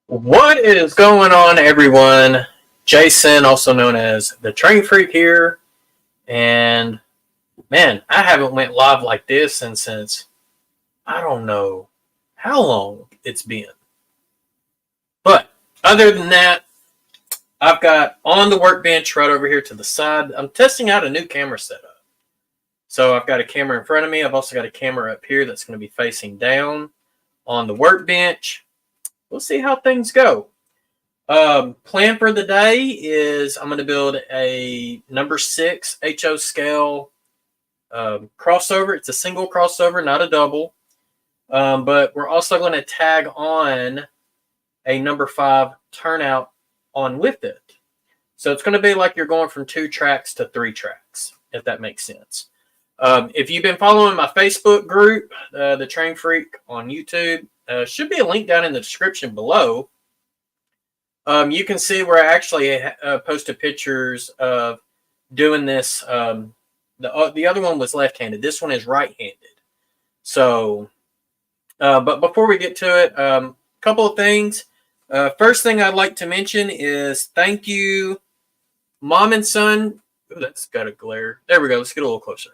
What is going on, everyone? Jason, also known as the Train Freak here, and man, I haven't went live like this since I don't know how long it's been. But other than that, I've got on the workbench right over here to the side. I'm testing out a new camera setup. So I've got a camera in front of me. I've also got a camera up here that's going to be facing down on the workbench. We'll see how things go. Plan for the day is I'm going to build a number 6 HO scale crossover. It's a single crossover, not a double. But we're also going to tag on a number 5 turnout on with it. So it's going to be like you're going from 2 tracks to 3 tracks, if that makes sense. If you've been following my Facebook group, the Train Freak on YouTube, should be a link down in the description below. You can see where I actually posted pictures of doing this. The other one was left-handed. This one is right-handed. So, but before we get to it, a couple of things. First thing I'd like to mention is thank you, Mom and Son. Ooh, that's got a glare. There we go. Let's get a little closer.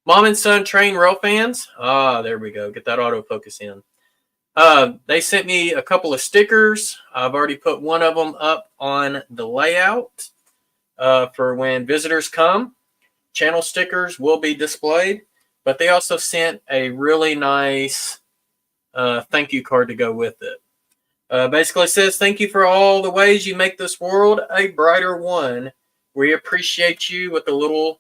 Mom and Son Train Rail fans. There we go. Get that autofocus in. They sent me a couple of stickers. I've already put one of them up on the layout for when visitors come. Channel stickers will be displayed, but they also sent a really nice thank you card to go with it. Basically says, thank you for all the ways you make this world a brighter one. We appreciate you, with a little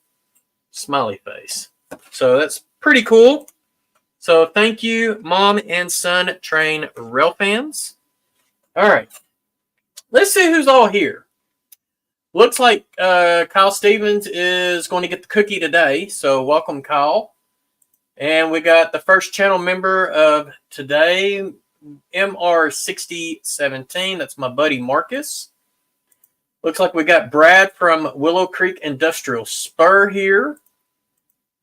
smiley face. So that's pretty cool. So thank you, Mom and Son Train Rail fans. All right. Let's see who's all here. Looks like Kyle Stevens is going to get the cookie today. So welcome, Kyle. And we got the first channel member of today, MR6017. That's my buddy Marcus. Looks like we got Brad from Willow Creek Industrial Spur here.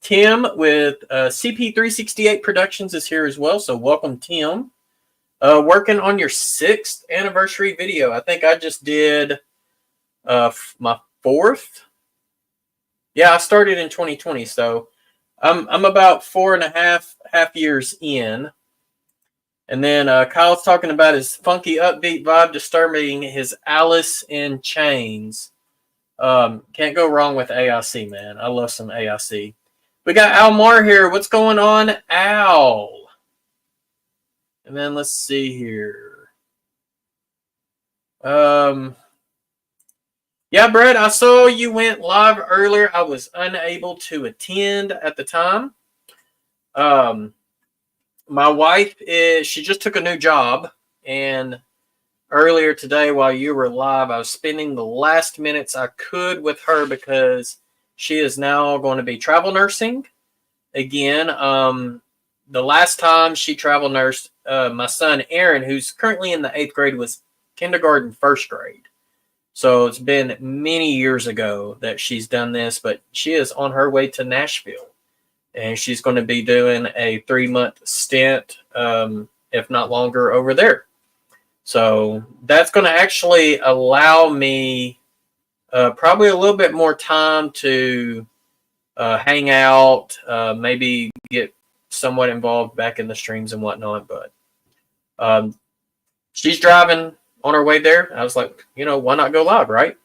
Tim with CP368 Productions is here as well. So welcome, Tim. Working on your 6th anniversary video. I think I just did my 4th. Yeah, I started in 2020. So I'm about 4.5 years in. And then Kyle's talking about his funky upbeat vibe disturbing his Alice in Chains. Can't go wrong with AIC, man. I love some AIC. We got Al Mar here. What's going on, Al? And then let's see here. Yeah, Brett, I saw you went live earlier. I was unable to attend at the time. My wife she just took a new job, and earlier today while you were live, I was spending the last minutes I could with her because she is now going to be travel nursing again. The last time she travel nursed, my son Aaron, who's currently in the 8th grade, was kindergarten, 1st grade. So it's been many years ago that she's done this, but she is on her way to Nashville. And she's going to be doing a 3-month stint, if not longer, over there. So that's going to actually allow me probably a little bit more time to hang out, maybe get somewhat involved back in the streams and whatnot. But she's driving on her way there. I was like, why not go live, right?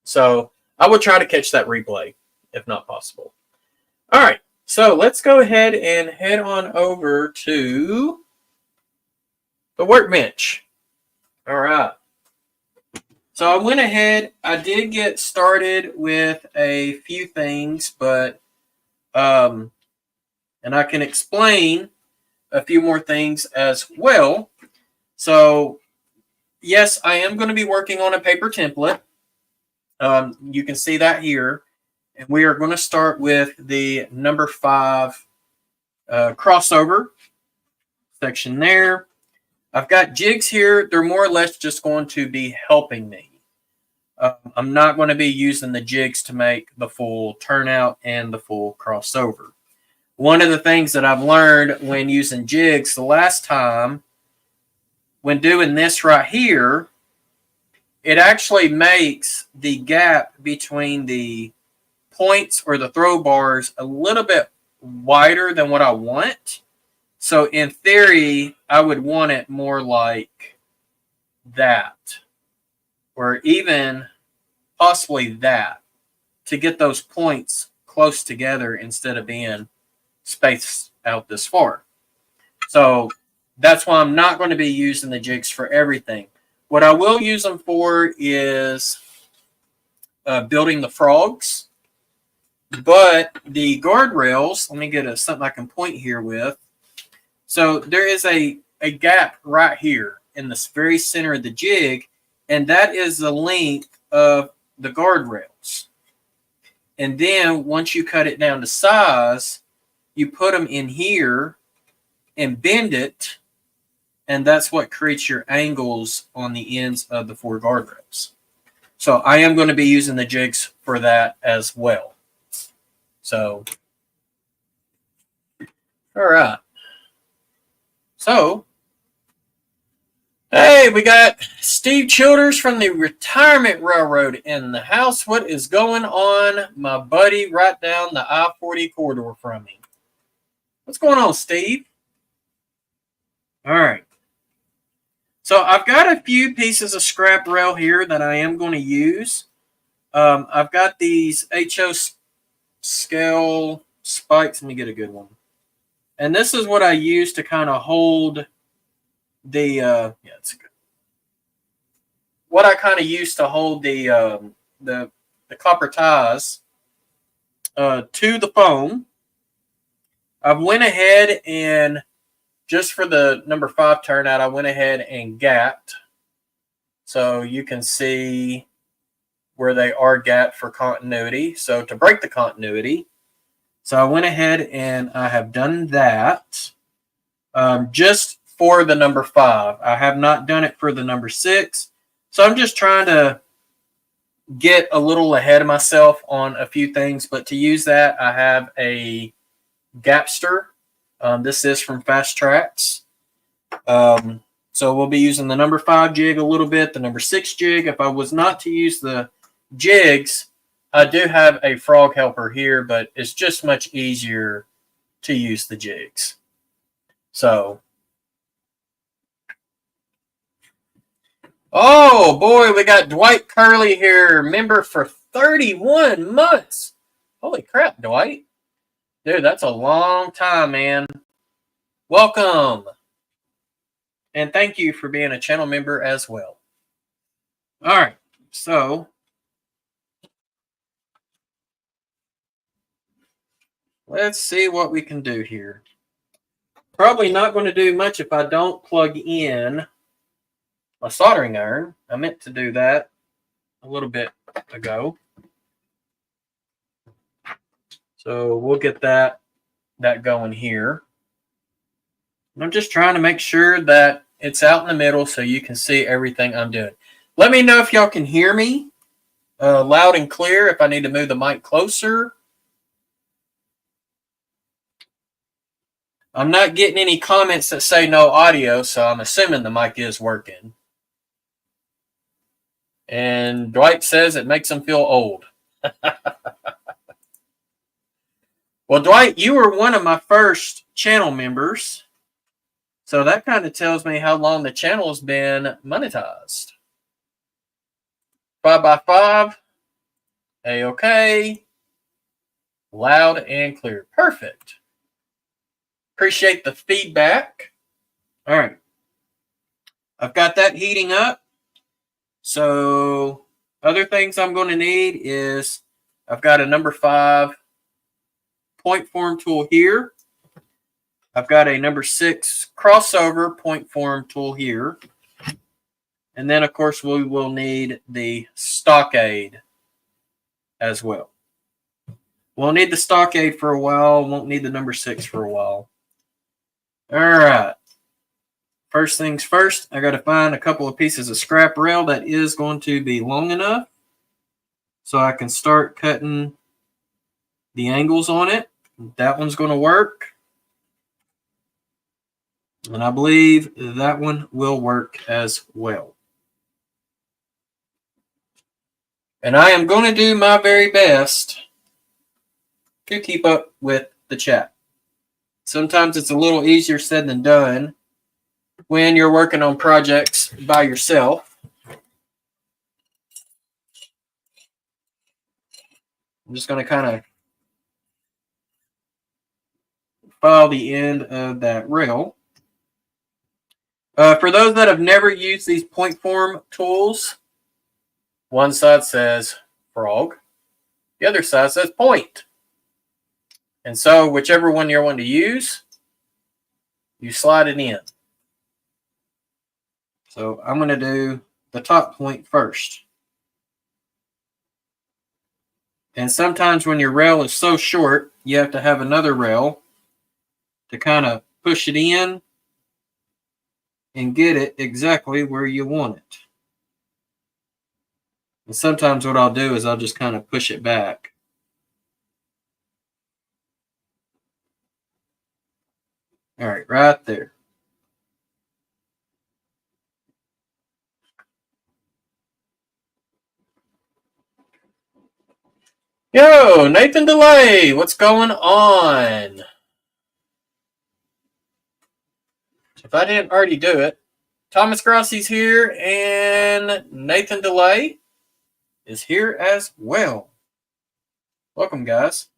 So I will try to catch that replay if not possible. All right. So let's go ahead and head on over to the workbench. All right. So I went ahead. I did get started with a few things, but and I can explain a few more things as well. So yes, I am going to be working on a paper template. You can see that here. And we are going to start with the number 5 crossover section there. I've got jigs here. They're more or less just going to be helping me. I'm not going to be using the jigs to make the full turnout and the full crossover. One of the things that I've learned when using jigs the last time, when doing this right here, it actually makes the gap between the points or the throw bars a little bit wider than what I want. So in theory, I would want it more like that, or even possibly that, to get those points close together instead of being spaced out this far. So that's why I'm not going to be using the jigs for everything. What I will use them for is building the frogs. But the guardrails, let me get something I can point here with. So there is a gap right here in the very center of the jig, and that is the length of the guardrails. And then once you cut it down to size, you put them in here and bend it, and that's what creates your angles on the ends of the 4 guardrails. So I am going to be using the jigs for that as well. So, all right. So, hey, we got Steve Childers from the Retirement Railroad in the house. What is going on, my buddy, right down the I-40 corridor from me? What's going on, Steve? All right. So I've got a few pieces of scrap rail here that I am going to use. I've got these HO scale spikes. Let me get a good one. And this is what I use to kind of hold the it's good. What I kind of use to hold the copper ties to the foam. I went ahead and just for the number 5 turnout, I went ahead and gapped. So you can see where they are gapped for continuity. So to break the continuity, so I went ahead and I have done that just for the number 5. I have not done it for the number 6. So I'm just trying to get a little ahead of myself on a few things. But to use that, I have a Gapster. This is from Fast Tracks. So we'll be using the number 5 jig a little bit, the number 6 jig. If I was not to use the jigs, I do have a frog helper here, but it's just much easier to use the jigs. So, oh boy, we got Dwight Kerley here, member for 31 months. Holy crap, Dwight. Dude, that's a long time, man. Welcome. And thank you for being a channel member as well. All right, so let's see what we can do here. Probably not going to do much if I don't plug in my soldering iron. I meant to do that a little bit ago. So we'll get that going here. And I'm just trying to make sure that it's out in the middle so you can see everything I'm doing. Let me know if y'all can hear me loud and clear, if I need to move the mic closer. I'm not getting any comments that say no audio, so I'm assuming the mic is working. And Dwight says it makes him feel old. Well, Dwight, you were one of my first channel members. So that kind of tells me how long the channel has been monetized. 5x5. A-okay. Loud and clear. Perfect. Appreciate the feedback. All right. I've got that heating up. So other things I'm going to need is I've got a number 5 point form tool here. I've got a number 6 crossover point form tool here. And then, of course, we will need the stockade as well. We'll need the stockade for a while. Won't need the number 6 for a while. All right. First things first, I got to find a couple of pieces of scrap rail that is going to be long enough so I can start cutting the angles on it. That one's going to work. And I believe that one will work as well. And I am going to do my very best to keep up with the chat. Sometimes it's a little easier said than done. when you're working on projects by yourself. I'm just going to kind of file the end of that rail. For those that have never used these point form tools, one side says frog, the other side says point. And so whichever one you're wanting to use, you slide it in. So I'm going to do the top point first. And sometimes when your rail is so short, you have to have another rail to kind of push it in and get it exactly where you want it. And sometimes what I'll do is I'll just kind of push it back. All right, right there. Yo, Nathan Delay, what's going on? If I didn't already do it, Thomas Grossi's here, and Nathan Delay is here as well. Welcome, guys.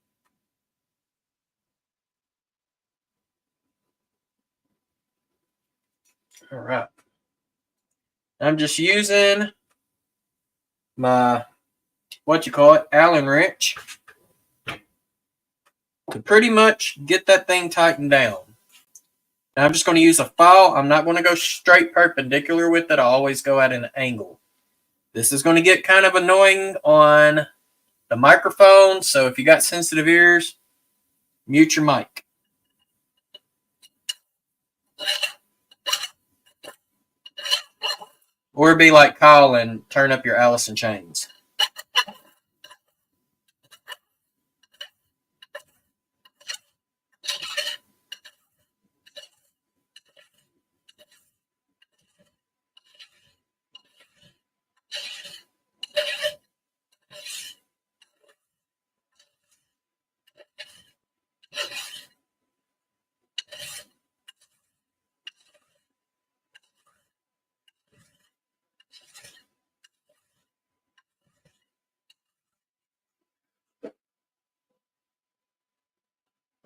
All right. I'm just using my, Allen wrench to pretty much get that thing tightened down. Now I'm just going to use a file. I'm not going to go straight perpendicular with it. I always go at an angle. This is going to get kind of annoying on the microphone, so if you got sensitive ears, mute your mic. Or be like Kyle and turn up your Alice in Chains.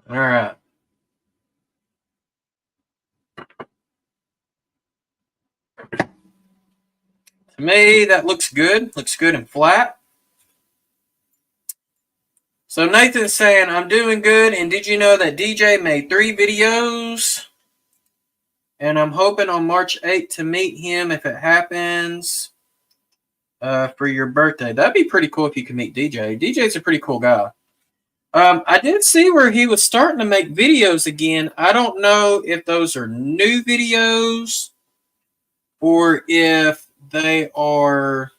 All right. To me, that looks good. Looks good and flat. So Nathan's saying, I'm doing good, and did you know that DJ made 3 videos? And I'm hoping on March 8th to meet him if it happens for your birthday. That'd be pretty cool if you could meet DJ. DJ's a pretty cool guy. I did see where he was starting to make videos again. I don't know if those are new videos or if they are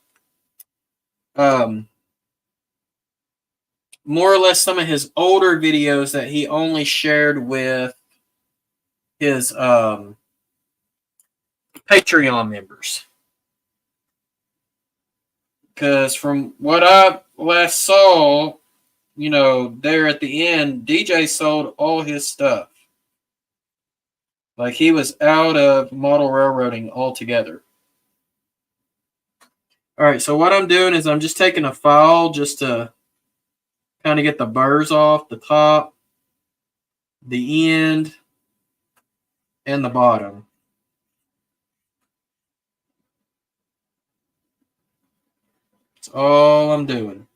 more or less some of his older videos that he only shared with his Patreon members. Because from what I last saw, you know, there at the end, DJ sold all his stuff. Like he was out of model railroading altogether. All right, so what I'm doing is I'm just taking a file just to kind of get the burrs off the top, the end, and the bottom. That's all I'm doing.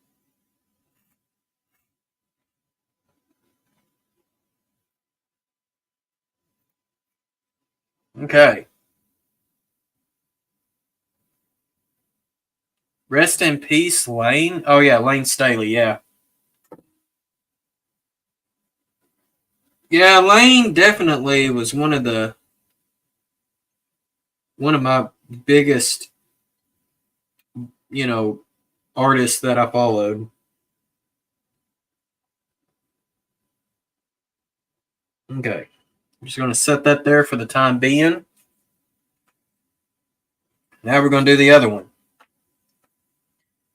Okay. Rest in peace, Lane. Oh, yeah, Lane Staley, yeah. Yeah, Lane definitely was one of my biggest, you know, artists that I followed. Okay. I'm just going to set that there for the time being. Now we're going to do the other one.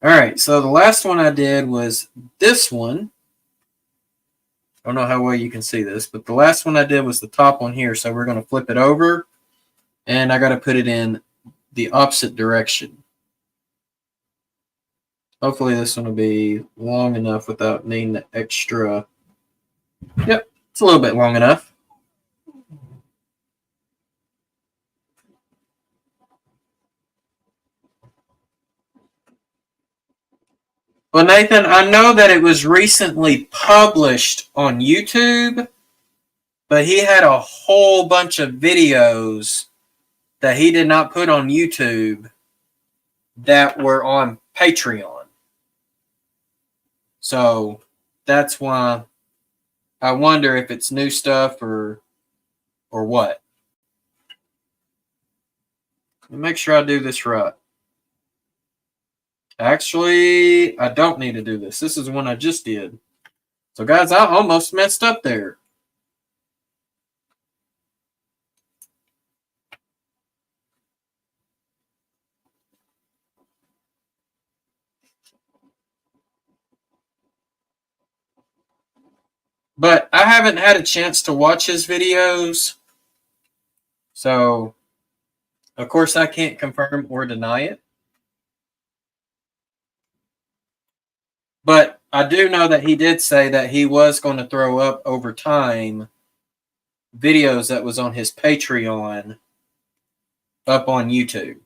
All right, so the last one I did was this one. I don't know how well you can see this, but the last one I did was the top one here. So we're going to flip it over And I got to put it in the opposite direction. Hopefully this one will be long enough without needing the extra. Yep, it's a little bit long enough. Well, Nathan, I know that it was recently published on YouTube, but he had a whole bunch of videos that he did not put on YouTube that were on Patreon. So that's why I wonder if it's new stuff or what. Let me make sure I do this right. Actually, I don't need to do this. This is one I just did. So, guys, I almost messed up there. But I haven't had a chance to watch his videos. So, of course, I can't confirm or deny it. But I do know that he did say that he was going to throw up over time videos that was on his Patreon up on YouTube.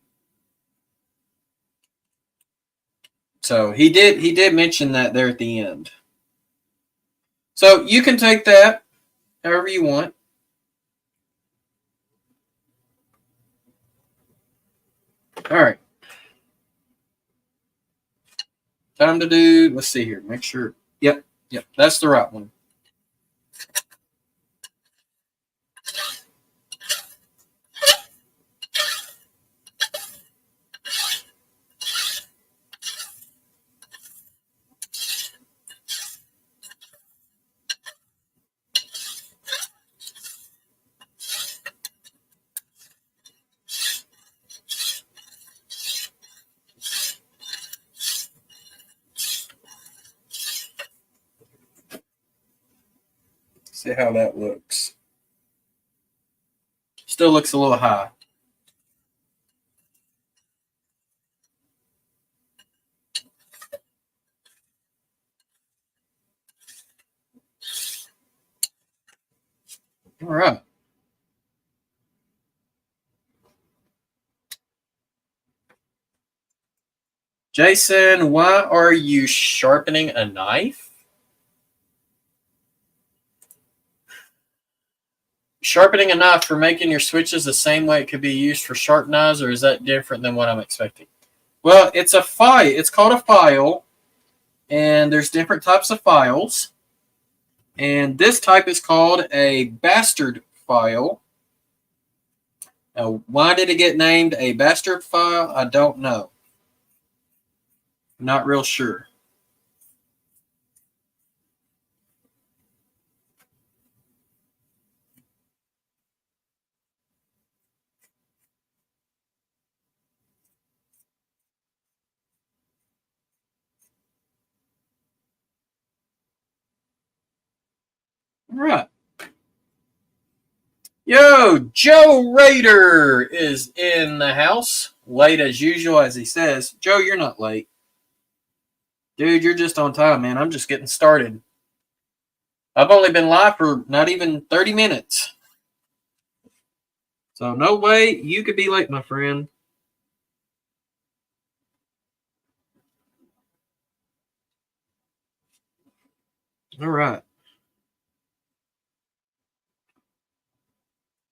So he did mention that there at the end. So you can take that however you want. All right. Time to do, let's see here. Make sure. Yep. That's the right one. See how that looks. Still looks a little high. All right. Jason, why are you sharpening a knife? Sharpening a knife for making your switches the same way it could be used for sharp knives, or is that different than what I'm expecting? Well, it's a file. It's called a file, and there's different types of files. And this type is called a bastard file. Now, why did it get named a bastard file? I don't know. Not real sure. All right. Yo, Joe Rader is in the house. Late as usual, as he says. Joe, you're not late. Dude, you're just on time, man. I'm just getting started. I've only been live for not even 30 minutes. So no way you could be late, my friend. All right.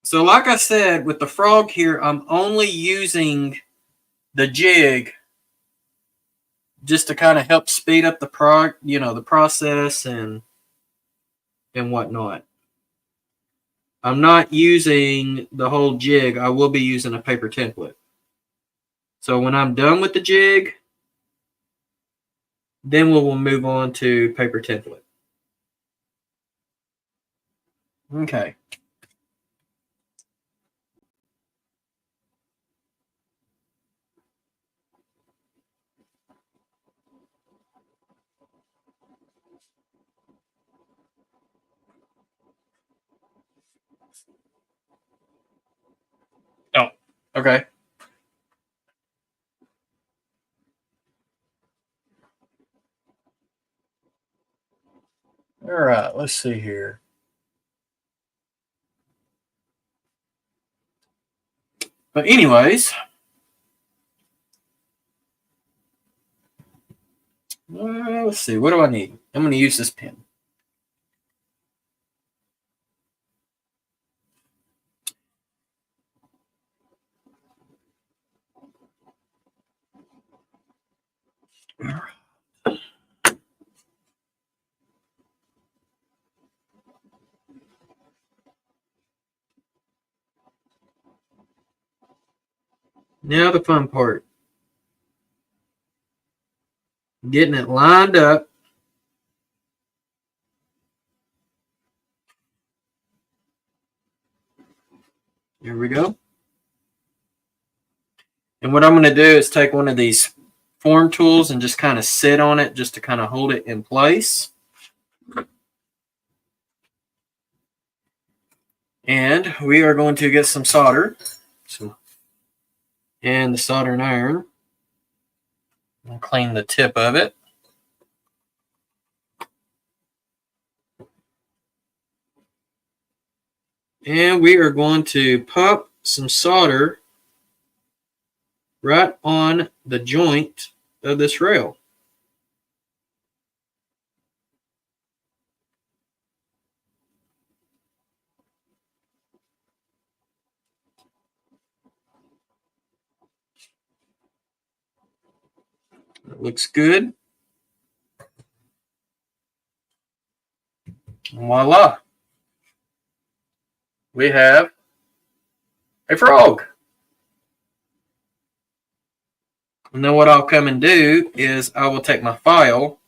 So like I said, with the frog here, I'm only using the jig just to kind of help speed up the process and whatnot. I'm not using the whole jig. I will be using a paper template. So when I'm done with the jig, then we will move on to paper template. Okay. Oh, Okay. All right, let's see here. But anyways, let's see. What do I need? I'm going to use this pen. Now the fun part. Getting it lined up. Here we go. And what I'm going to do is take one of these form tools and just kind of sit on it just to kind of hold it in place. And we are going to get some solder. And the soldering iron. I'll clean the tip of it. And we are going to pop some solder right on the joint of this rail. It looks good. And voila. We have a frog. And then what I'll come and do is I will take my file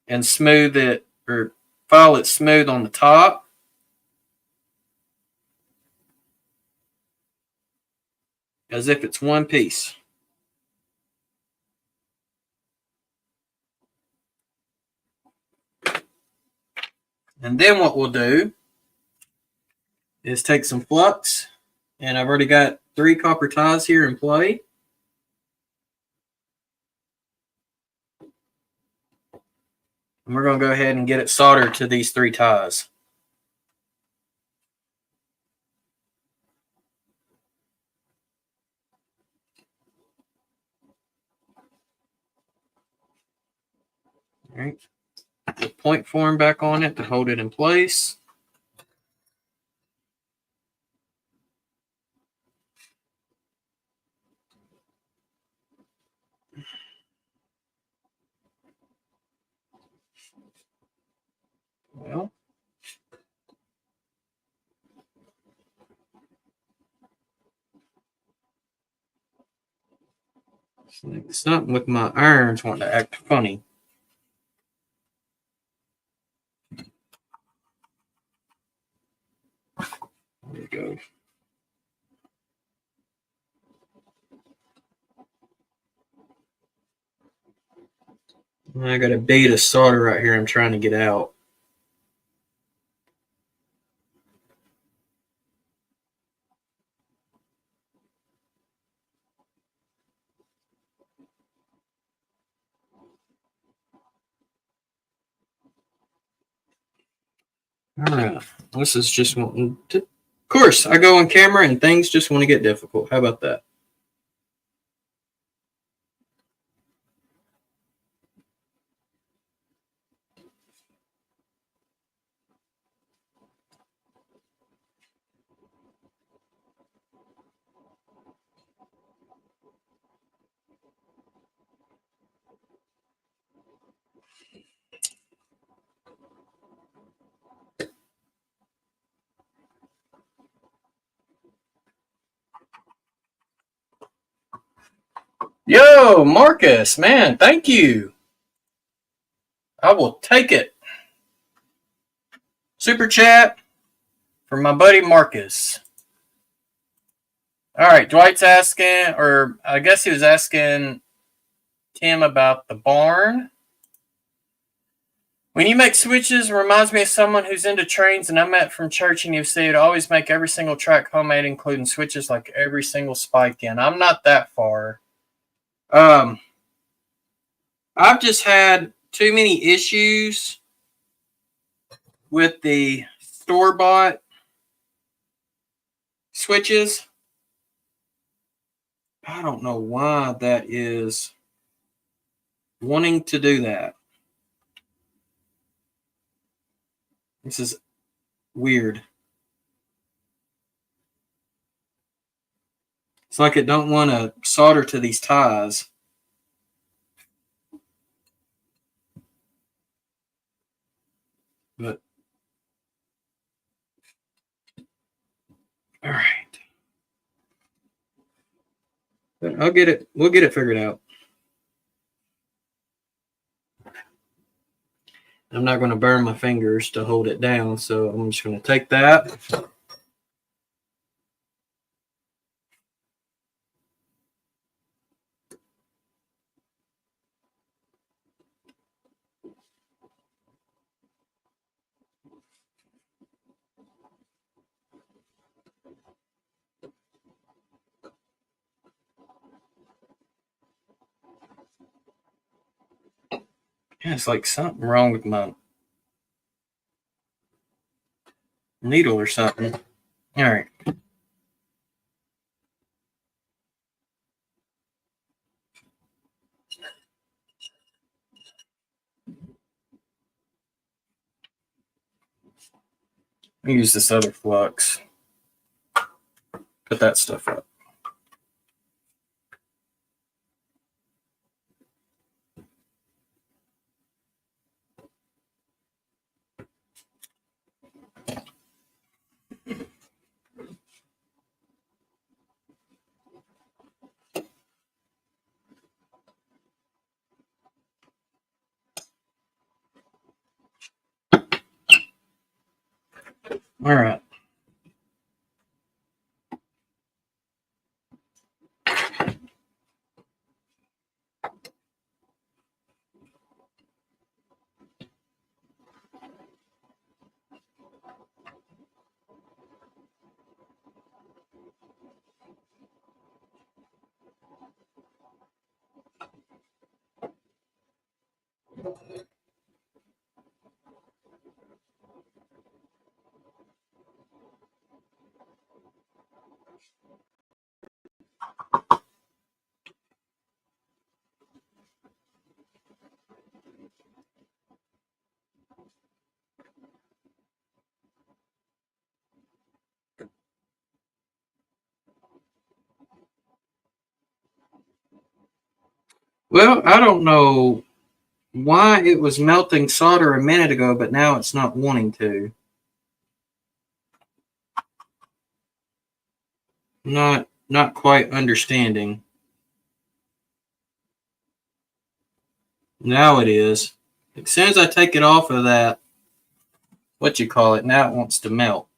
and smooth it, or file it smooth on the top. As if it's one piece. And then what we'll do is take some flux, and I've already got 3 copper ties here in play. And we're going to go ahead and get it soldered to these 3 ties. All right. The point form back on it to hold it in place. Well, something with my irons wanting to act funny. There we go. I got a bead of solder right here I'm trying to get out. All right. This is just wanting to. Of course, I go on camera and things just want to get difficult. How about that? Yo, Marcus, man, thank you. I will take it. Super chat from my buddy Marcus. All right, Dwight's asking, or I guess he was asking Tim about the barn. When you make switches, it reminds me of someone who's into trains, and I met from church, and he would say he'd always make every single track homemade, including switches like every single spike in. I'm not that far. I've just had too many issues with the store-bought switches. I don't know why that is wanting to do that. This is weird. It's like it don't want to solder to these ties. But all right. But I'll get it. We'll get it figured out. I'm not going to burn my fingers to hold it down, so I'm just going to take that. Yeah, it's like something wrong with my needle or something. All right. Let me use this other flux. Put that stuff up. All right. Well, I don't know why it was melting solder a minute ago, but now it's not wanting to. Not quite understanding. Now it is. As soon as I take it off of that, what you call it, now it wants to melt.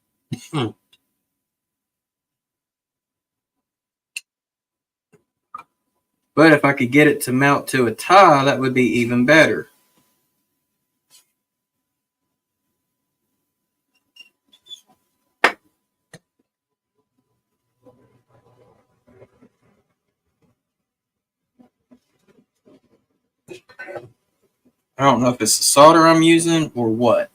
But if I could get it to melt to a tie, that would be even better. I don't know if it's the solder I'm using or what.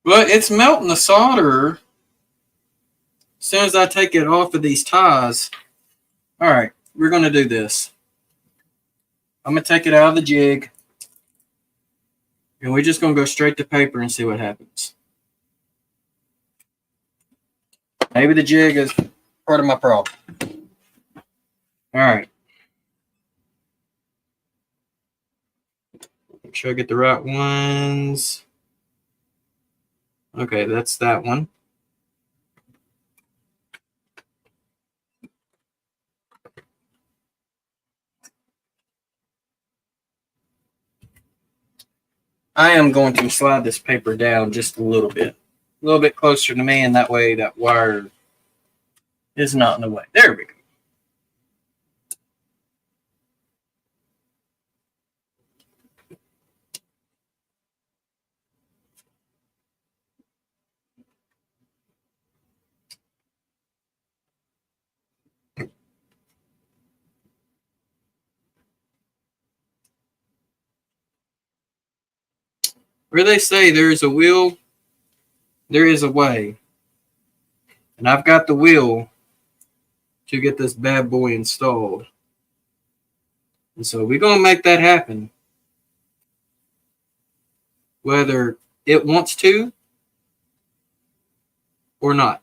But it's melting the solder as soon as I take it off of these ties. All right, we're going to do this. I'm going to take it out of the jig. And we're just going to go straight to paper and see what happens. Maybe the jig is part of my problem. All right. Make sure I get the right ones. Okay, that's that one. I am going to slide this paper down just a little bit. little bit closer to me, and that way that wire is not in the way. There we go. Where they say there is a will, there is a way. And I've got the will to get this bad boy installed. And so we're going to make that happen. Whether it wants to or not.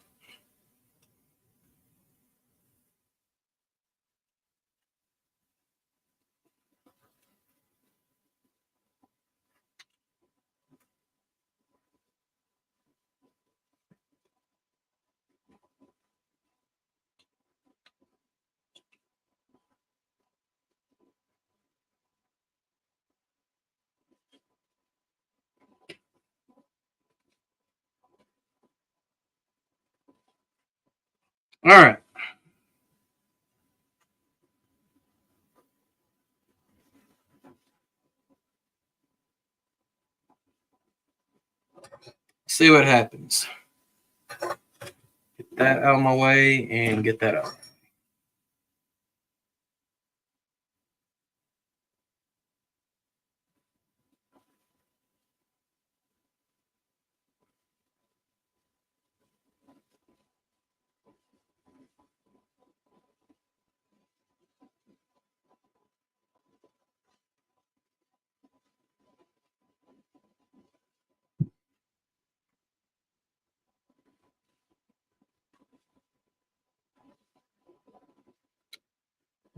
All right. See what happens. Get that out of my way and get that out.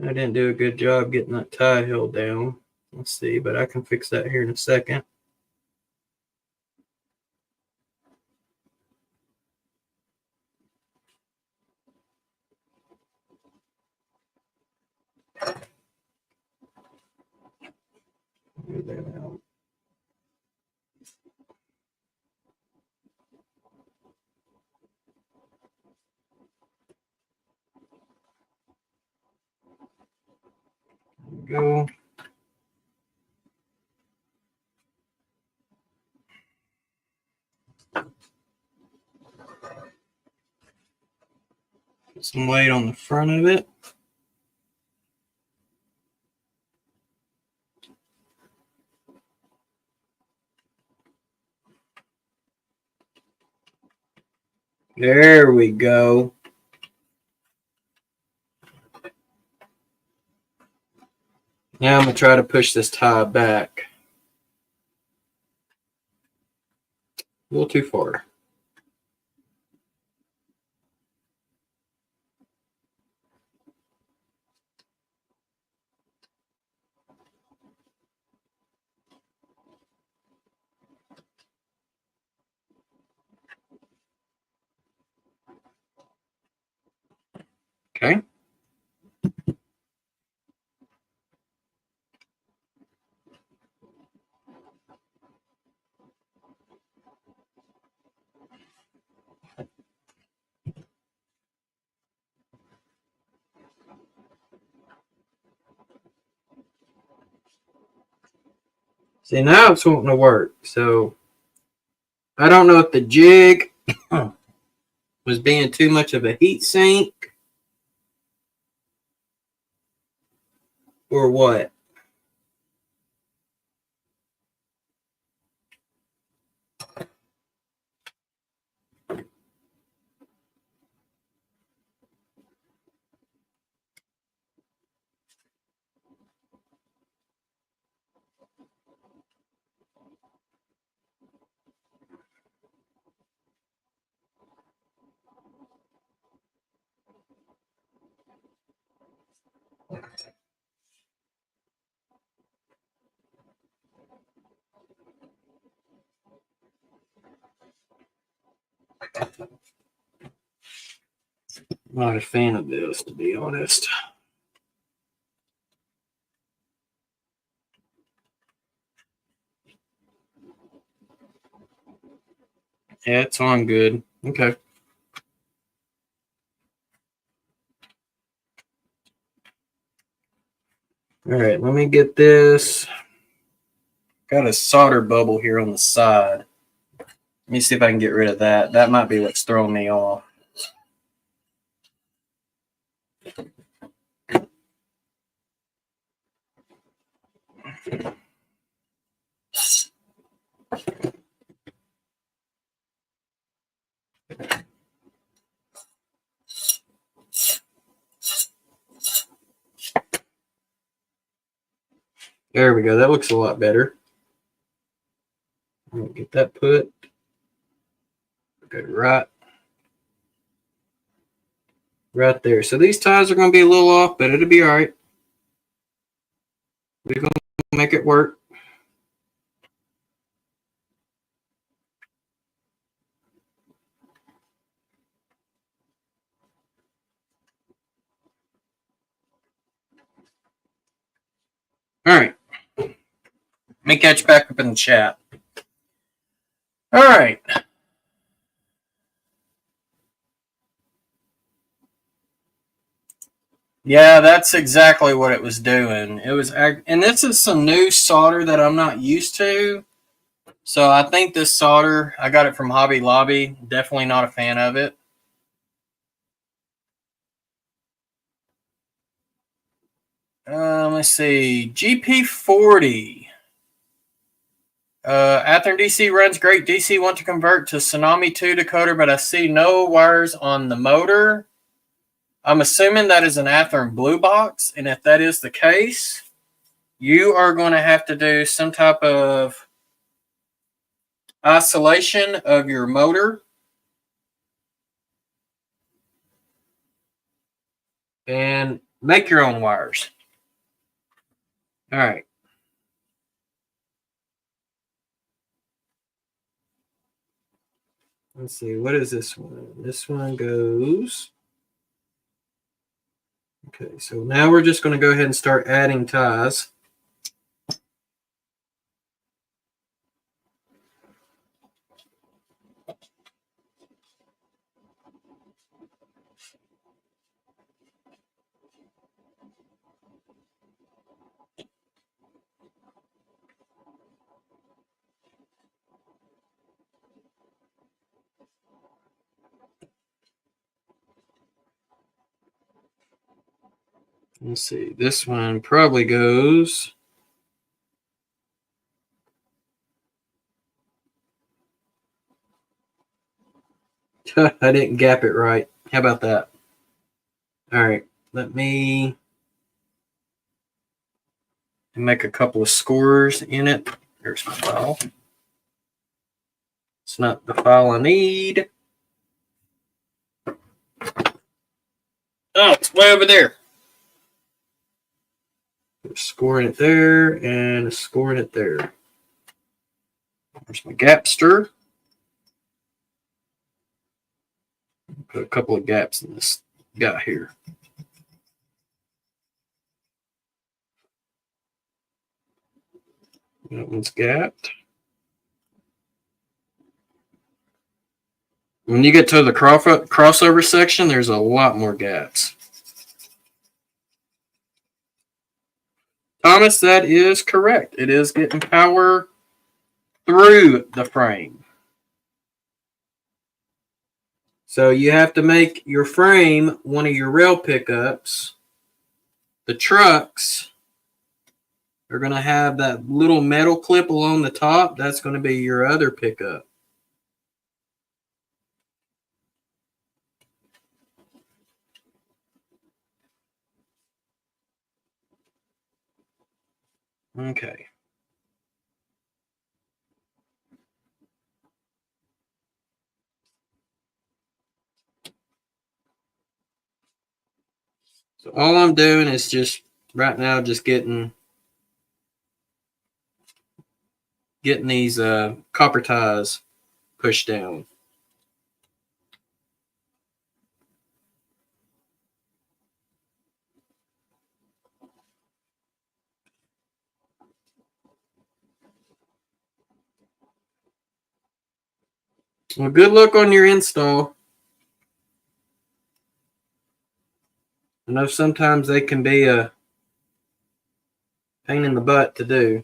I didn't do a good job getting that tie held down. Let's see, but I can fix that here in a second. Move that out. There we go. Put some weight on the front of it. There we go. Now I'm going to try to push this tie back. A little too far. Okay. See, now it's wanting to work. So I don't know if the jig was being too much of a heat sink or what. Not a fan of this, to be honest. Yeah, it's on good. Okay. All right, let me get this. Got a solder bubble here on the side. Let me see if I can get rid of that. That might be what's throwing me off. There we go. That looks a lot better. Get that put. Okay, right there. So these ties are going to be a little off, but it'll be all right. We're going to make it work. All right. Let me catch you back up in the chat. All right. Yeah, that's exactly what it was doing. It was, and this is some new solder that I'm not used to. So I think this solder, I got it from Hobby Lobby. Definitely not a fan of it. Let's see. GP40. Athearn DC runs great. DC want to convert to Tsunami 2 decoder, but I see no wires on the motor. I'm assuming that is an Athearn Blue Box, and if that is the case, you are going to have to do some type of isolation of your motor and make your own wires. All right. Let's see. What is this one? This one goes. Okay, so now we're just going to go ahead and start adding ties. Let's see. This one probably goes. I didn't gap it right. How about that? All right. Let me make a couple of scores in it. There's my file. It's not the file I need. Oh, it's way over there. Scoring it there and scoring it there. There's my gapster. Put a couple of gaps in this guy here. That one's gapped. When you get to the crossover section, there's a lot more gaps. Thomas, that is correct. It is getting power through the frame. So you have to make your frame one of your rail pickups. The trucks are going to have that little metal clip along the top. That's going to be your other pickup. Okay. So all I'm doing is just right now just getting these copper ties pushed down. Well, good luck on your install. I know sometimes they can be a pain in the butt to do.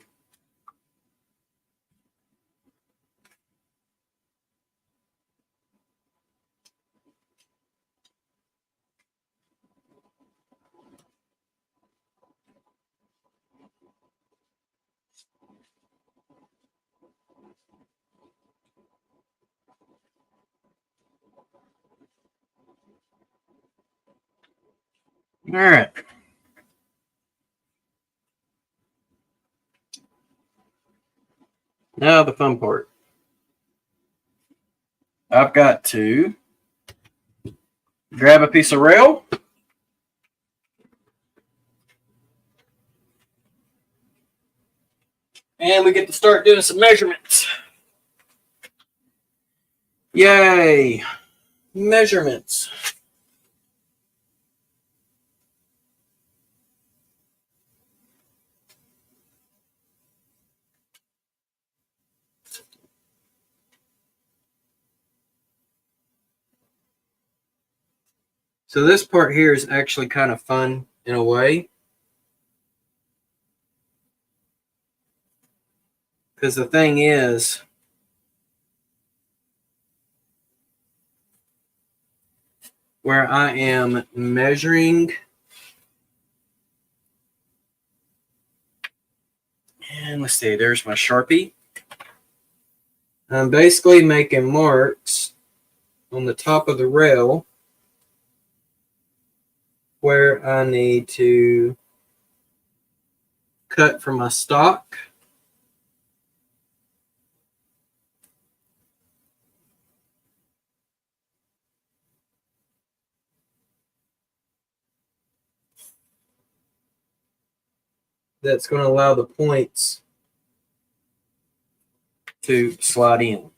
All right. Now the fun part. I've got to grab a piece of rail. And we get to start doing some measurements. Yay! Measurements. So this part here is actually kind of fun in a way. Because the thing is, where I am measuring, and let's see, there's my Sharpie. I'm basically making marks on the top of the rail where I need to cut from my stock. That's going to allow the points to slide in.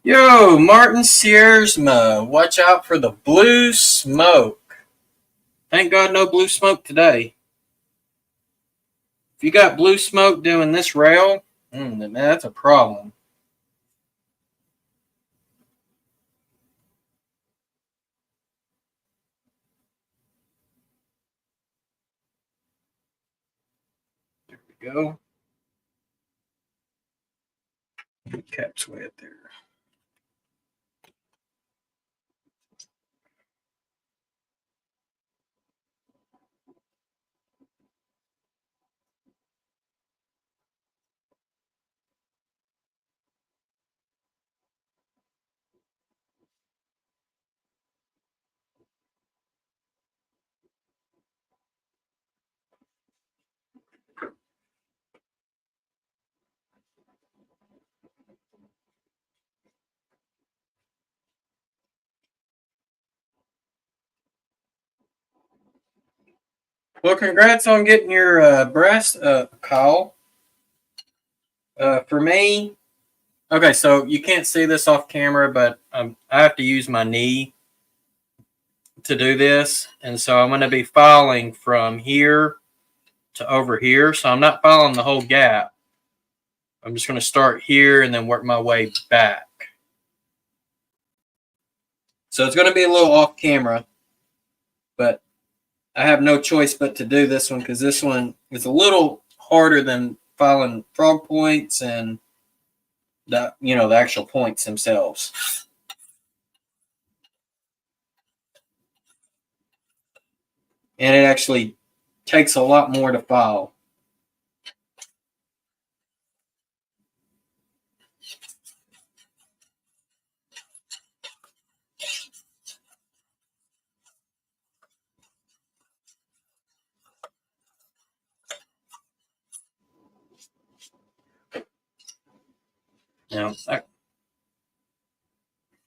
Yo, Martin Siersma, watch out for the blue smoke. Thank God no blue smoke today. If you got blue smoke doing this rail, then that's a problem. There we go. Cap's way up there. Well, congrats on getting your breast Kyle. For me, okay, so you can't see this off camera, but I have to use my knee to do this. And so I'm going to be filing from here to over here. So I'm not filing the whole gap. I'm just going to start here and then work my way back. So it's going to be a little off camera, but I have no choice but to do this one because this one is a little harder than filing frog points and the actual points themselves. And it actually takes a lot more to file.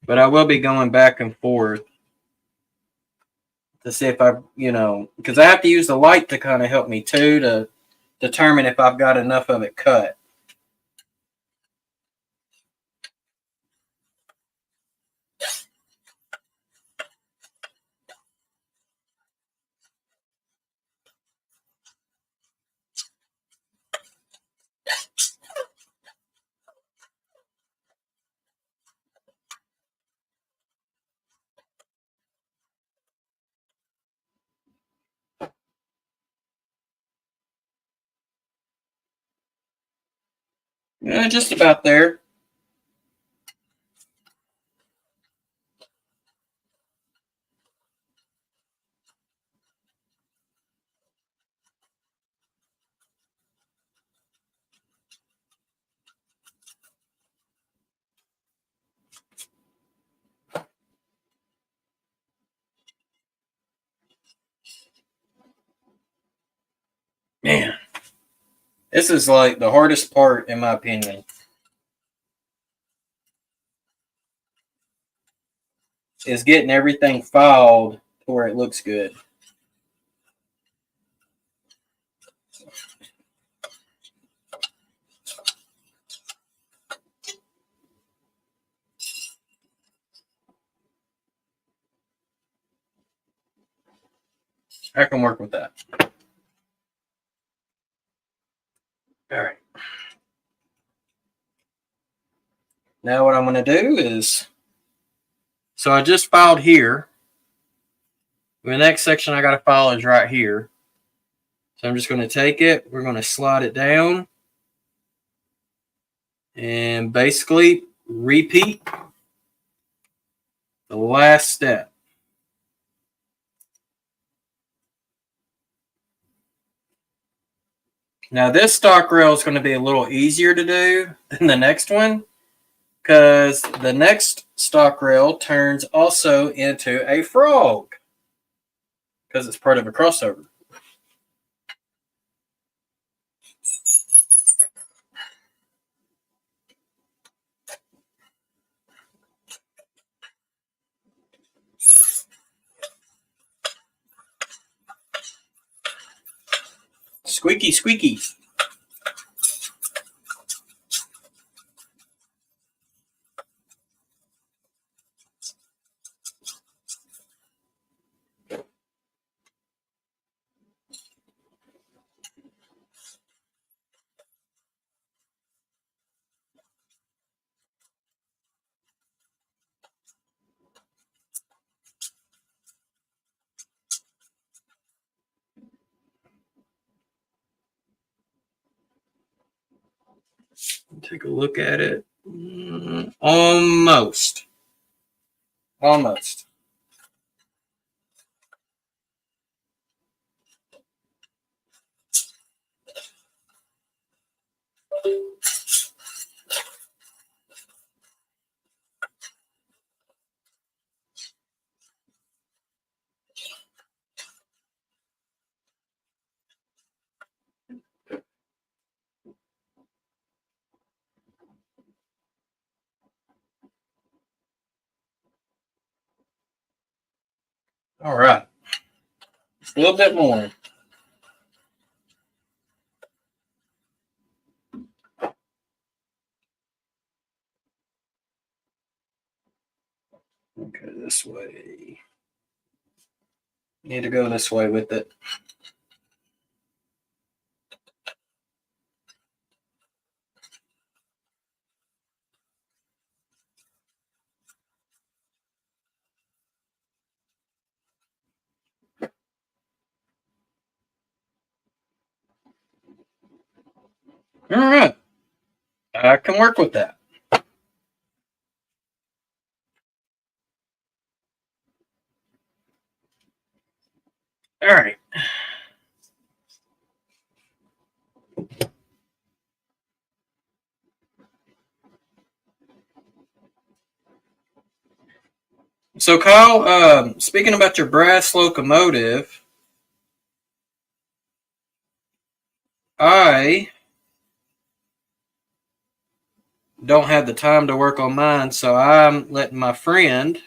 But I will be going back and forth to see if because I have to use the light to kind of help me too to determine if I've got enough of it cut. Just about there. Man, this is like the hardest part in my opinion. Is getting everything filed to where it looks good. I can work with that. All right. Now what I'm going to do is, so I just filed here. The next section I got to file is right here. So I'm just going to take it. We're going to slide it down. And basically repeat the last step. Now this stock rail is going to be a little easier to do than the next one, because the next stock rail turns also into a frog because it's part of a crossover. Squeaky, squeaky. Take a look at it. Almost. Almost. All right. Just a little bit more. Okay, this way. Need to go this way with it. All right. I can work with that. All right. So, Kyle, speaking about your brass locomotive, I don't have the time to work on mine, so I'm letting my friend,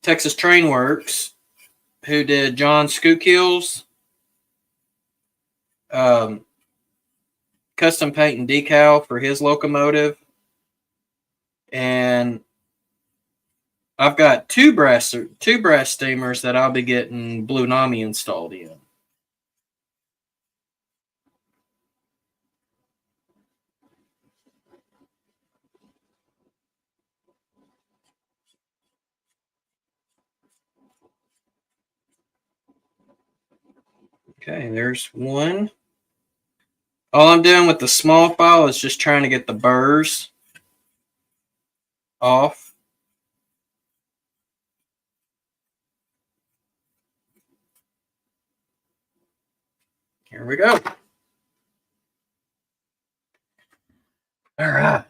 Texas Train Works, who did John Skookill's custom paint and decal for his locomotive, and I've got two brass steamers that I'll be getting Blue Nami installed in. Okay, there's one. All I'm doing with the small file is just trying to get the burrs off. Here we go. All right.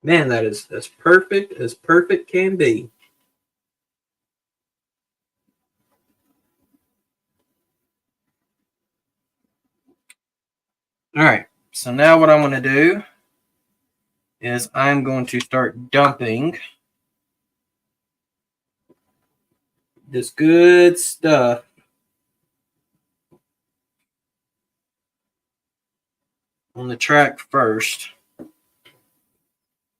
Man, that is as perfect can be. All right, so now what I'm going to do is I'm going to start dumping this good stuff on the track first.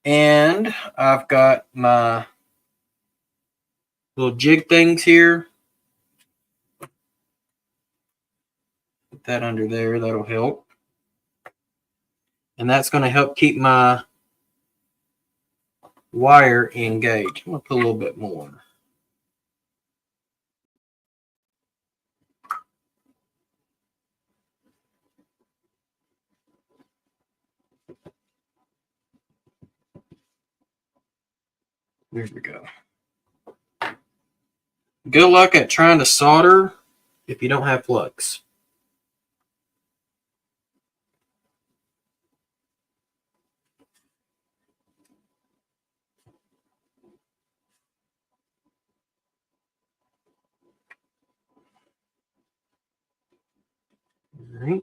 And I've got my little jig things here. Put that under there, that'll help. And that's going to help keep my wire engaged. I'm going to put a little bit more. There we go. Good luck at trying to solder if you don't have flux. All right.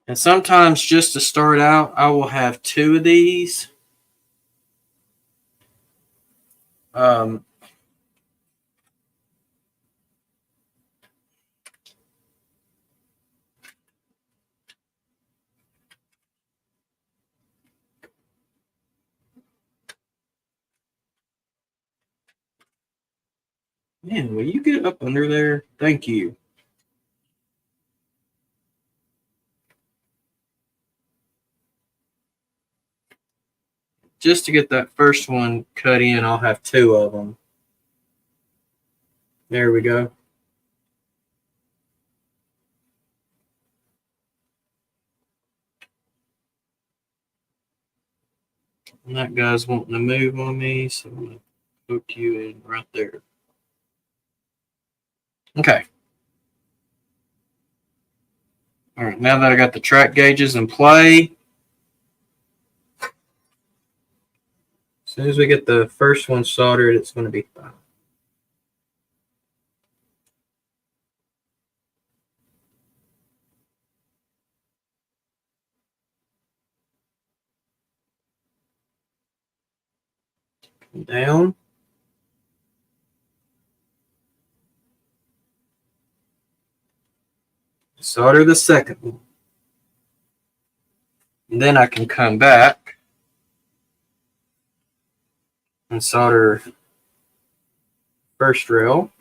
And sometimes just to start out, I will have 2 of these. Man, will you get up under there? Thank you. Just to get that first one cut in, I'll have 2 of them. There we go. And that guy's wanting to move on me, so I'm going to hook you in right there. Okay. All right, now that I got the track gauges in play, as soon as we get the first one soldered, it's going to be fine. Come down. Solder the second one. And then I can come back and solder first rail.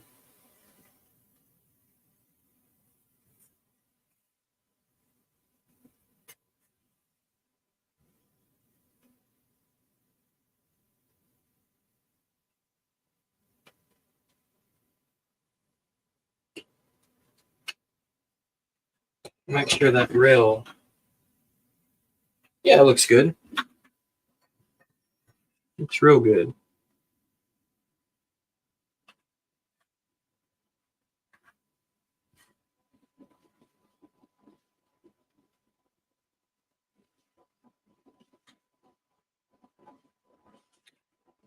Make sure that rail, yeah, it looks good. Looks real good.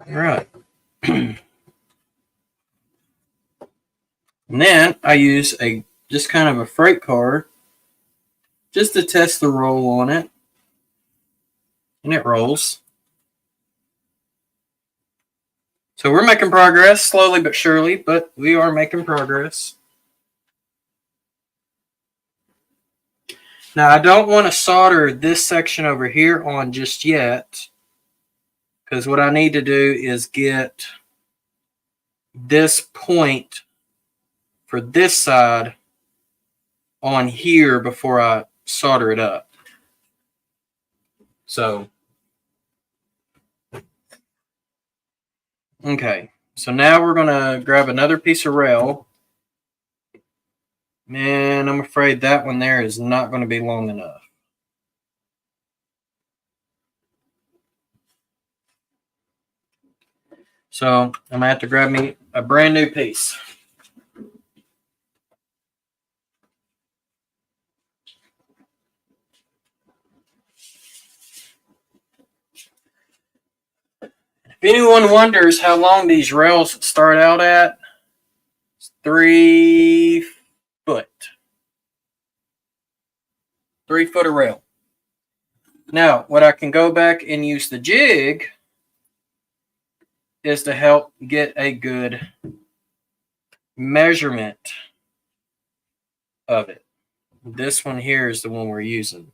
All right. And then I use just kind of a freight car just to test the roll on it. And it rolls. So we're making progress, slowly but surely, but we are making progress. Now, I don't want to solder this section over here on just yet, because what I need to do is get this point for this side on here before I solder it up. So, okay. So now we're going to grab another piece of rail. Man, I'm afraid that one there is not going to be long enough. So I'm going to have to grab me a brand new piece. If anyone wonders how long these rails start out at, it's 3 foot. 3 foot of rail. Now, what I can go back and use the jig is to help get a good measurement of it. This one here is the one we're using.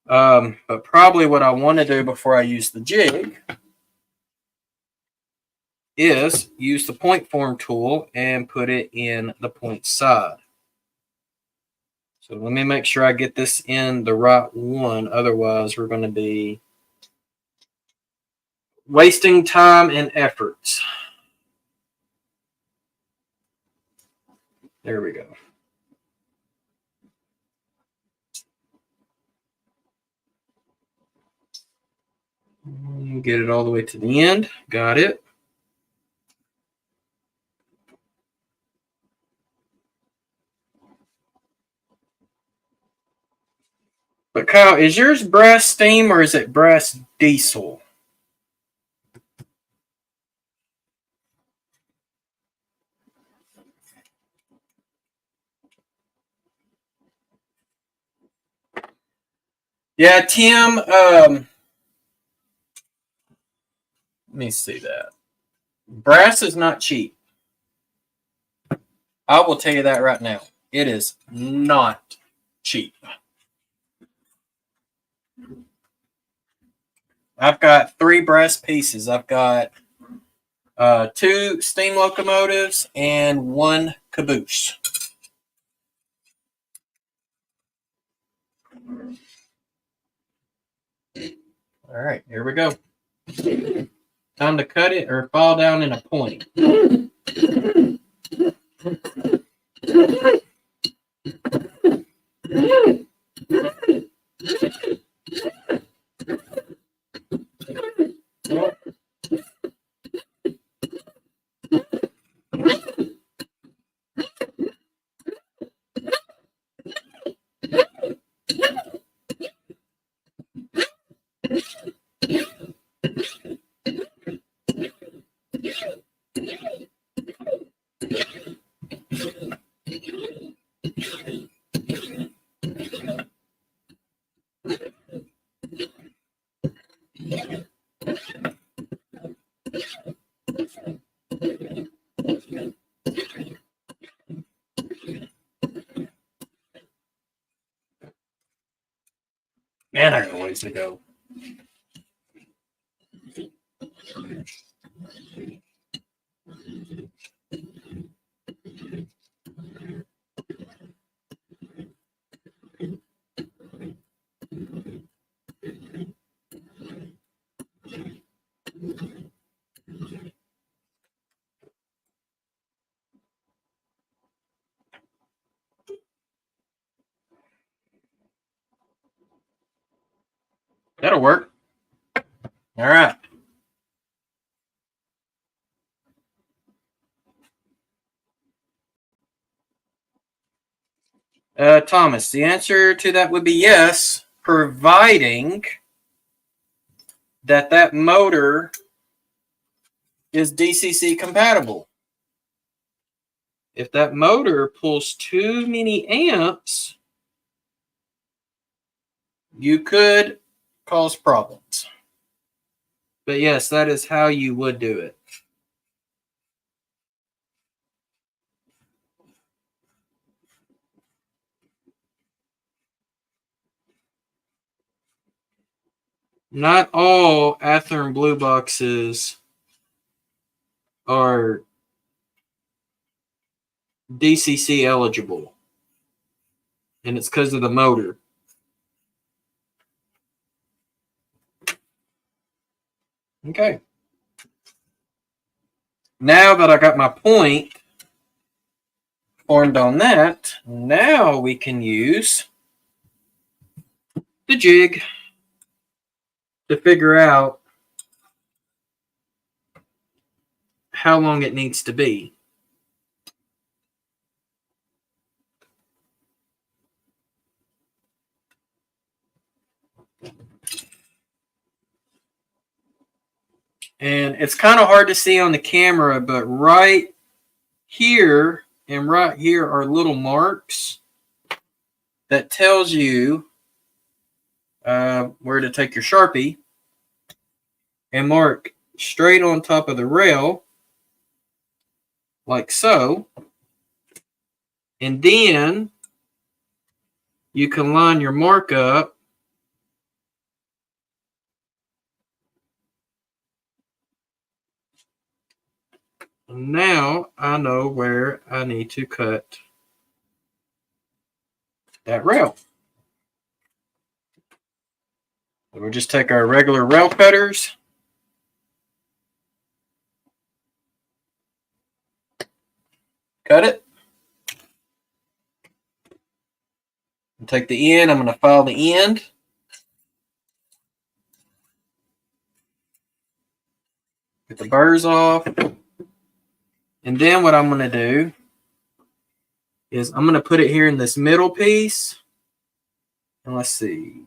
But probably what I want to do before I use the jig is use the point form tool and put it in the point side. So let me make sure I get this in the right one. Otherwise, we're going to be wasting time and efforts. There we go. Get it all the way to the end. Got it. But Kyle, is yours brass steam or is it brass diesel? Yeah, Tim, let me see that. Brass is not cheap. I will tell you that right now. It is not cheap. I've got 3 brass pieces. I've got 2 steam locomotives and 1 caboose. All right, here we go. Time to cut it or fall down in a point. Man, I got a ways to go. That'll work. All right. Thomas, the answer to that would be yes, providing that motor is DCC compatible. If that motor pulls too many amps, you could cause problems. But yes, that is how you would do it. Not all Athearn blue boxes are DCC eligible, and it's because of the motor. Okay. Now that I got my point formed on that, now we can use the jig to figure out how long it needs to be. And it's kind of hard to see on the camera, but right here and right here are little marks that tells you where to take your Sharpie and mark straight on top of the rail, like so. And then you can line your mark up and now I know where I need to cut that rail. So we'll just take our regular rail cutters, cut it, and take the end. I'm going to file the end. Get the burrs off. And then what I'm going to do is I'm going to put it here in this middle piece. And let's see.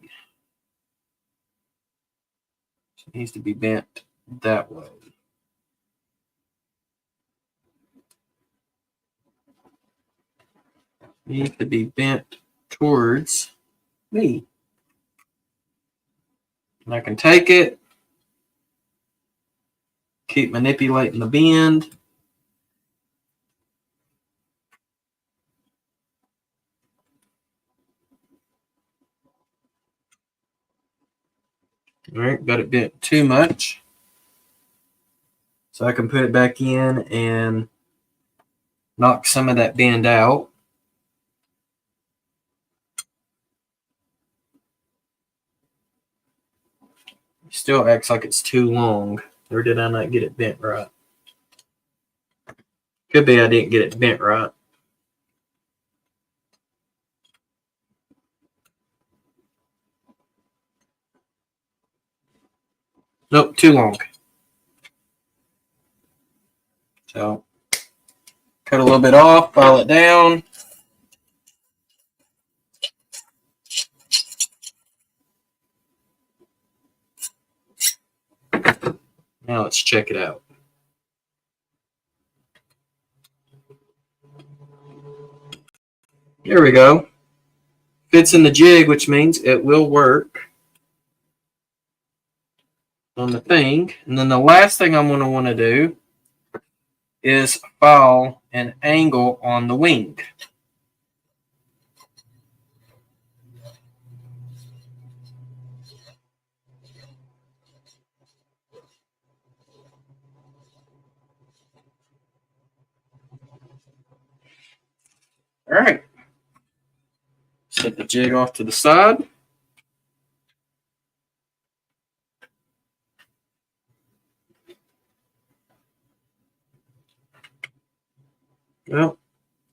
It needs to be bent that way. It needs to be bent towards me. And I can take it, keep manipulating the bend. All right, got it bent too much. So I can put it back in and knock some of that bend out. Still acts like it's too long. Or did I not get it bent right? Could be I didn't get it bent right. Nope, too long. So cut a little bit off, file it down. Now let's check it out. There we go. Fits in the jig, which means it will work on the thing. And then the last thing I'm going to want to do is file an angle on the wing. All right. Set the jig off to the side. Well,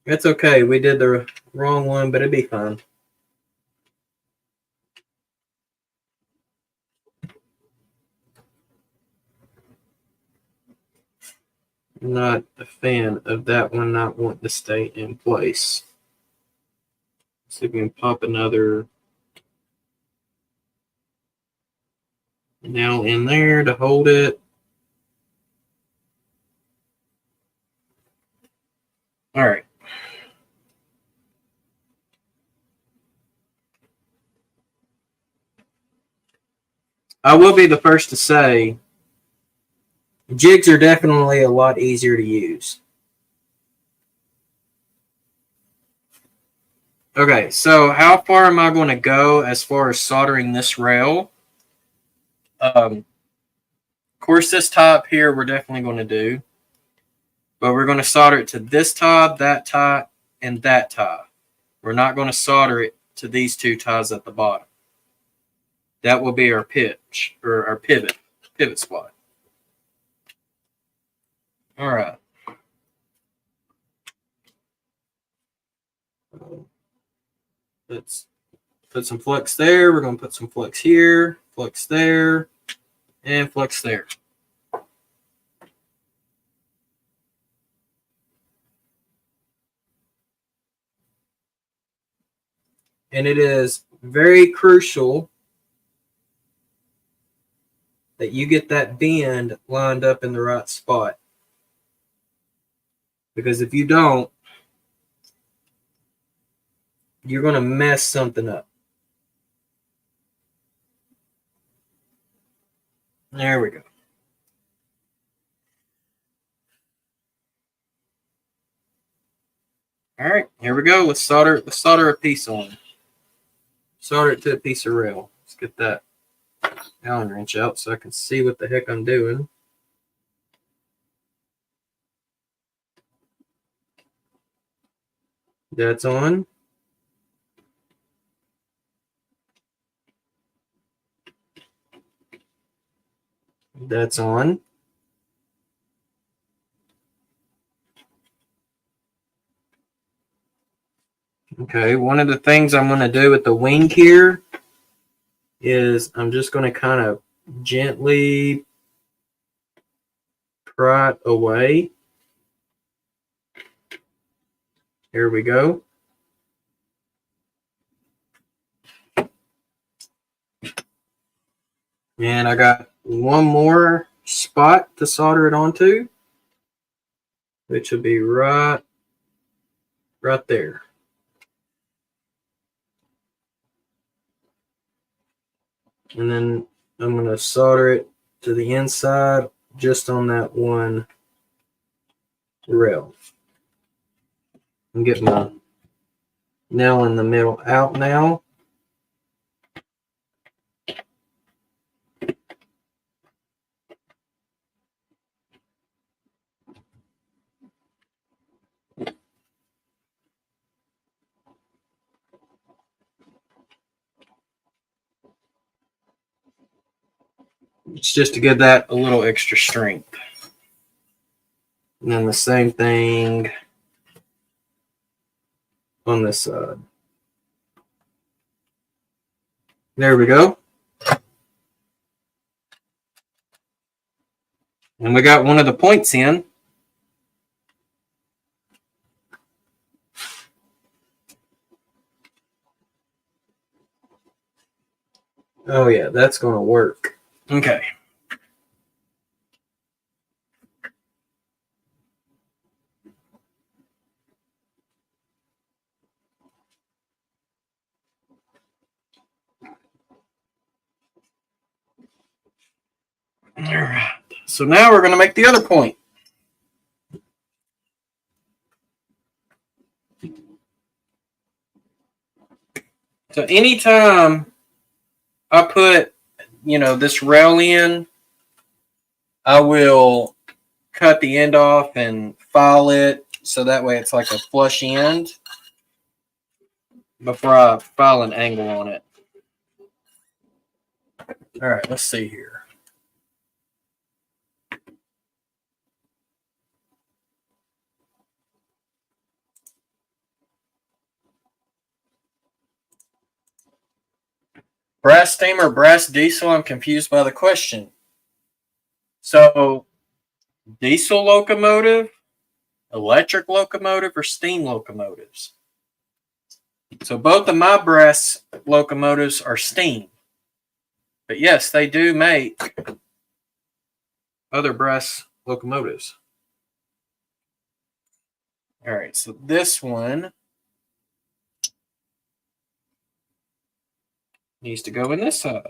it's okay. We did the wrong one, but it'd be fine. I'm not a fan of that one not wanting to stay in place. See if we can pop another nail in there to hold it. All right. I will be the first to say Jigs are definitely a lot easier to use. Okay, so how far am I going to go as far as soldering this rail? Of course, this top here we're definitely going to do. But we're going to solder it to this top, and that top. We're not going to solder it to these two ties at the bottom. That will be our pitch, or our pivot spot. All right. Let's put some flux there. We're going to put some flux here, flux there, and flux there. And it is very crucial that you get that bend lined up in the right spot. Because if you don't, you're going to mess something up. There we go. All right, here we go. Let's solder a piece on. Solder it to a piece of rail. Let's get that Allen wrench out so I can see what the heck I'm doing. That's on. That's on. Okay, one of the things I'm going to do with the wing here is I'm just going to kind of gently pry it away. Here we go. And I got one more spot to solder it onto, which will be right there. And then I'm going to solder it to the inside just on that one rail. And get my nail in the middle out now. It's just to give that a little extra strength. And then the same thing on this side. There we go. And we got one of the points in. Oh yeah, that's going to work. Okay. All right. So now we're going to make the other point. So anytime I put, this rail in, I will cut the end off and file it so that way it's like a flush end before I file an angle on it. All right, let's see here. Brass steam or brass diesel? I'm confused by the question. So, diesel locomotive, electric locomotive, or steam locomotives? So both of my brass locomotives are steam. But yes, they do make other brass locomotives. All right, so this one needs to go in this side.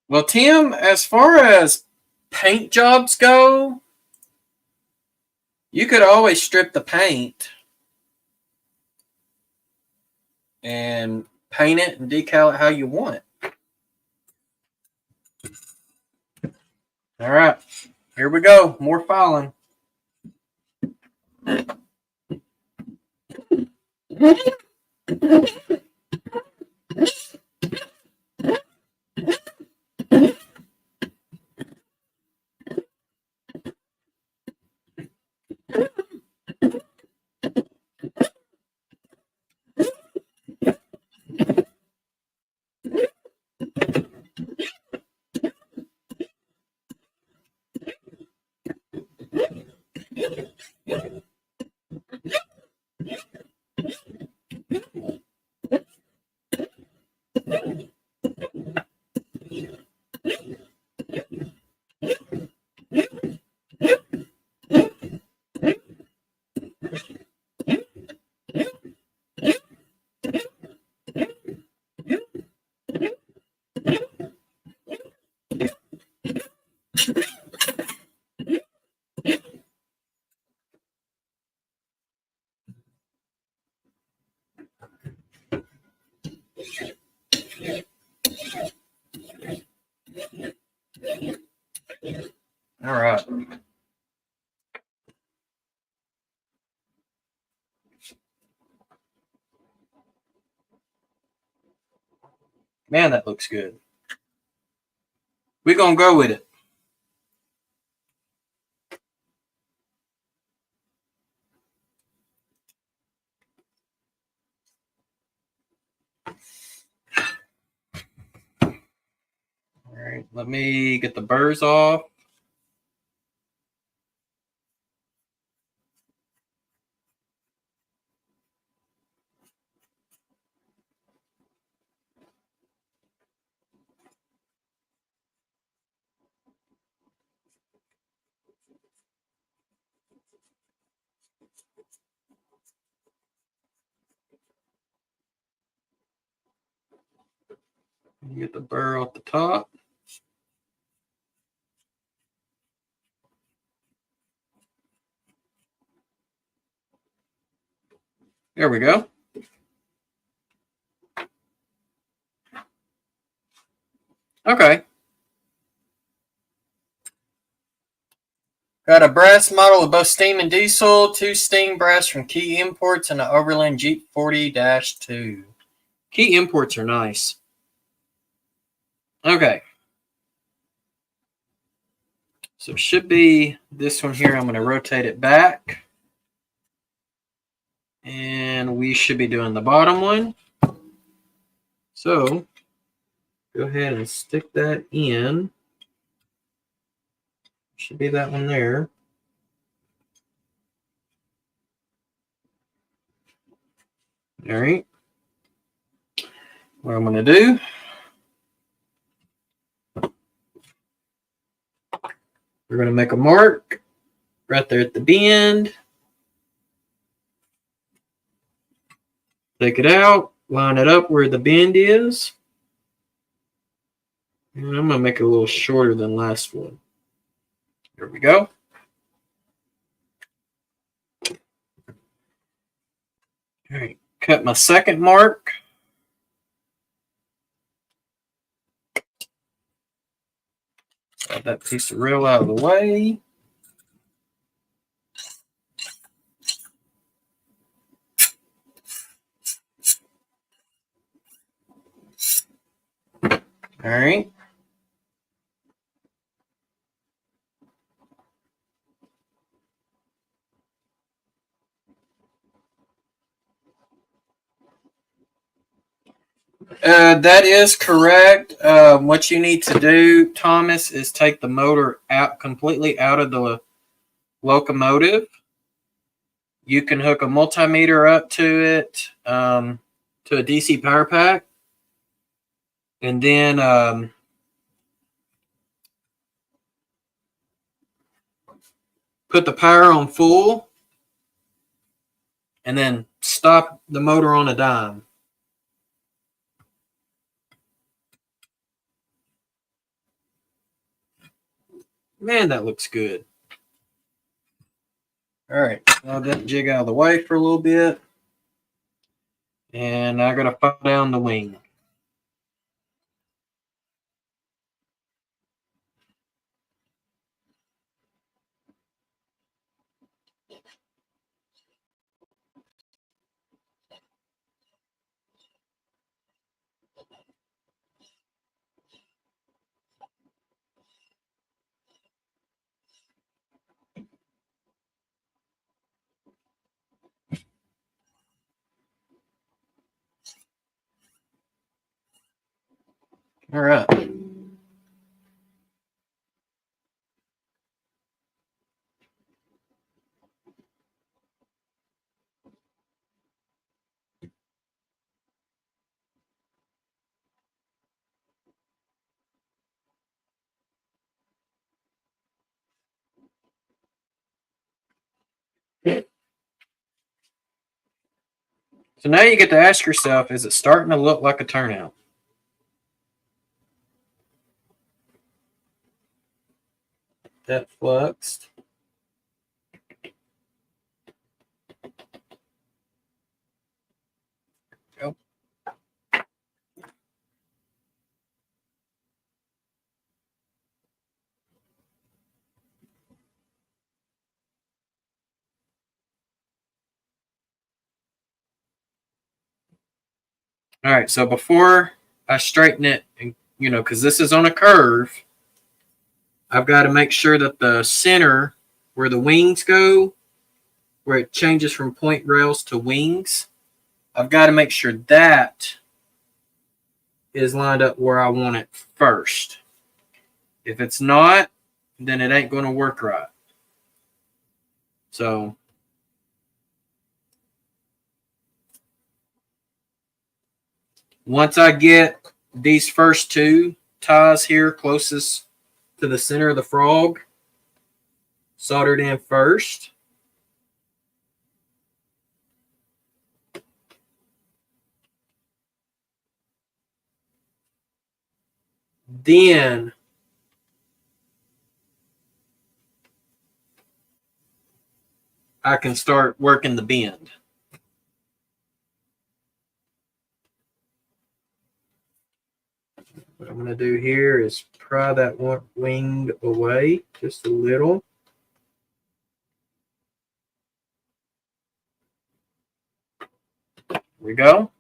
Well, Tim, as far as paint jobs go, you could always strip the paint and paint it and decal it how you want. All right, here we go. More filing. All right. Man, that looks good. We're going to go with it. All right, let me get the burrs off. Get the burr off the top. There we go. Okay. Got a brass model of both steam and diesel, 2 steam brass from Key Imports, and an Overland Jeep 40-2. Key Imports are nice. Okay. So it should be this one here. I'm going to rotate it back. And we should be doing the bottom one. So go ahead and stick that in. Should be that one there. All right. What I'm going to do, we're going to make a mark right there at the bend. Take it out, line it up where the bend is. And I'm going to make it a little shorter than last one. There we go. All right, cut my second mark. Got that piece of rail out of the way. All right. That is correct. What you need to do, Thomas, is take the motor out completely out of the locomotive. You can hook a multimeter up to it, to a DC power pack, and then put the power on full and then stop the motor on a dime. Man, that looks good. All right, I'll get the jig out of the way for a little bit. And I got to file down the wing. All right. So now you get to ask yourself, is it starting to look like a turnout? That fluxed. Go. All right, so before I straighten it, and because this is on a curve, I've got to make sure that the center where the wings go, where it changes from point rails to wings, I've got to make sure that is lined up where I want it first. If it's not, then it ain't going to work right. So once I get these first two ties here closest to the center of the frog soldered in first, then I can start working the bend. What I'm going to do here is pry that one wing away just a little. There we go.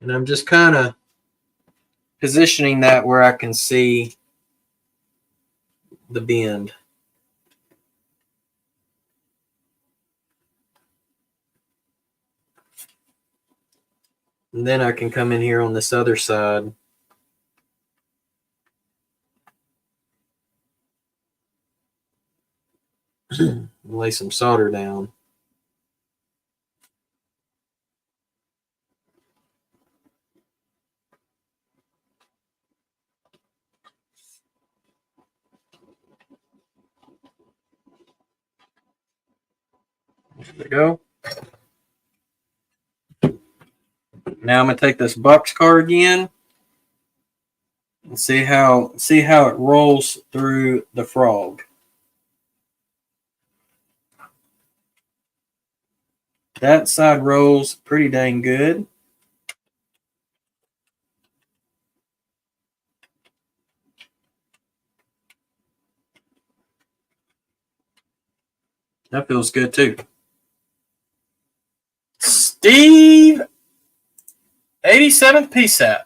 And I'm just kind of positioning that where I can see the bend. And then I can come in here on this other side. Lay some solder down. There we go. Now I'm going to take this box car again and see how it rolls through the frog. That side rolls pretty dang good. That feels good too. Steve, 87th PSAT.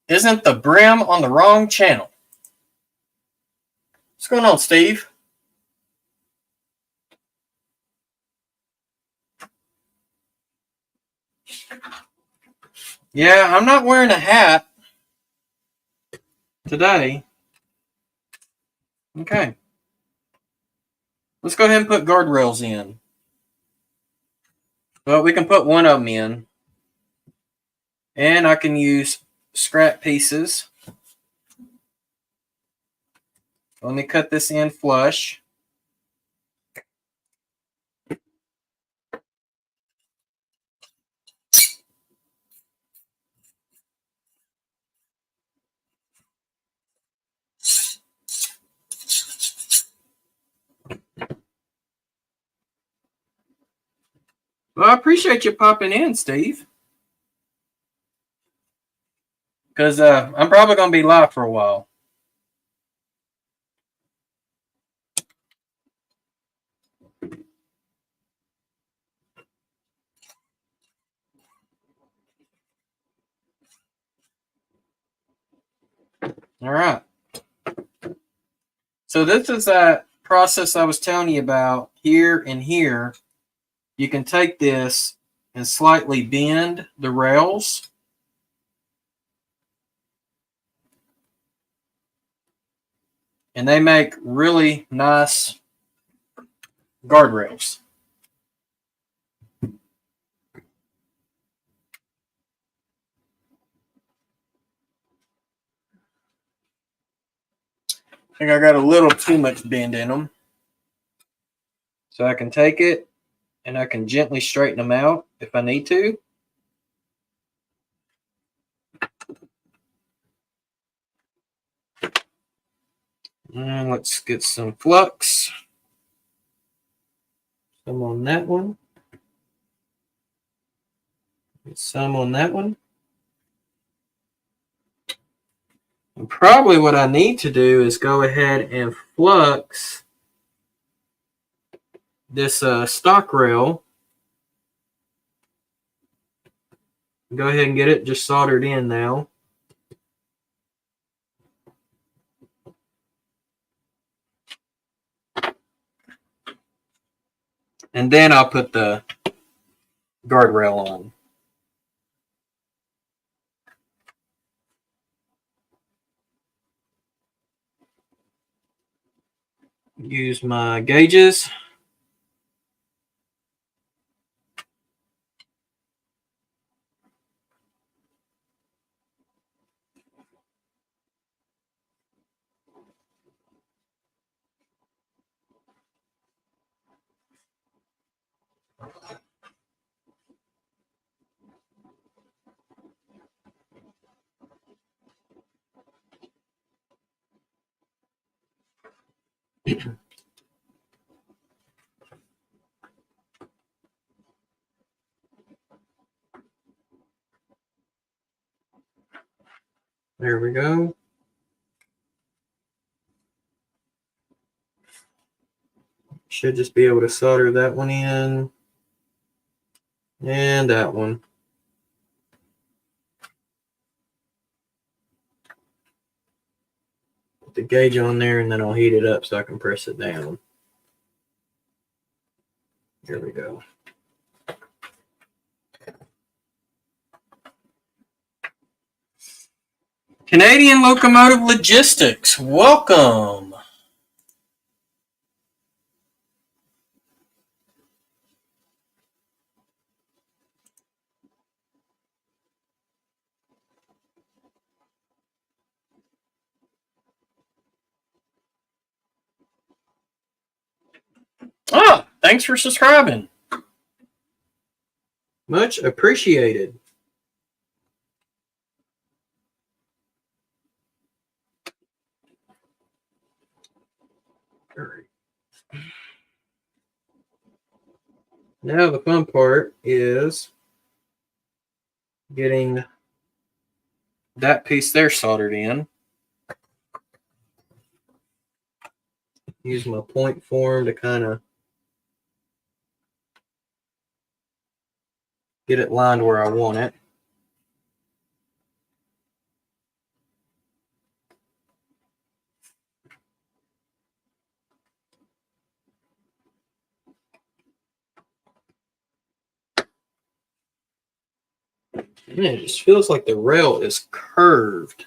Isn't the brim on the wrong channel? What's going on, Steve? Yeah, I'm not wearing a hat today. Okay. Let's go ahead and put guardrails in. Well, we can put one of them in. And I can use scrap pieces. Let me cut this in flush. Well, I appreciate you popping in, Steve. Because I'm probably going to be live for a while. All right. So this is that process I was telling you about here and here. You can take this and slightly bend the rails. And they make really nice guardrails. I think I got a little too much bend in them. So I can take it and I can gently straighten them out if I need to. And let's get some flux. Some on that one. Get some on that one. And probably what I need to do is go ahead and flux this stock rail. Go ahead and get it just soldered in now. And then I'll put the guardrail on. Use my gauges. There we go. Should just be able to solder that one in. And that one. Put the gauge on there and then I'll heat it up so I can press it down. There we go. Canadian Locomotive Logistics, welcome. Oh, thanks for subscribing. Much appreciated. All right. Now the fun part is getting that piece there soldered in. Use my point form to kind of get it lined where I want it. Man, it just feels like the rail is curved.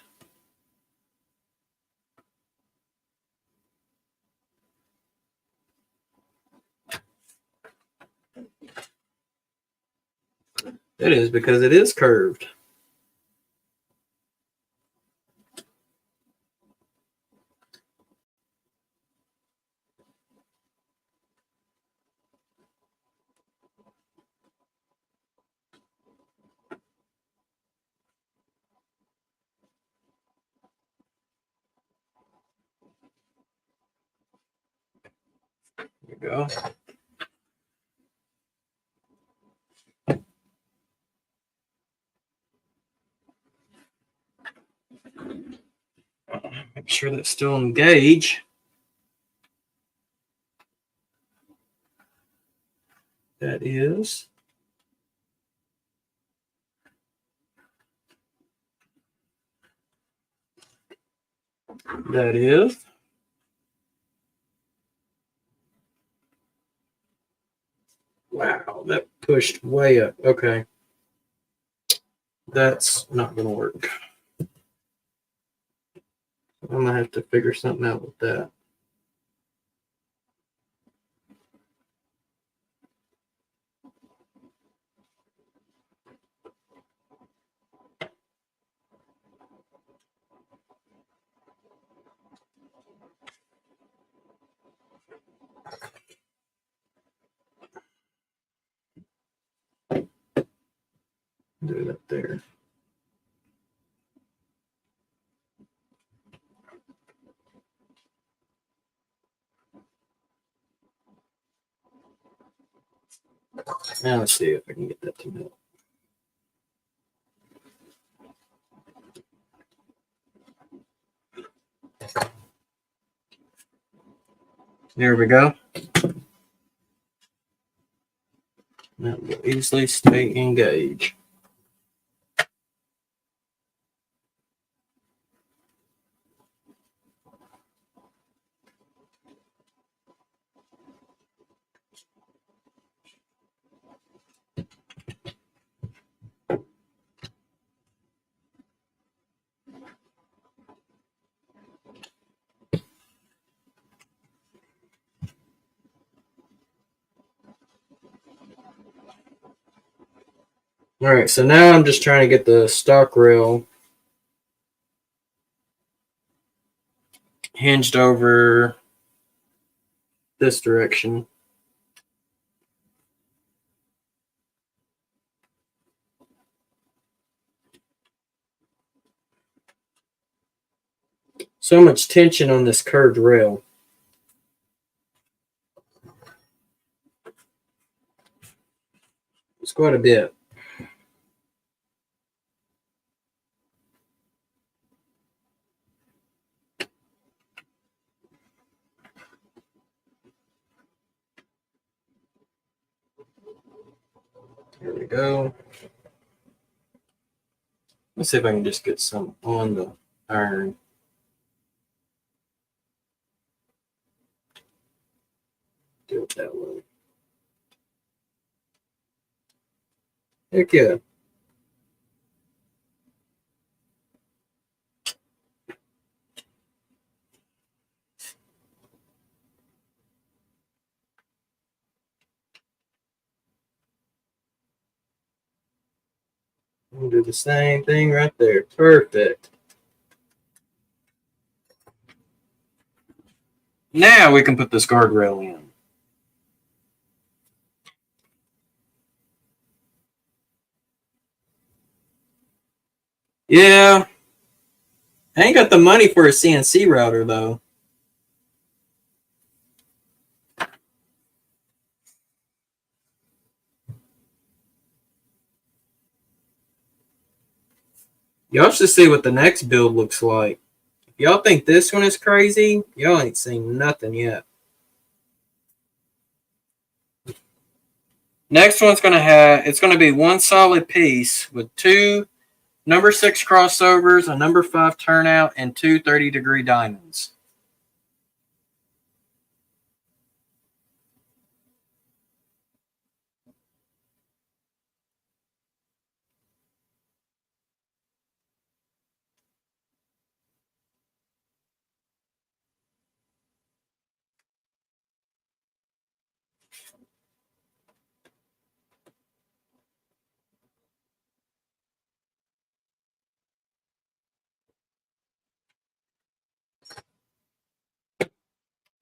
It is because it is curved. There you go. Make sure that's still engaged. That is. That is. Wow, that pushed way up. Okay. That's not going to work. I'm going to have to figure something out with that. Do that there. Now let's see if I can get that to melt. There we go. That will easily stay engaged. All right, so now I'm just trying to get the stock rail hinged over this direction. So much tension on this curved rail. It's quite a bit. There we go. Let's see if I can just get some on the iron. Do it that way. Heck yeah. We'll do the same thing right there. Perfect. Now we can put this guardrail in. Yeah. I ain't got the money for a CNC router, though. Y'all should see what the next build looks like. If y'all think this one is crazy, y'all ain't seen nothing yet. Next one's it's gonna be one solid piece with two number 6 crossovers, a number 5 turnout, and two 30-degree diamonds.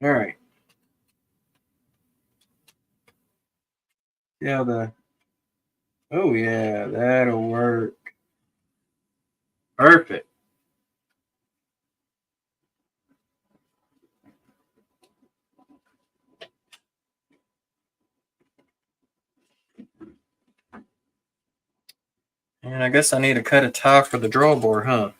All right. Yeah, oh yeah, that'll work. Perfect. And I guess I need to cut a tie for the draw board, huh?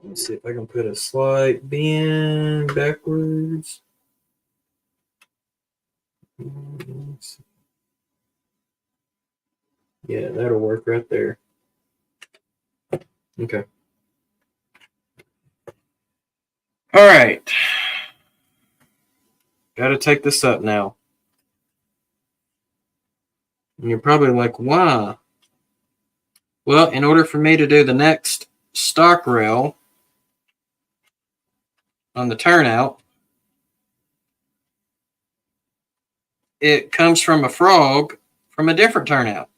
Let's see if I can put a slight bend backwards. Yeah, that'll work right there. Okay. All right. Got to take this up now. And you're probably like, why? Well, in order for me to do the next stock rail on the turnout, it comes from a frog from a different turnout.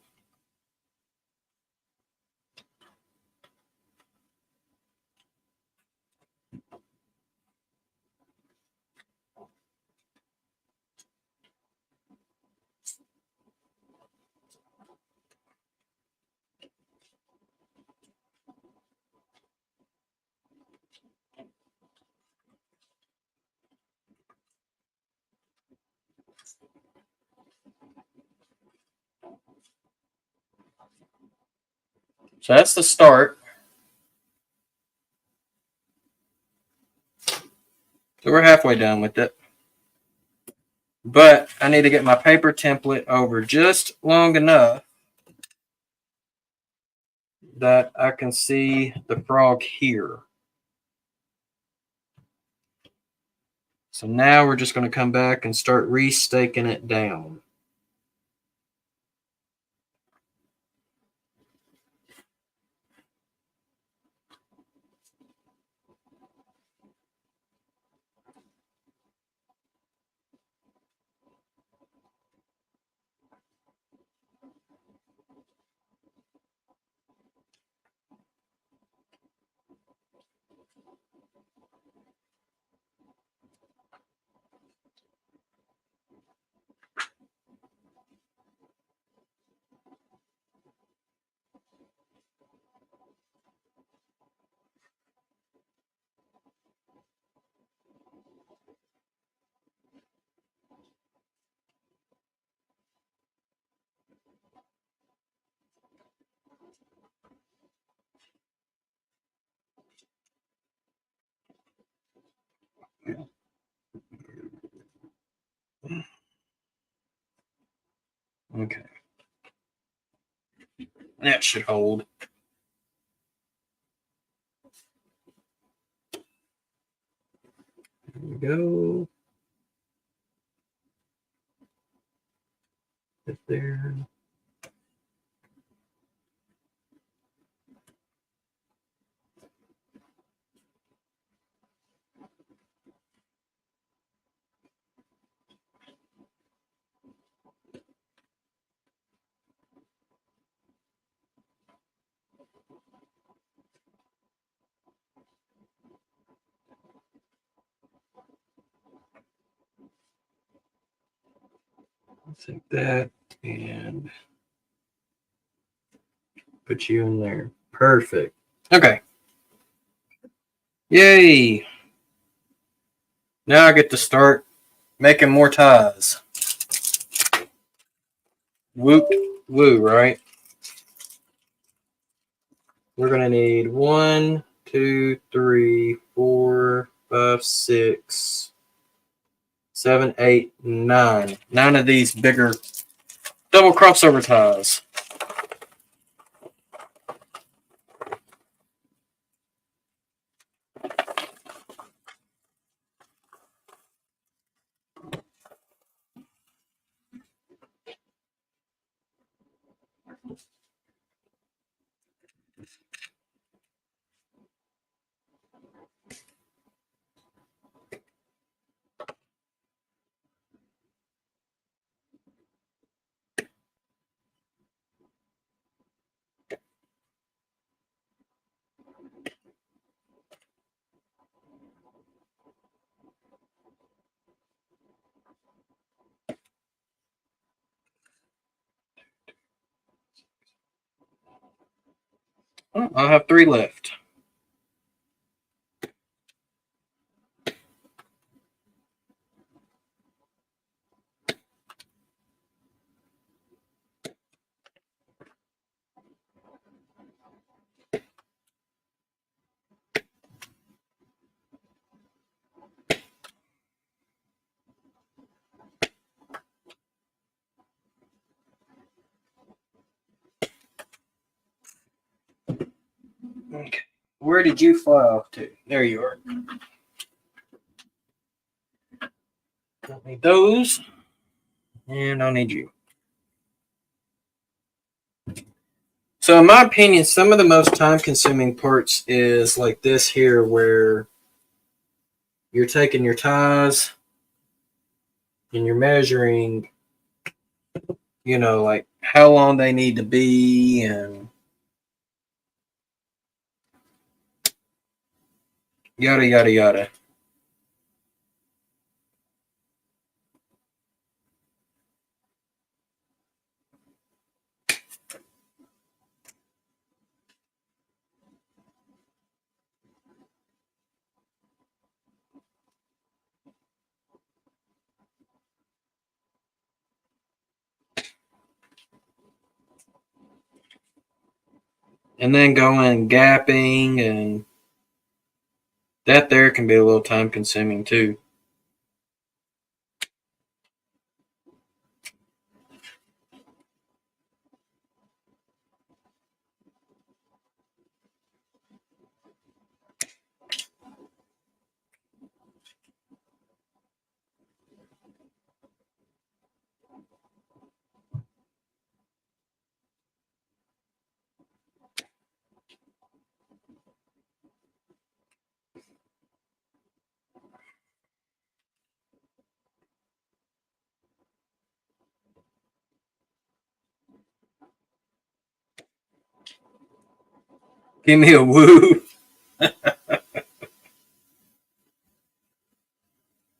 So that's the start. So we're halfway done with it. But I need to get my paper template over just long enough that I can see the frog here. So now we're just going to come back and start restaking it down. Okay. That should hold. There we go. Right there. I'll take that and put you in there. Perfect. Okay. Yay. Now I get to start making more ties. Woot woo, right? We're going to need 1, 2, 3, 4, 5, 6, 7, 8, 9. 9 of these bigger double crossover ties. Oh, I'll have 3 left. Okay. Where did you fly off to? There you are. Don't need those. And I'll need you. So in my opinion, some of the most time-consuming parts is like this here, where you're taking your ties and you're measuring, you know, like how long they need to be and yada, yada, yada. And then going gapping, and that there can be a little time-consuming too. Give me a woo.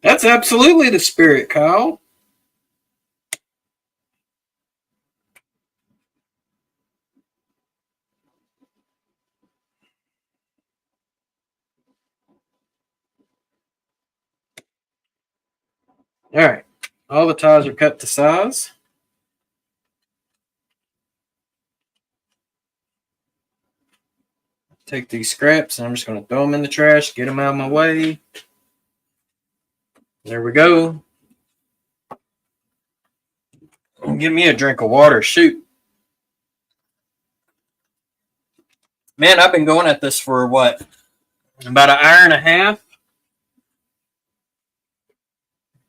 That's absolutely the spirit, Kyle. All right. All the ties are cut to size. Take these scraps and I'm just going to throw them in the trash, get them out of my way. There we go. Give me a drink of water. Shoot. Man, I've been going at this for what? About an hour and a half.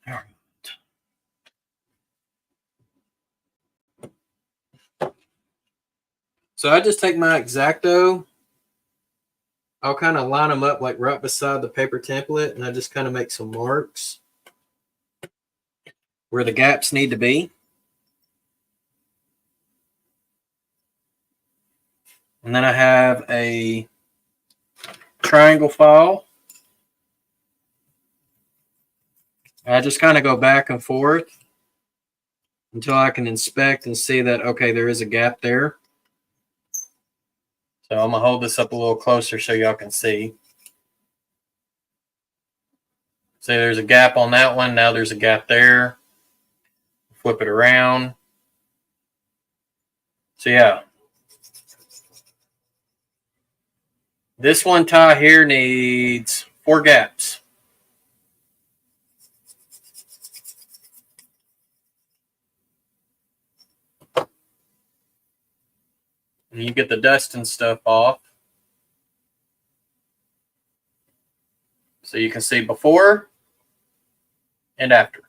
All right. So I just take my X-Acto. I'll kind of line them up like right beside the paper template, and I just kind of make some marks where the gaps need to be. And then I have a triangle file. I just kind of go back and forth until I can inspect and see that, okay, there is a gap there. So I'm going to hold this up a little closer so y'all can see. See, there's a gap on that one. Now there's a gap there. Flip it around. So yeah. This one tie here needs 4 gaps. And you get the dust and stuff off. So you can see before and after.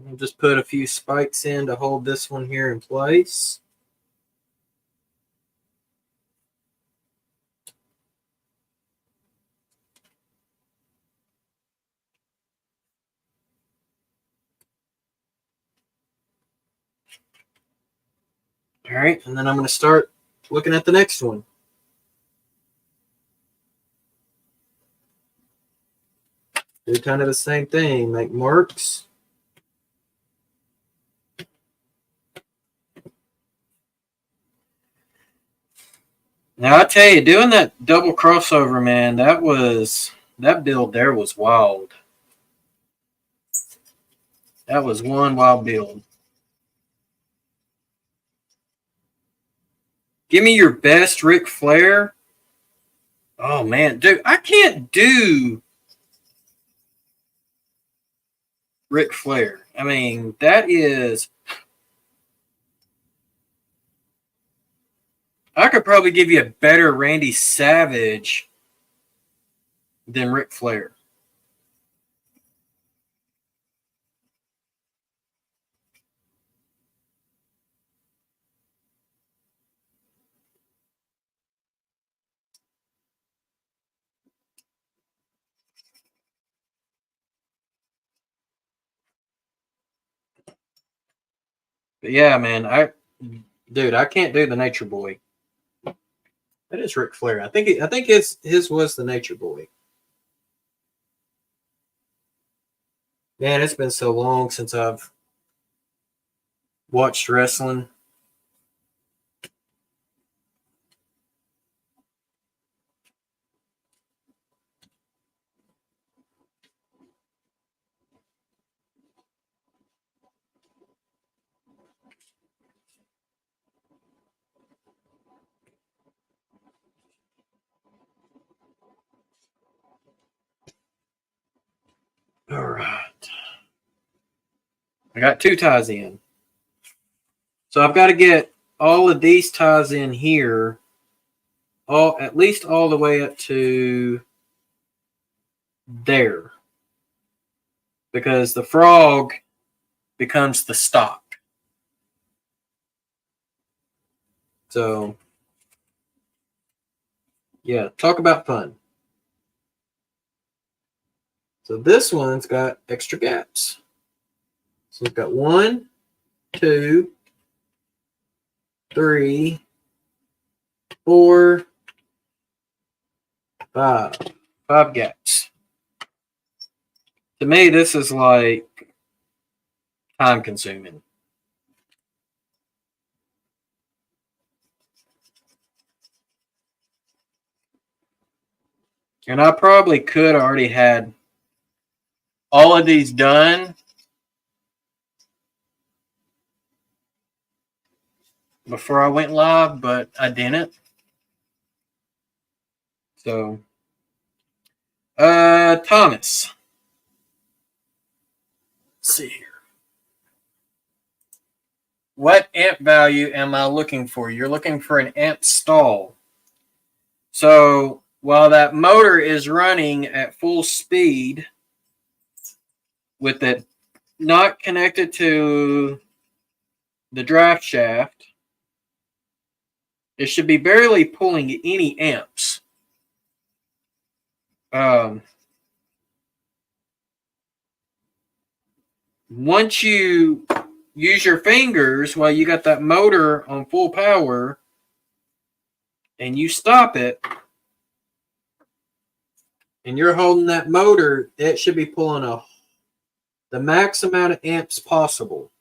I'll just put a few spikes in to hold this one here in place. All right, and then I'm going to start looking at the next one. Do kind of the same thing, make marks. Now I tell you, doing that double crossover, man, that build there was wild. That was one wild build. Give me your best Ric Flair. Oh man, dude, I can't do Ric Flair. I mean, that is. I could probably give you a better Randy Savage than Ric Flair. But yeah, man, I can't do the Nature Boy. That is Ric Flair. I think his was the Nature Boy. Man, it's been so long since I've watched wrestling. All right. I got 2 ties in. So I've got to get all of these ties in here, at least all the way up to there. Because the frog becomes the stock. So, yeah, talk about fun. So this one's got extra gaps. So we've got 1, 2, 3, 4, 5. 5 gaps. To me, this is like time consuming. And I probably could have already had all of these done before I went live, but I didn't. So, Thomas. Let's see here. What amp value am I looking for? You're looking for an amp stall. So, while that motor is running at full speed with it not connected to the draft shaft, it should be barely pulling any amps. Once you use your fingers while you got that motor on full power and you stop it and you're holding that motor, it should be pulling the max amount of amps possible.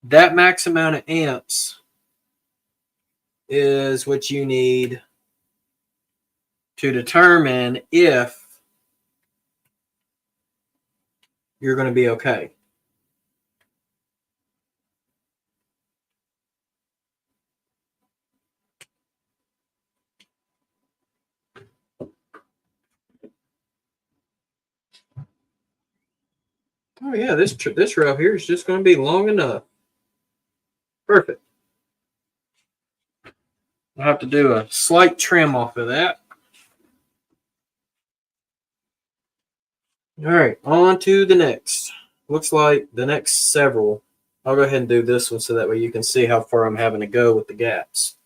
That max amount of amps is what you need to determine if you're going to be okay. Oh yeah, this rail here is just going to be long enough. Perfect. I'll have to do a slight trim off of that. All right, on to the next. Looks like the next several. I'll go ahead and do this one so that way you can see how far I'm having to go with the gaps.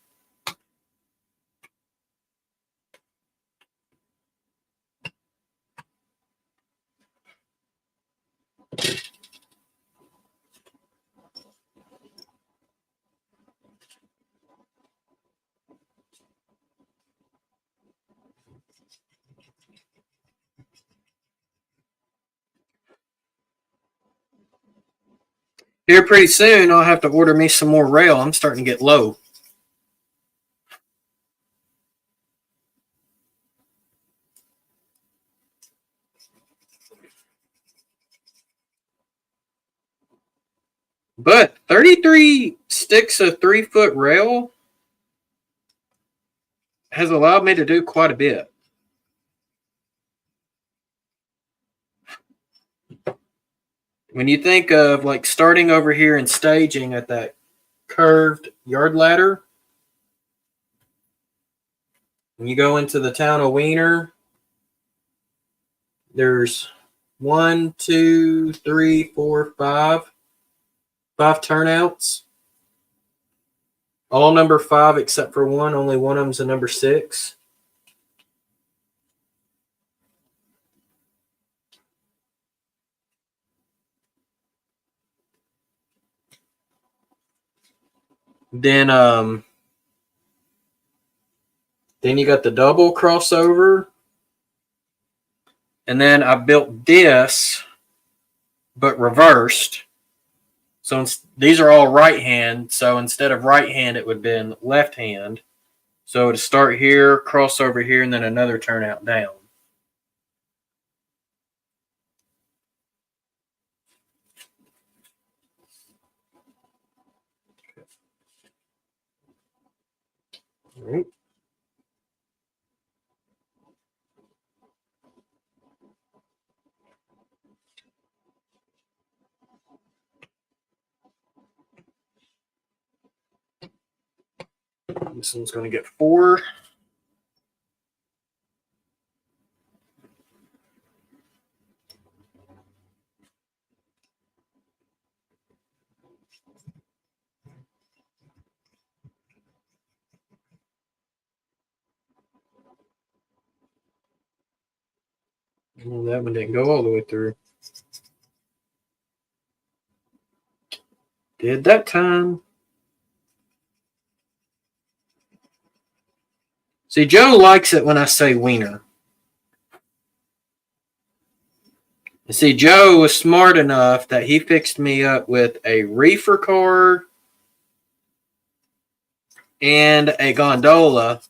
Here pretty soon, I'll have to order me some more rail. I'm starting to get low. But 33 sticks of 3-foot rail has allowed me to do quite a bit. When you think of like starting over here and staging at that curved yard ladder, when you go into the town of Wiener, there's 1, 2, 3, 4, 5 turnouts. All number 5 except for one. Only one of them's a number 6. Then you got the double crossover. And then I built this, but reversed. So these are all right hand. So instead of right hand, it would have been left hand. So to start here, cross over here, and then another turnout down. All right. This one's going to get 4. Well, that one didn't go all the way through. Did that time. See, Joe likes it when I say wiener. And see, Joe was smart enough that he fixed me up with a reefer car and a gondola,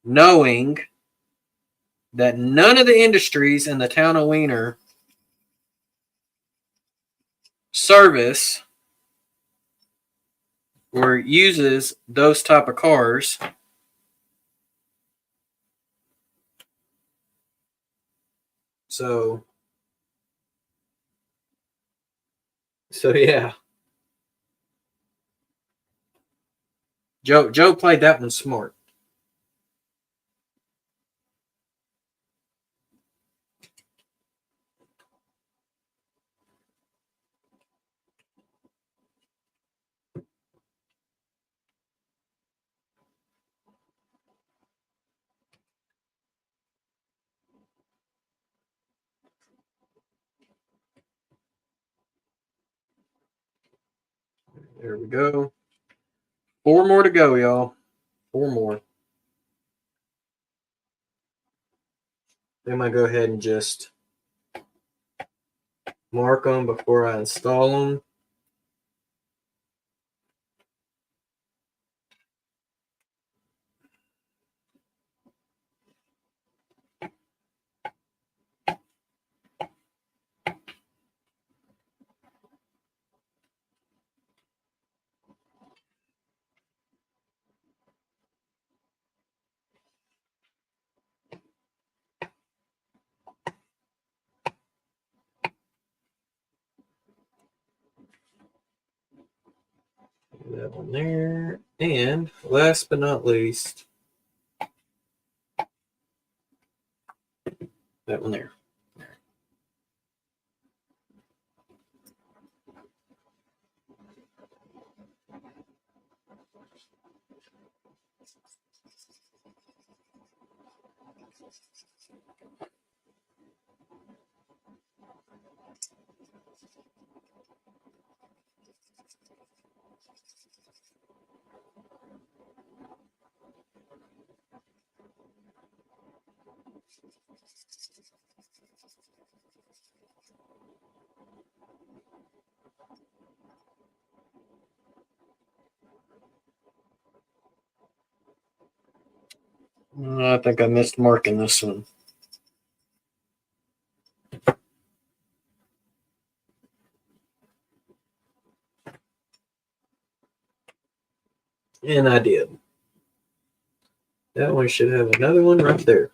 knowing that none of the industries in the town of Wiener service or uses those type of cars. So yeah. Joe played that one smart. There we go. 4 more to go, y'all. 4 more. Then I go ahead and just mark them before I install them. one there. And last but not least, that one there. I think I missed marking this one. And I did. That one should have another one right there.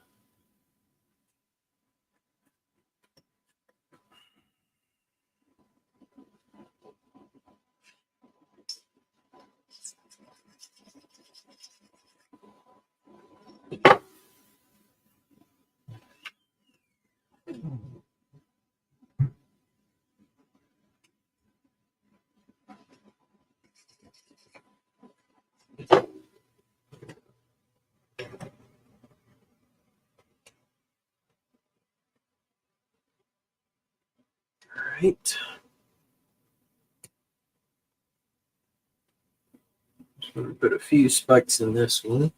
Right. Just going to put a few spikes in this one.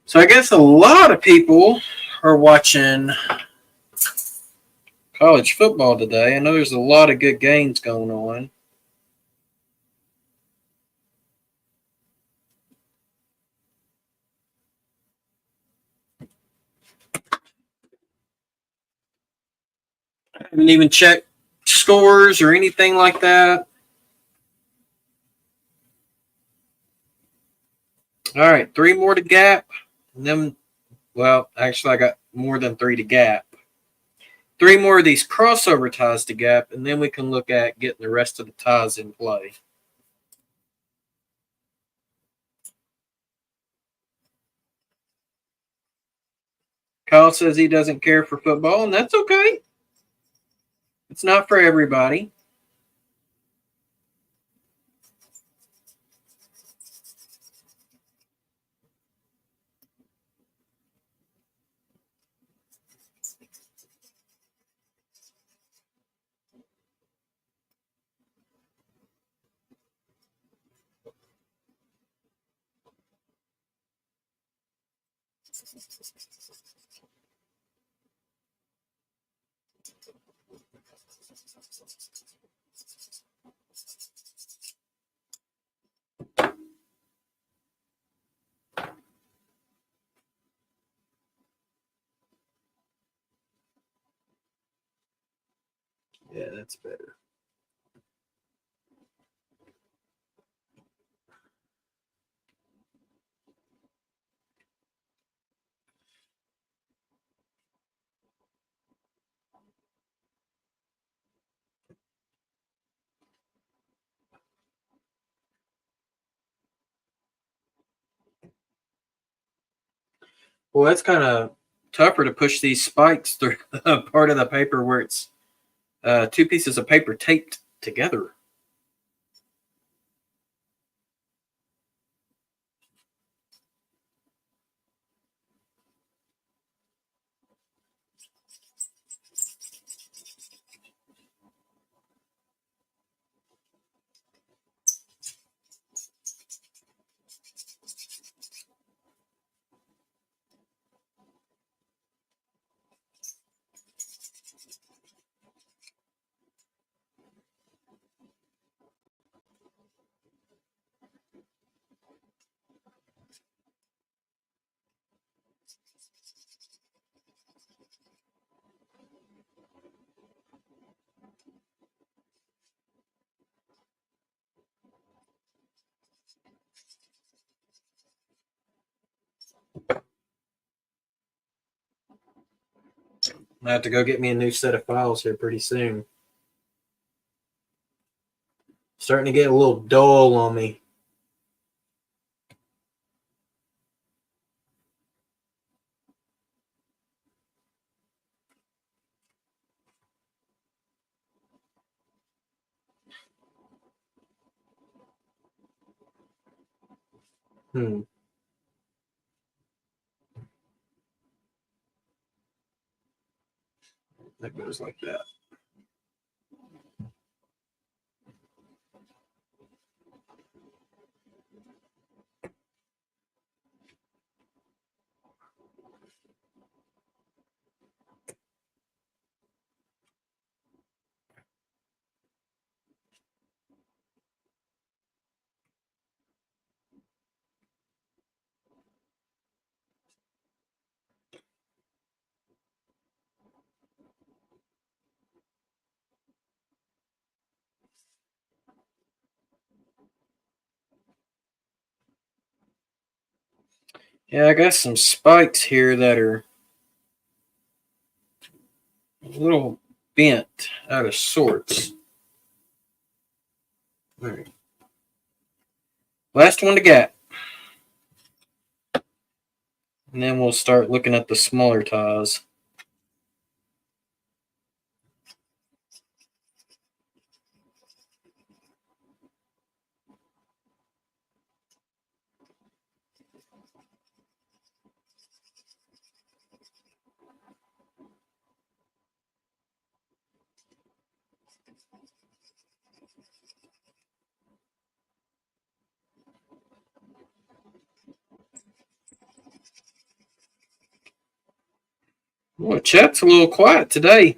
So I guess a lot of people are watching college football today. I know there's a lot of good games going on. I haven't even checked scores or anything like that. All right, 3 more to gap. And then, well, actually, I got more than 3 to gap. 3 more of these crossover ties to gap, and then we can look at getting the rest of the ties in play. Kyle says he doesn't care for football, and that's okay. It's not for everybody. Yeah, that's better. Well, that's kind of tougher to push these spikes through a part of the paper where it's 2 pieces of paper taped together. I have to go get me a new set of files here pretty soon. Starting to get a little dull on me. That goes like that. Yeah, I got some spikes here that are a little bent out of sorts. All right. Last one to get. And then we'll start looking at the smaller ties. Well, chat's a little quiet today.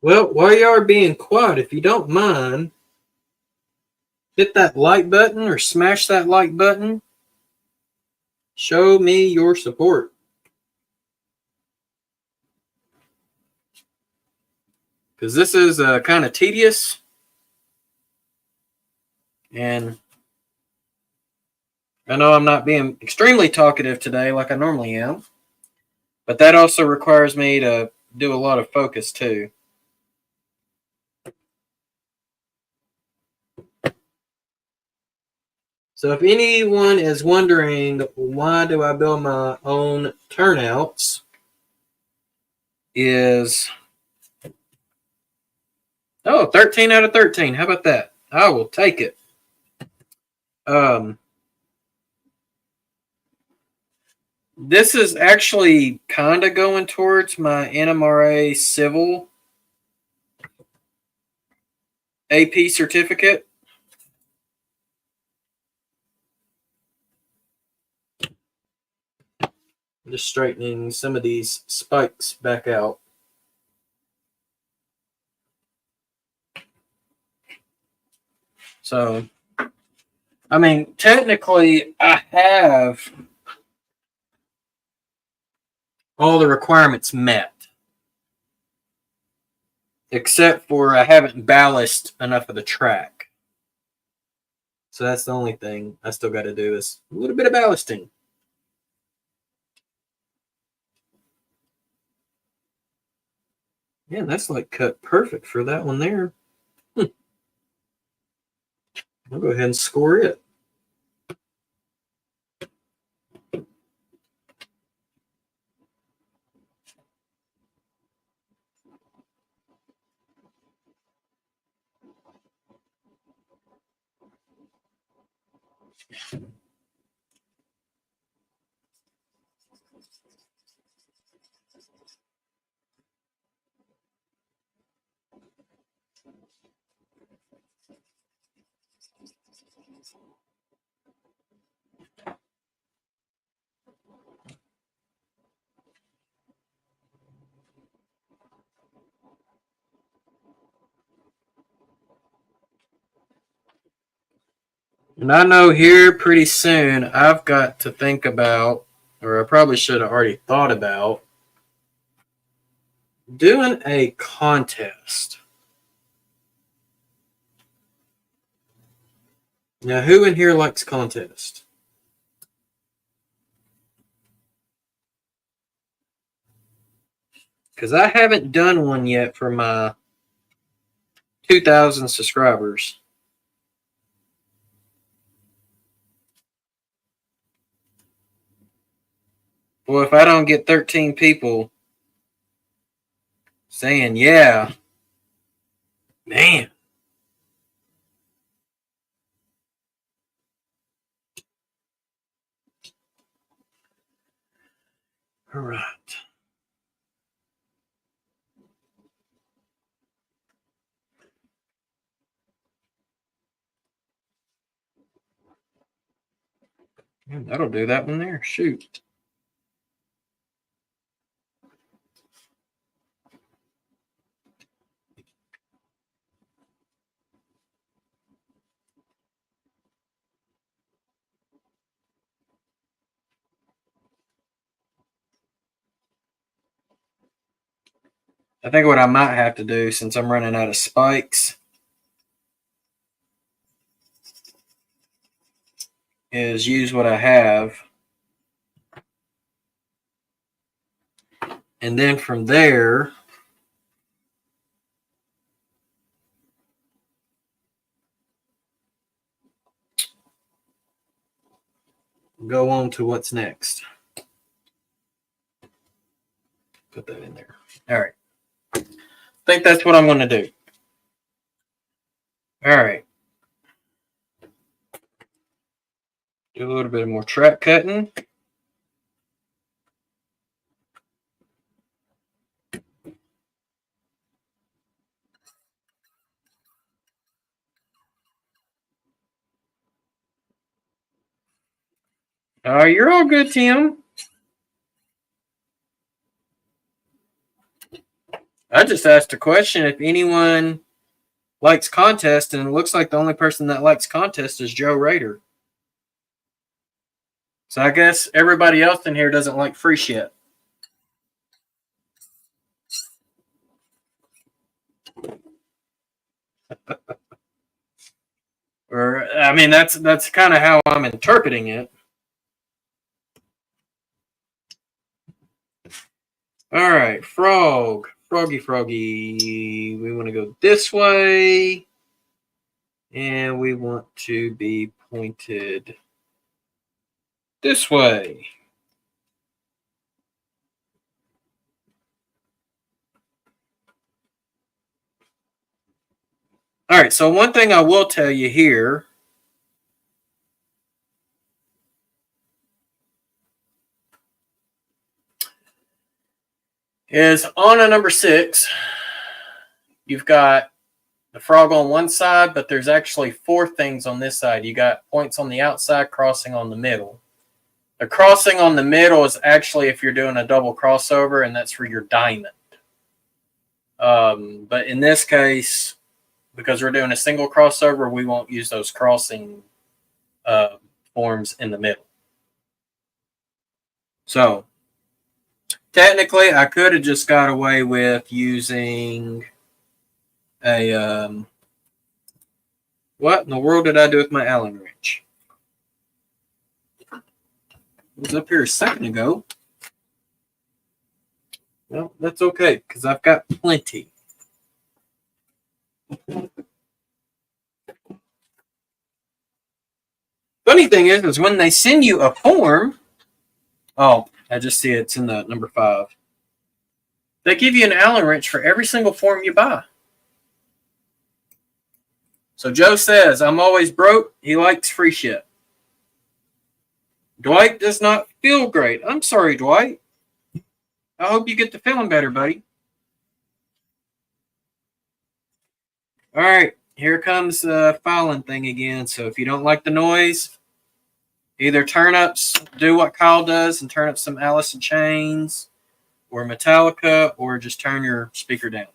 Well, while you are being quiet, if you don't mind, hit that like button or smash that like button. Show me your support. Because this is kind of tedious. And I know I'm not being extremely talkative today like I normally am. But that also requires me to do a lot of focus too. So if anyone is wondering why do I build my own turnouts, is 13 out of 13. How about that? I will take it. This is actually kind of going towards my NMRA Civil AP certificate. I'm just straightening some of these spikes back out. So, I mean, technically, I have all the requirements met. Except for I haven't ballasted enough of the track. So that's the only thing I still got to do is a little bit of ballasting. Yeah, that's like cut perfect for that one there. I'll go ahead and score it. And I know here pretty soon I've got to think about or I probably should have already thought about doing a contest. Now, who in here likes contests? Because I haven't done one yet for my 2,000 subscribers. Well, if I don't get 13 people saying, yeah, man. All right. Yeah, that'll do that one there. Shoot. I think what I might have to do, since I'm running out of spikes, is use what I have. And then from there, go on to what's next. Put that in there. All right. I think that's what I'm going to do. All right. Do a little bit more track cutting. You're all good, Tim. I just asked a question if anyone likes contest, and it looks like the only person that likes contest is Joe Rader. So I guess everybody else in here doesn't like free shit. Or I mean, that's kind of how I'm interpreting it. All right, froggy. We want to go this way, and we want to be pointed this way. All right, so one thing I will tell you here is on a number 6, you've got the frog on one side, but there's actually 4 things on this side. You got points on the outside, crossing on the middle. The crossing on the middle is actually if you're doing a double crossover, and that's for your diamond. But in this case, because we're doing a single crossover, we won't use those crossing forms in the middle. So technically, I could have just got away with using a what in the world did I do with my Allen wrench? It was up here a second ago. Well, that's okay, because I've got plenty. Funny thing is when they send you a form, oh, I just see it's in the number 5. They give you an Allen wrench for every single form you buy. So Joe says, I'm always broke. He likes free shit. Dwight does not feel great. I'm sorry, Dwight. I hope you get to feeling better, buddy. All right, here comes the filing thing again. So if you don't like the noise, either do what Kyle does and turn up some Alice in Chains or Metallica, or just turn your speaker down.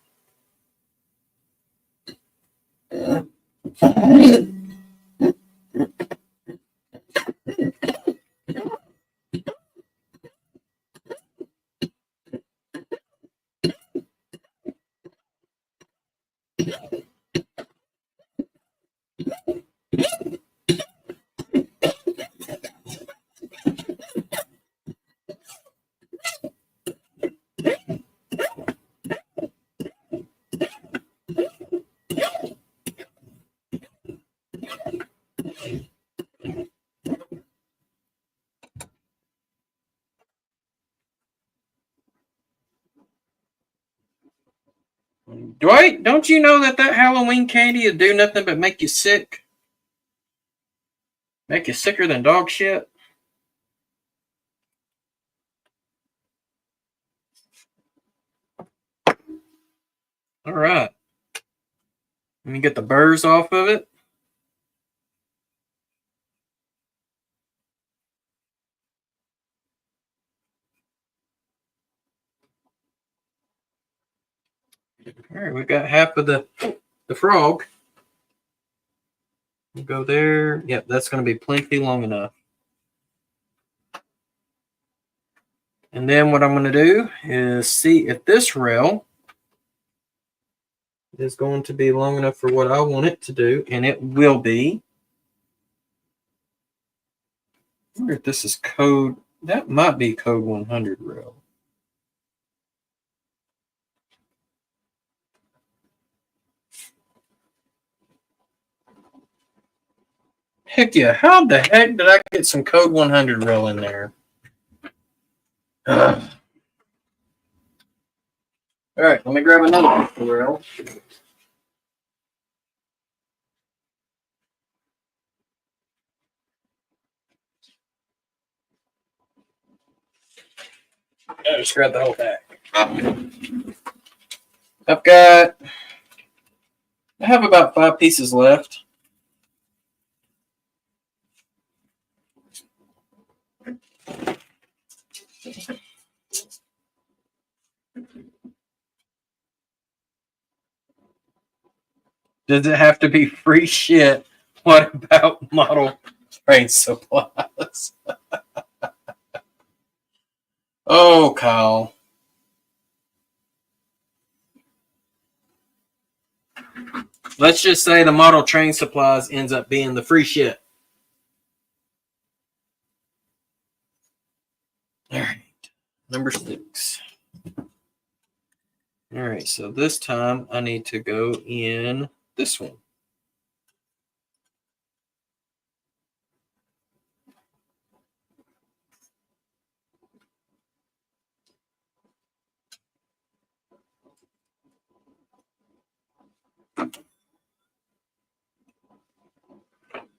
Dwight, don't you know that Halloween candy will do nothing but make you sick? Make you sicker than dog shit? All right. Let me get the burrs off of it. All right, we got half of the frog. We'll go there. Yep, that's going to be plenty long enough. And then what I'm going to do is see if this rail is going to be long enough for what I want it to do, and it will be. I wonder if this is code. That might be code 100 rail. Heck yeah, how the heck did I get some code 100 rail in there? All right, let me grab another rail. I just grab the whole pack. I have about 5 pieces left. Does it have to be free shit? What about model train supplies? Oh, Kyle. Let's just say the model train supplies ends up being the free shit. All right. Number 6. All right. So this time I need to go in this one.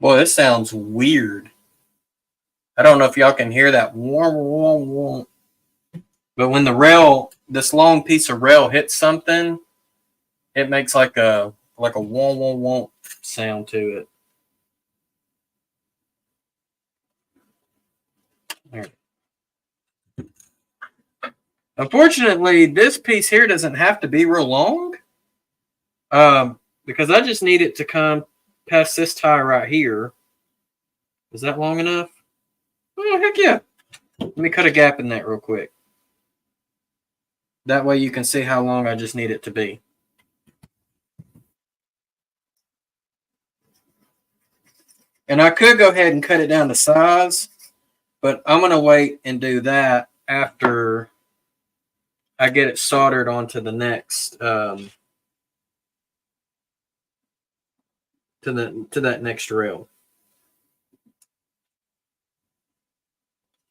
Boy, this sounds weird. I don't know if y'all can hear that. But when the rail, this long piece of rail hits something, it makes like a womp sound to it. All right. Unfortunately, this piece here doesn't have to be real long, because I just need it to come past this tie right here. Is that long enough? Oh, heck yeah. Let me cut a gap in that real quick. That way you can see how long I just need it to be. And I could go ahead and cut it down to size, but I'm going to wait and do that after I get it soldered onto the next, to that next rail.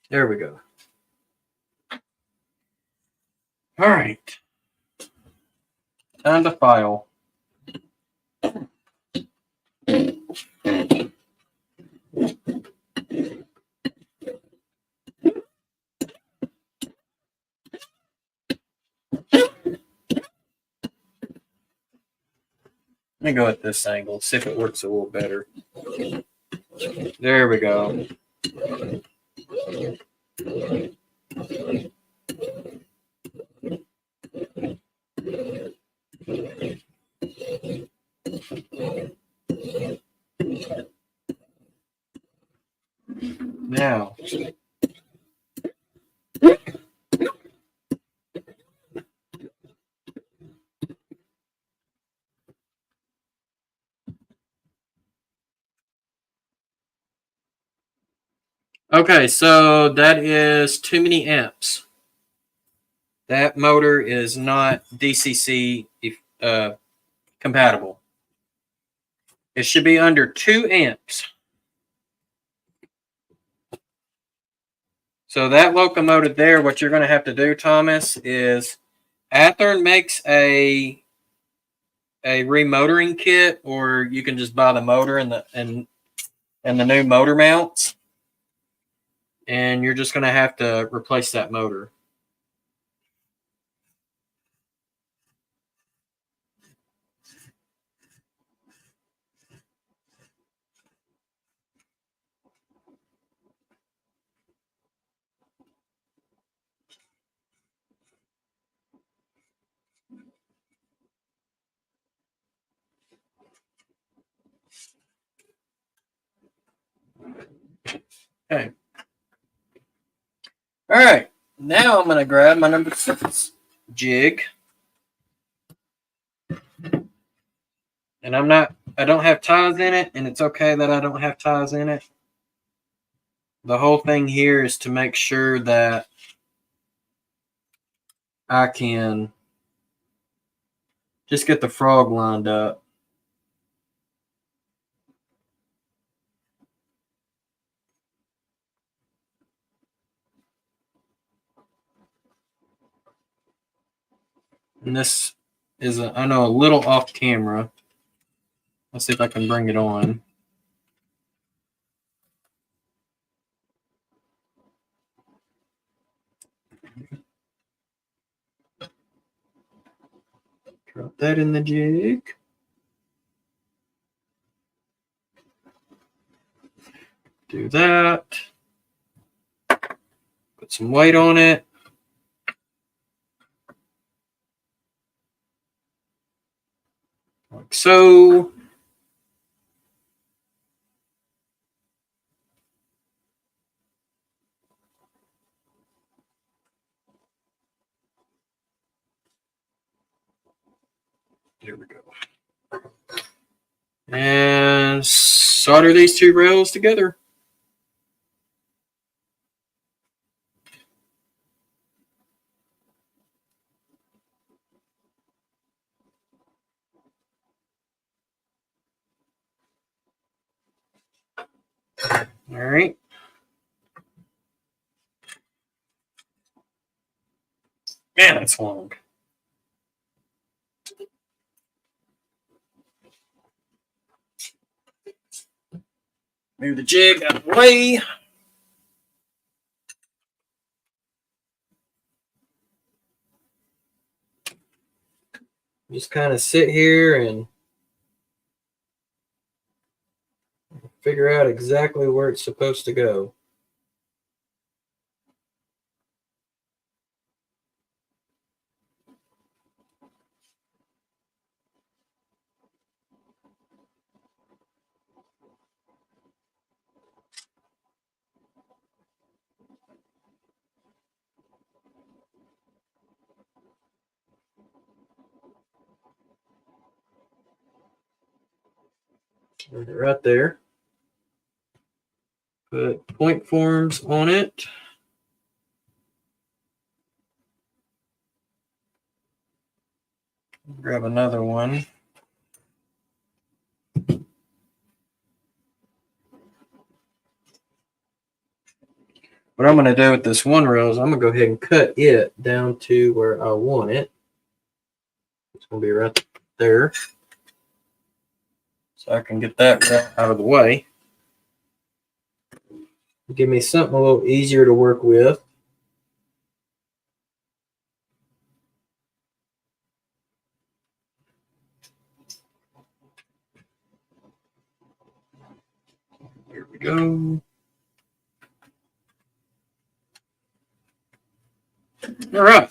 There we go. All right. Time to file. Let me go at this angle, see if it works a little better. There we go. Now, Okay, so that is too many amps. That motor is not DCC compatible. It should be under 2 amps. So that locomotive there, what you're going to have to do, Thomas, is Athearn makes a remotoring kit, or you can just buy the motor and the new motor mounts, and you're just going to have to replace that motor. Okay. All right. Now I'm going to grab my number 6 jig. And I don't have ties in it, and it's okay that I don't have ties in it. The whole thing here is to make sure that I can just get the frog lined up. And this is, I know, a little off camera. Let's see if I can bring it on. Drop that in the jig. Do that. Put some weight on it. Like so. There we go. And solder these 2 rails together. All right. Man, that's long. Move the jig out of the way. Just kind of sit here and figure out exactly where it's supposed to go. Right there. Put point forms on it. Grab another one. What I'm going to do with this one rail is I'm going to go ahead and cut it down to where I want it. It's going to be right there. So I can get that rail out of the way. Give me something a little easier to work with. There we go. All right.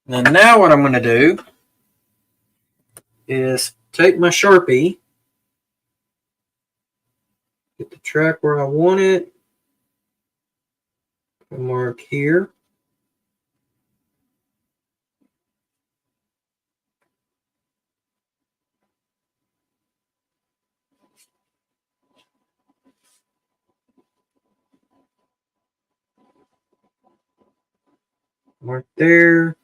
And now what I'm going to do is take my Sharpie, get the track where I want it, mark here. Mark there.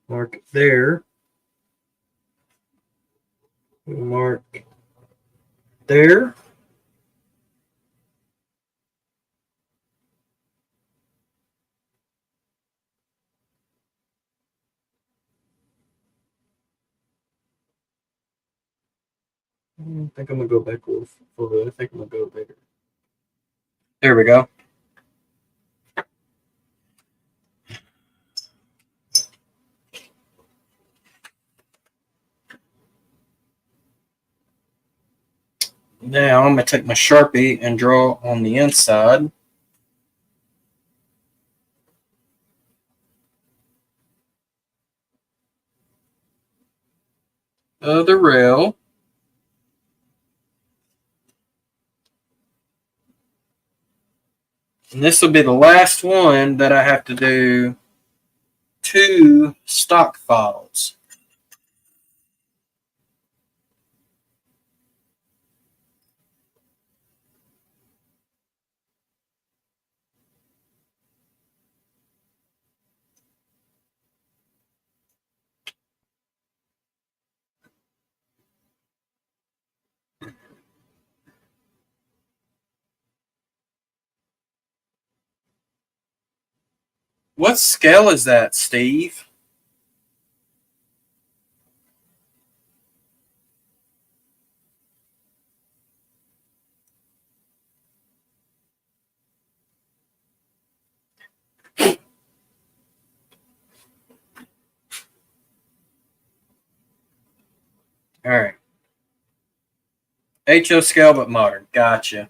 Mark there. Mark there. I think I'm going to go back a little further. I think I'm going to go bigger. There we go. Now I'm going to take my Sharpie and draw on the inside. Of the rail. And this will be the last one that I have to do 2 stock files. What scale is that, Steve? All right. HO scale, but modern. Gotcha.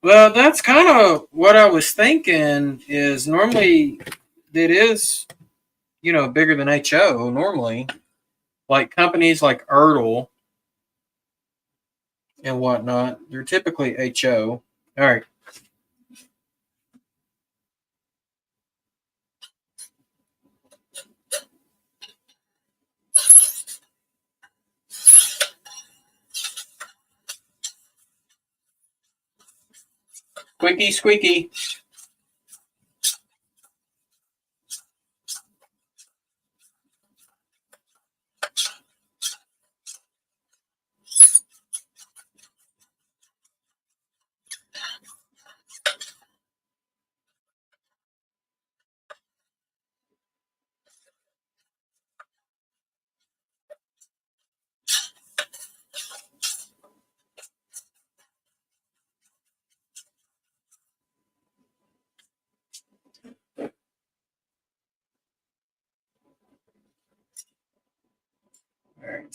Well, that's kind of what I was thinking. Is normally it is, bigger than HO. Normally, like companies like Earl and whatnot, they're typically HO. All right. Squeaky, squeaky. All right.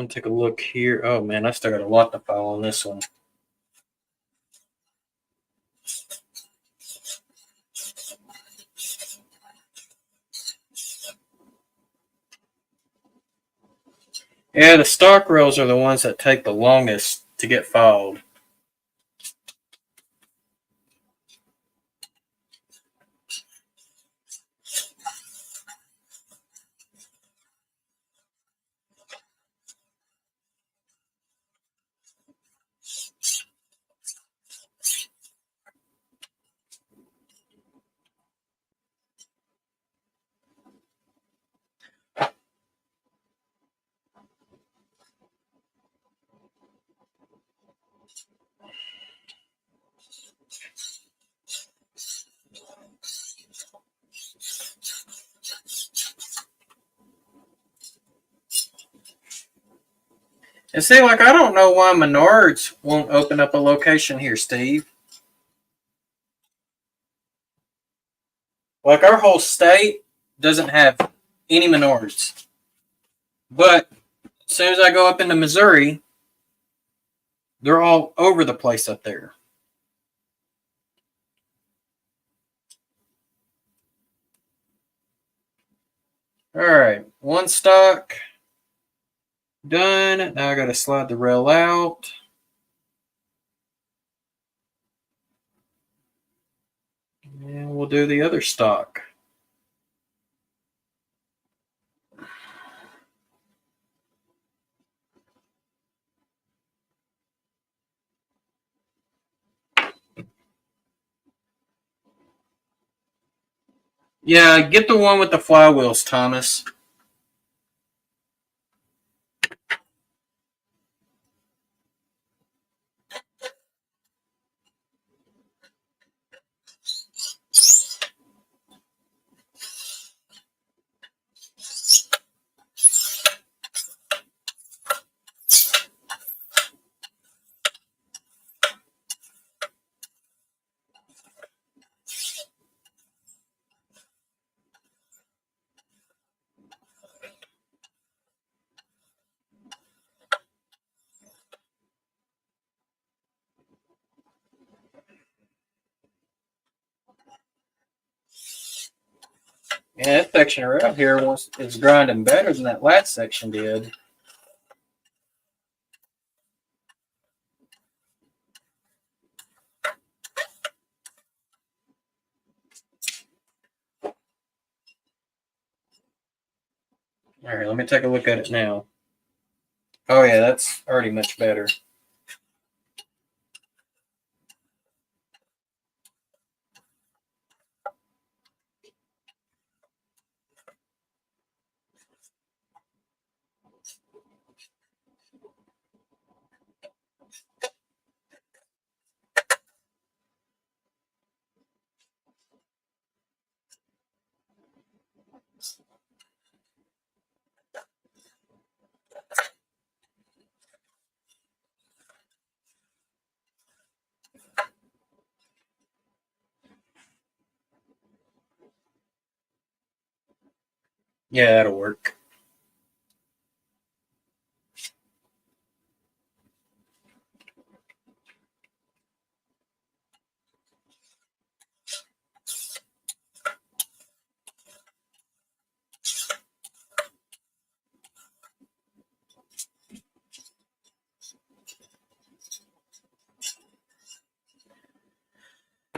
Take a look here. Oh man, I still got a lot to file on this one. Yeah, the stock rails are the ones that take the longest to get filed. And see, like, I don't know why Menards won't open up a location here, Steve. Like, our whole state doesn't have any Menards. But as soon as I go up into Missouri, they're all over the place up there. All right, one stock done. Now I got to slide the rail out. And we'll do the other stock. Yeah, get the one with the flywheels, Thomas. Yeah, that section right here is grinding better than that last section did. All right, let me take a look at it now. Oh, yeah, that's already much better. Yeah, that'll work.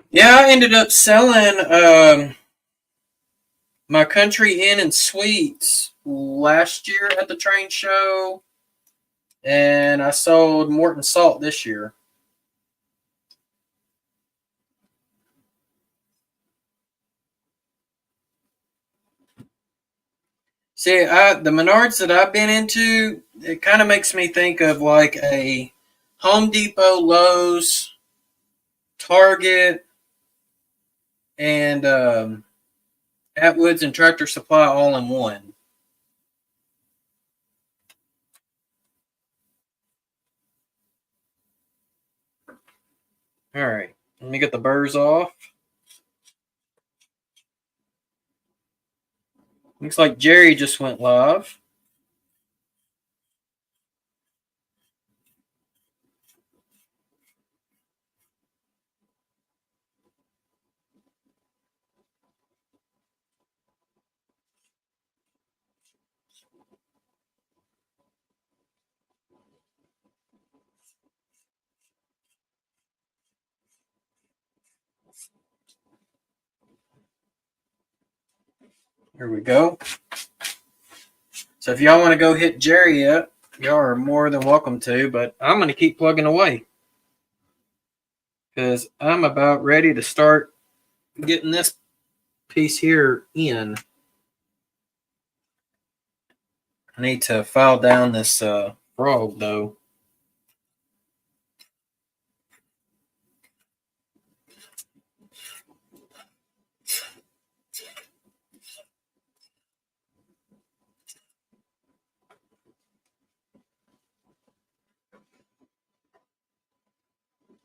Yeah, I ended up selling my Country Inn and Suites last year at the train show, and I sold Morton Salt this year. See, the Menards that I've been into, it kind of makes me think of like a Home Depot, Lowe's, Target, and Atwoods and Tractor Supply all in one. All right, let me get the burrs off. Looks like Jerry just went live. Here we go. So if y'all want to go hit Jerry up, y'all are more than welcome to, but I'm going to keep plugging away because I'm about ready to start getting this piece here in. I need to file down this frog, though.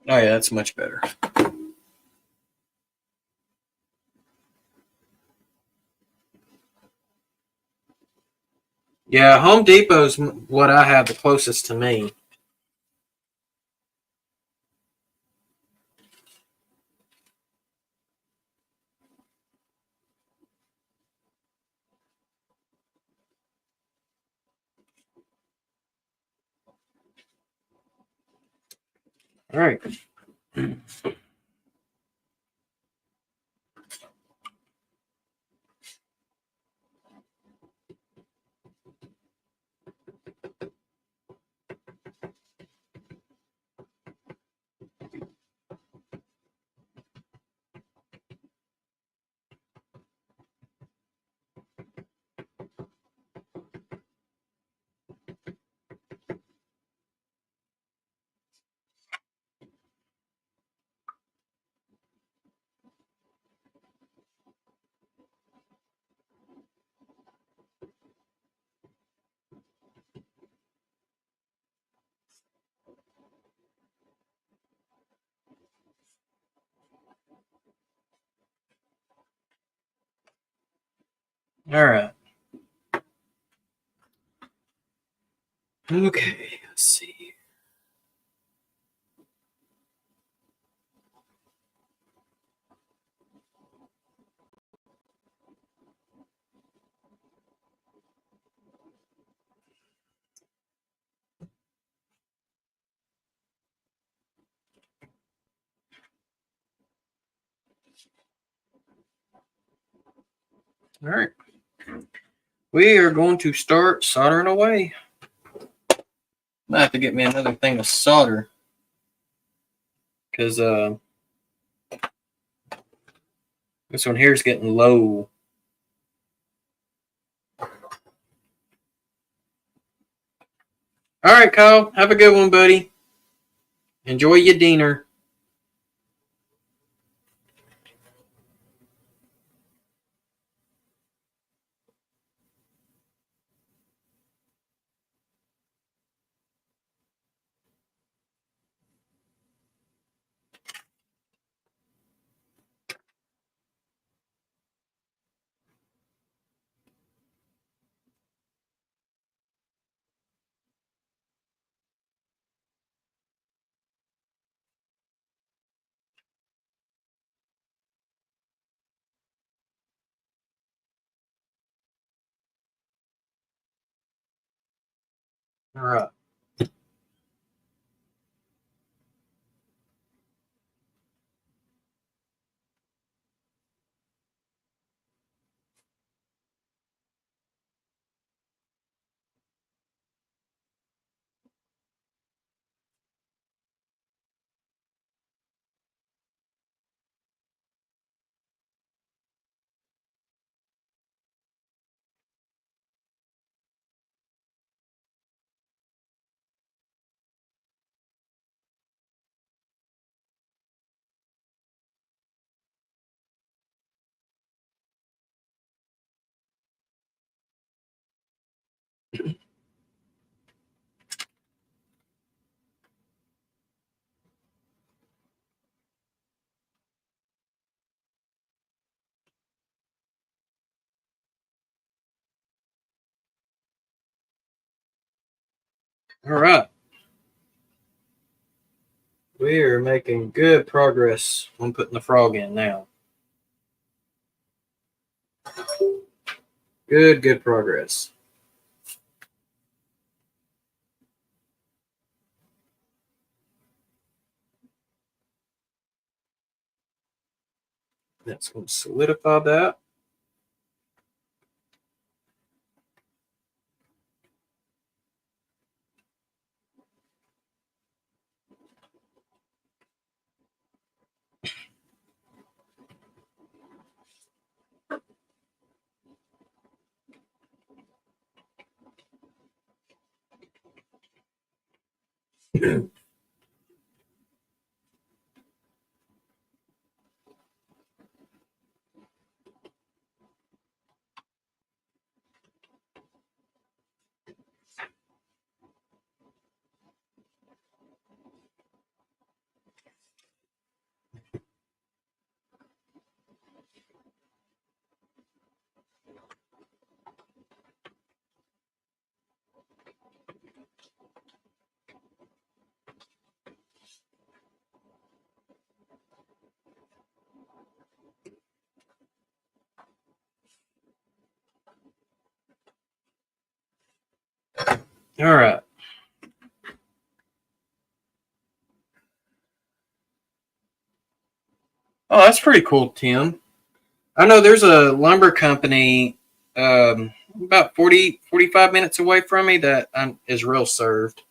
Oh, yeah, that's much better. Yeah, Home Depot's what I have the closest to me. All right. All right. Okay, let's see. All right. We are going to start soldering away. I have to get me another thing of solder because this one here is getting low. All right, Kyle. Have a good one, buddy. Enjoy your dinner. All right. All right. We are making good progress on putting the frog in now. Good progress. That's going to solidify that. All right. Oh, that's pretty cool, Tim. I know there's a lumber company about 45 minutes away from me that is real served.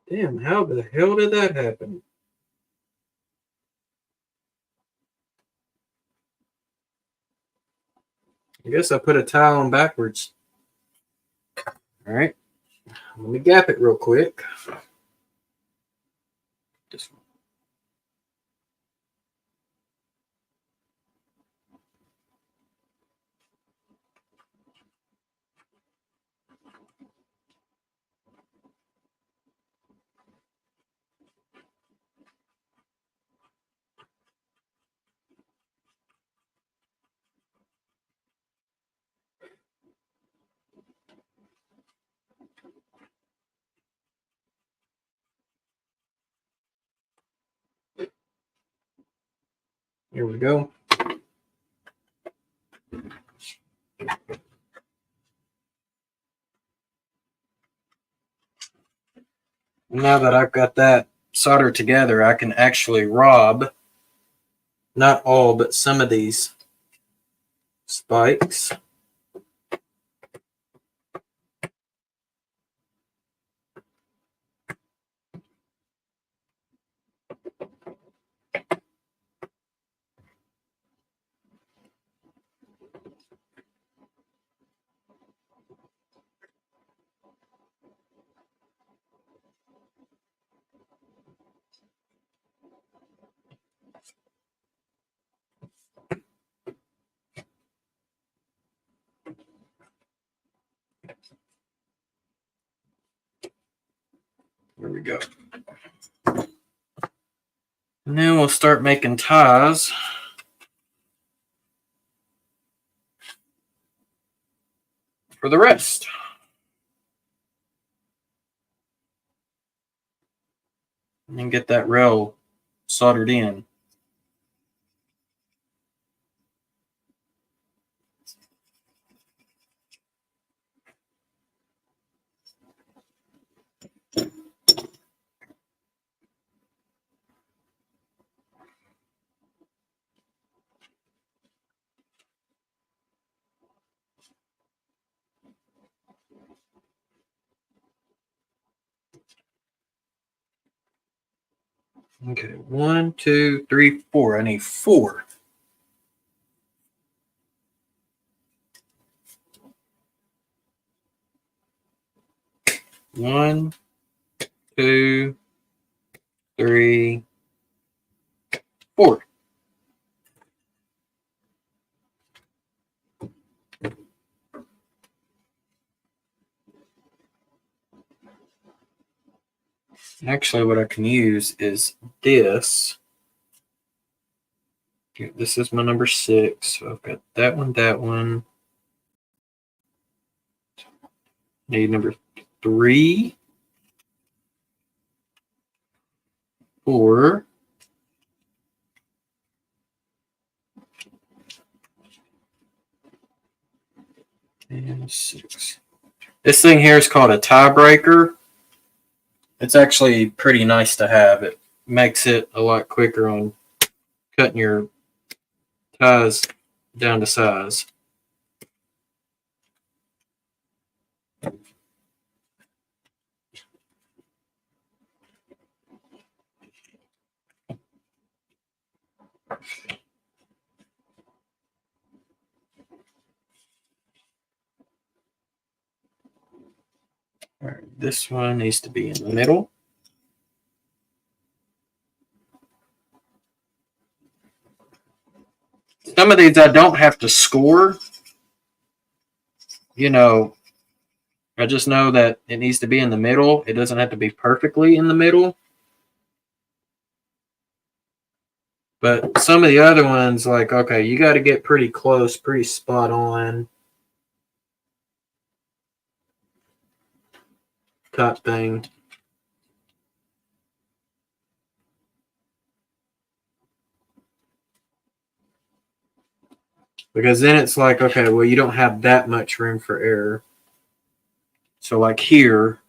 Damn, how the hell did that happen? I guess I put a tile on backwards. All right. Let me gap it real quick. This one. Here we go. Now that I've got that soldered together, I can actually rob not all, but some of these spikes. There we go. And then we'll start making ties. For the rest. And get that rail soldered in. Okay, 1, 2, 3, 4. I need 4. One, 2, 3, 4. Actually, what I can use is this. This is my number 6. So I've got that one, that one. Need number 3, 4. And 6. This thing here is called a tiebreaker. It's actually pretty nice to have. It makes it a lot quicker on cutting your ties down to size. All right, This one needs to be in the middle. Some of these I don't have to score. You know, I just know that it needs to be in the middle. It doesn't have to be perfectly in the middle. But some of the other ones, like, okay, you got to get pretty close, pretty spot on type thing. Because then it's like, okay, well, you don't have that much room for error. So like here,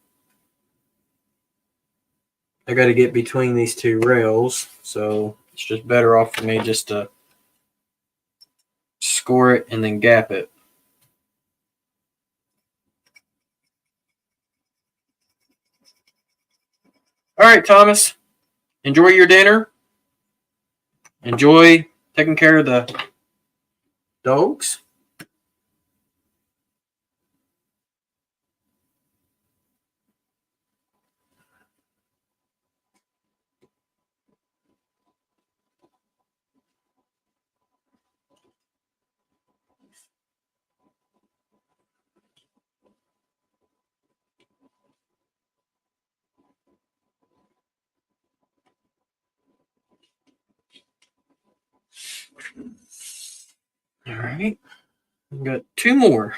I got to get between these two rails. So it's just better off for me just to score it and then gap it. All right, Thomas, enjoy your dinner. Enjoy taking care of the dogs. All right, I've got two more.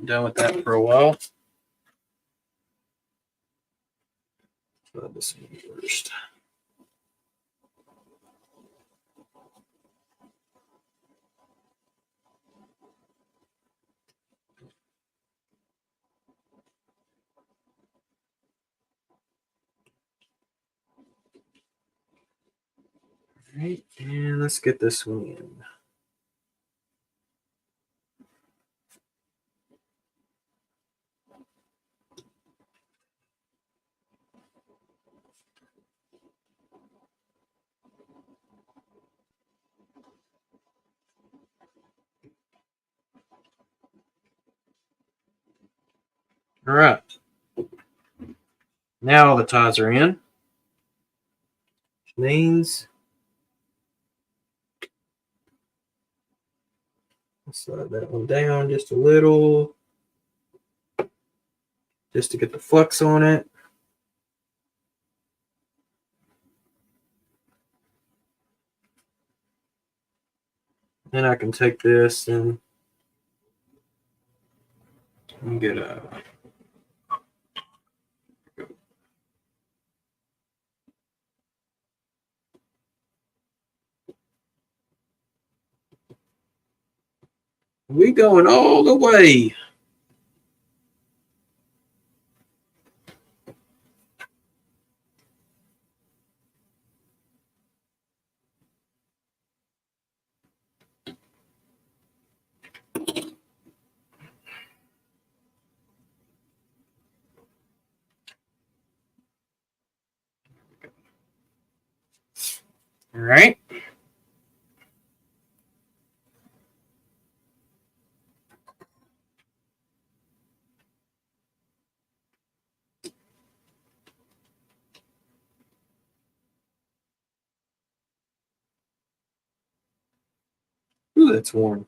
I'm done with that for a while. Try this one first. All right, and let's get this one in. All right. Now all the ties are in. Which means slide that one down just a little, just to get the flux on it. Then I can take this and get a we going all the way. All right. Ooh, that's warm.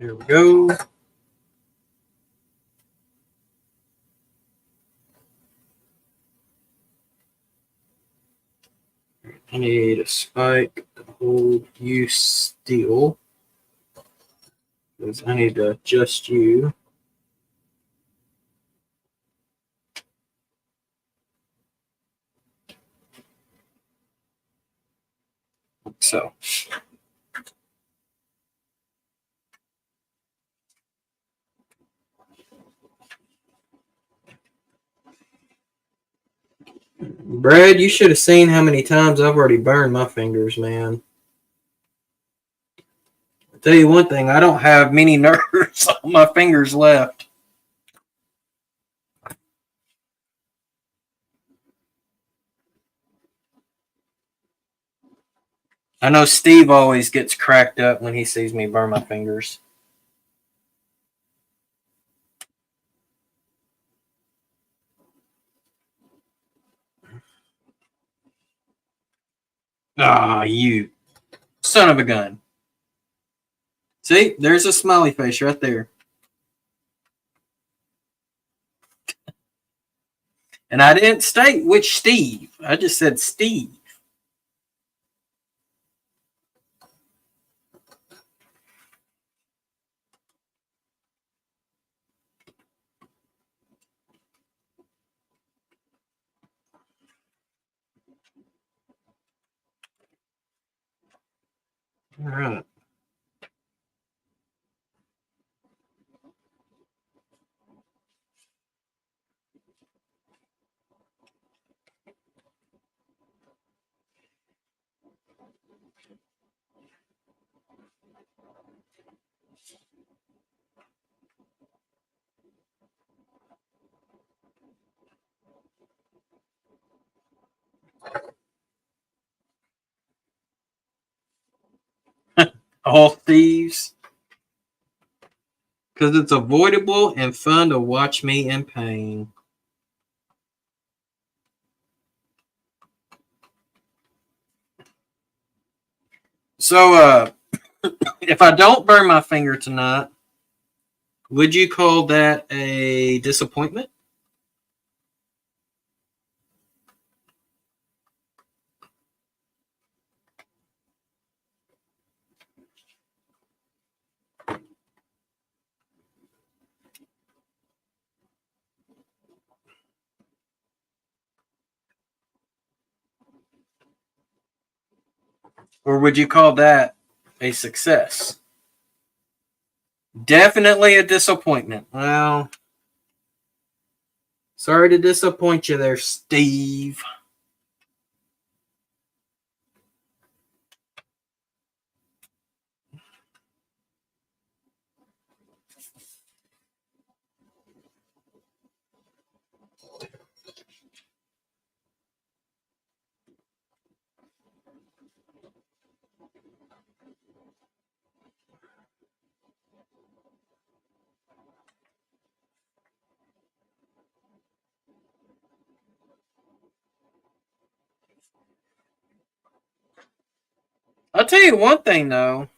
There we go. I need a spike to hold you still. Because I need to adjust you. So. Brad, you should have seen how many times I've already burned my fingers, man. I'll tell you one thing, I don't have many nerves on my fingers left. I know Steve always gets cracked up when he sees me burn my fingers. Ah, you son of a gun. See, there's a smiley face right there. And I didn't state which Steve. I just said Steve. All right. All thieves. Because it's avoidable and fun to watch me in pain. So, if I don't burn my finger tonight, would you call that a disappointment? Or would you call that a success? Definitely a disappointment. Well, sorry to disappoint you there, Steve. I'll tell you one thing, though.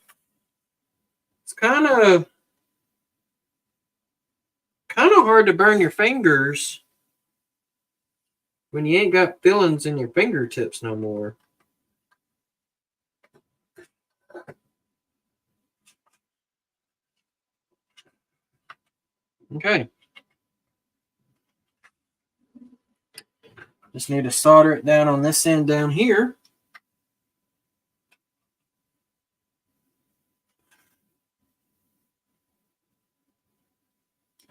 It's kind of hard to burn your fingers when you ain't got fillings in your fingertips no more. Okay. Just need to solder it down on this end down here.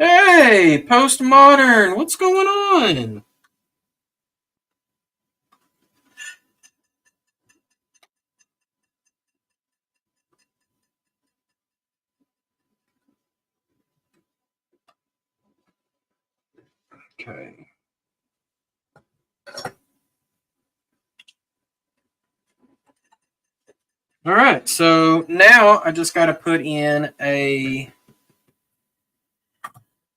Hey, postmodern, what's going on? Okay. All right, so now I just got to put in a,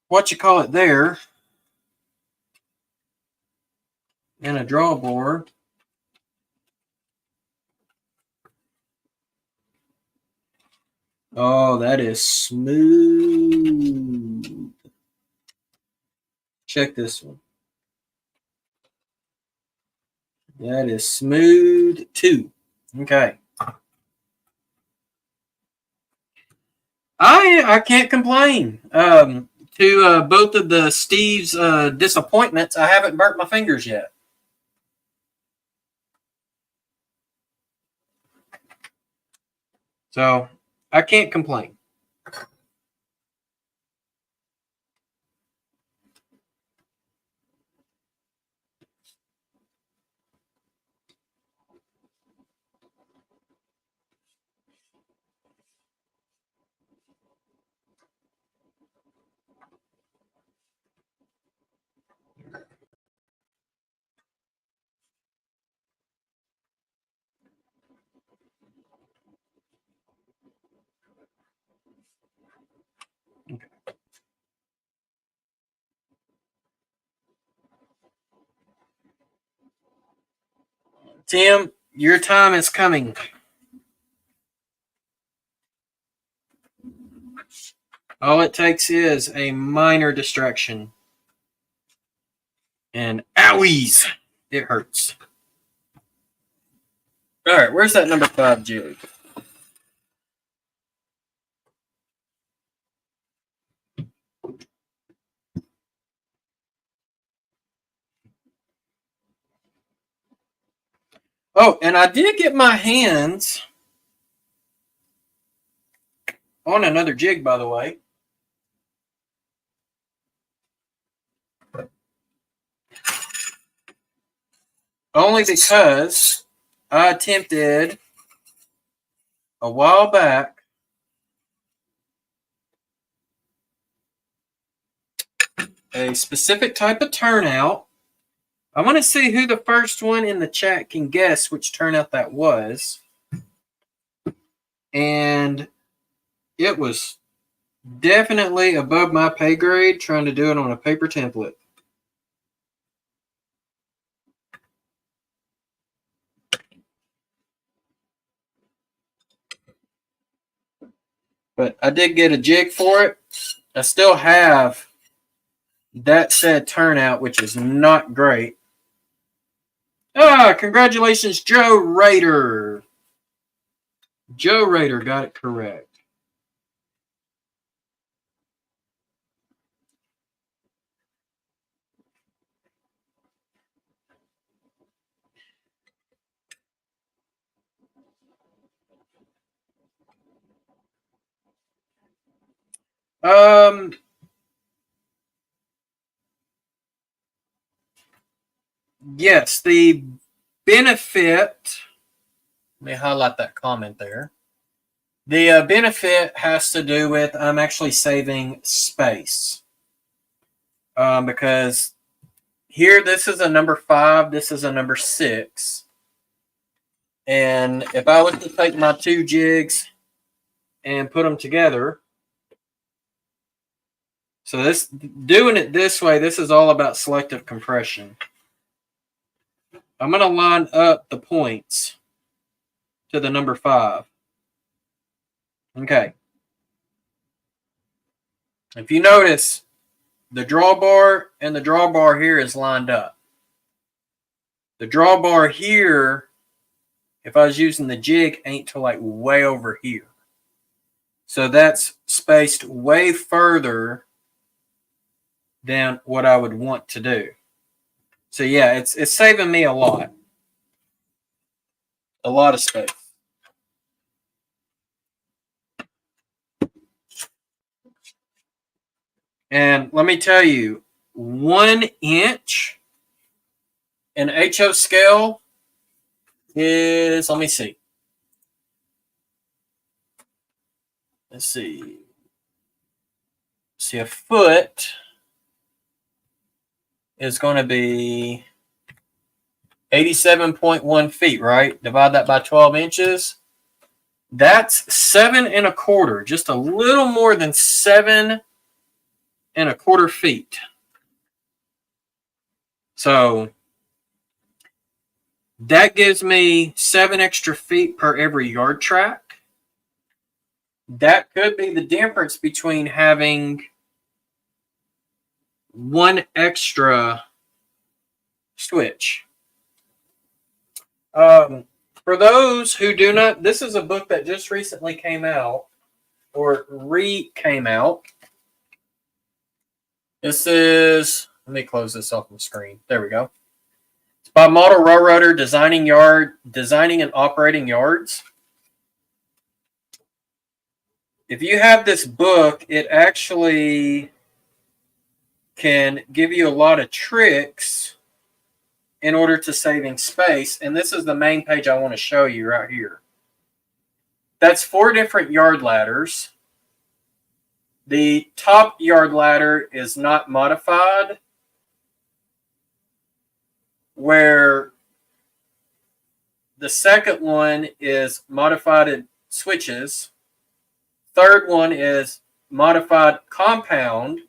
what you call it there, and a draw bore. Oh, that is smooth. Check this one. That is smooth too. Okay. I can't complain. To both of the Steve's disappointments, I haven't burnt my fingers yet. So I can't complain. Tim, your time is coming. All it takes is a minor distraction. And owies! It hurts. All right, where's that number 5 jig? Oh, and I did get my hands on another jig, by the way. Only because I attempted a while back a specific type of turnout. I want to see who the first one in the chat can guess which turnout that was. And it was definitely above my pay grade trying to do it on a paper template. But I did get a jig for it. I still have that said turnout, which is not great. Congratulations, Joe Rader. Joe Rader got it correct. Yes, the benefit. Let me highlight that comment there. The benefit has to do with I'm actually saving space. Because here, this is a number 5, this is a number 6. And if I was to take my 2 jigs and put them together, so this doing it this way, this is all about selective compression. I'm going to line up the points to the number 5. Okay. If you notice, the drawbar and the drawbar here is lined up. The drawbar here, if I was using the jig, ain't till like way over here. So that's spaced way further than what I would want to do. So yeah, it's saving me a lot of space. And let me tell you, 1 inch in HO scale is, let me see. Let's see. See, a foot is going to be 87.1 feet, right? Divide that by 12 inches. That's 7 1/4, just a little more than 7 1/4 feet. So that gives me 7 extra feet per every yard track. that could be the difference between having one extra switch. For those who do not, this is a book that just recently came out, or came out. This is, let me close this off the screen. There we go. It's by Model Railroader, Designing and Operating Yards. If you have this book, it actually can give you a lot of tricks in order to saving space. And this is the main page I want to show you right here. That's 4 different yard ladders. The top yard ladder is not modified, where the second one is modified switches. Third one is modified compound,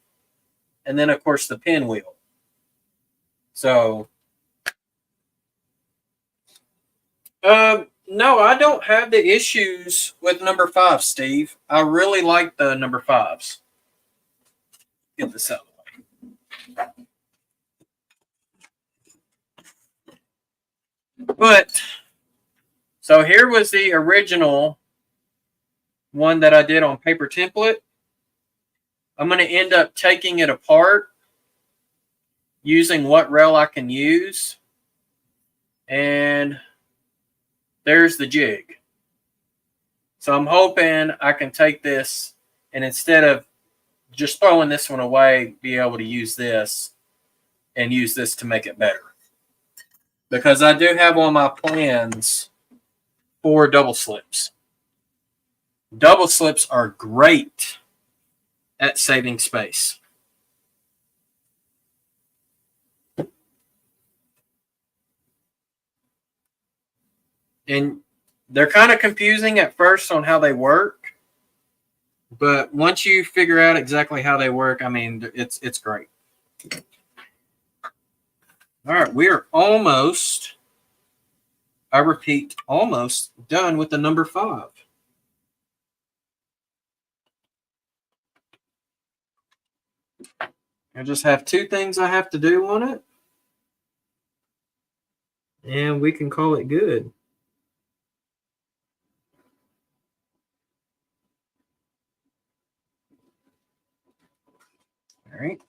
and then of course the pinwheel. So, no, I don't have the issues with number 5, Steve. I really like the number 5s. Get this out of the way. But, so here was the original one that I did on paper template. I'm going to end up taking it apart, using what rail I can use, and there's the jig. So I'm hoping I can take this and instead of just throwing this one away, be able to use this and use this to make it better. Because I do have on my plans 4 double slips. Double slips are great at saving space. And they're kind of confusing at first on how they work, but once you figure out exactly how they work, I mean, it's great. All right, we are almost, I repeat, almost done with the number 5. I just have 2 things I have to do on it, and we can call it good. All right.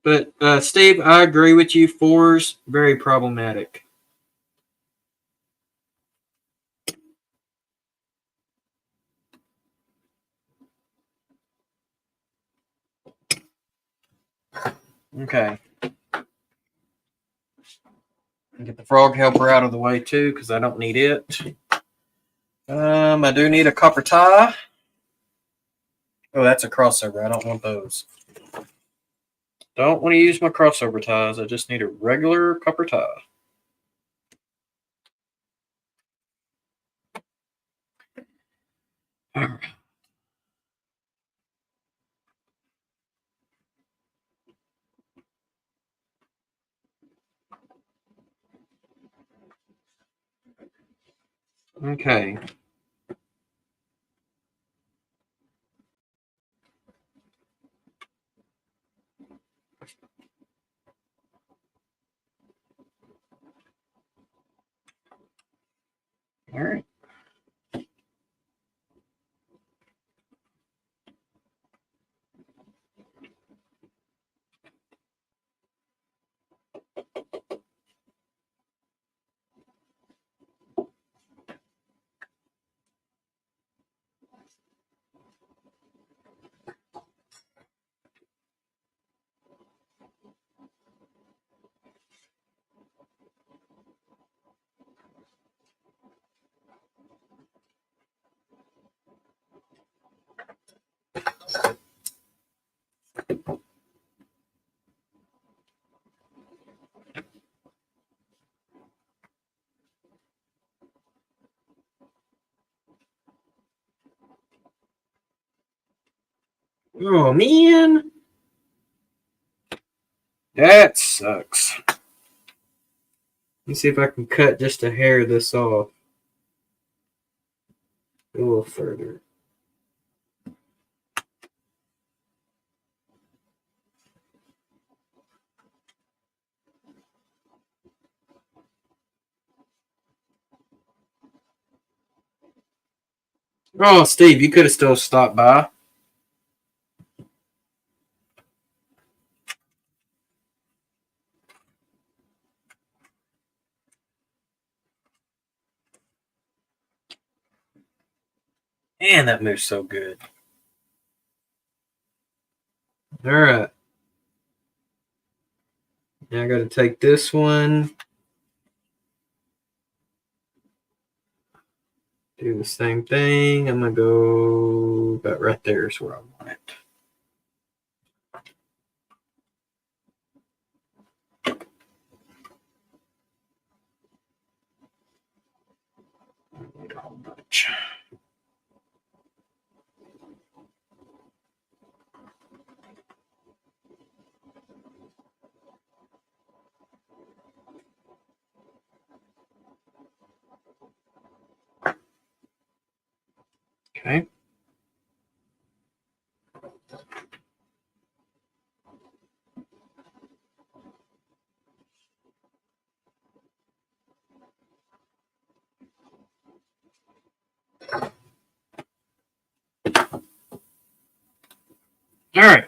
But Steve, I agree with you. 4's very problematic. Okay. Get the frog helper out of the way too, because I don't need it. I do need a copper tie. Oh, that's a crossover. I don't want those. Don't want to use my crossover ties. I just need a regular copper tie. All right. Okay. All right. Oh, man. That sucks. Let me see if I can cut just a hair of this off. A little further. Oh, Steve, you could have still stopped by. Man, that moves so good. All right. Now I got to take this one. Do the same thing. I'm going to go about right there is where I want it. I need a whole bunch. Okay. All right.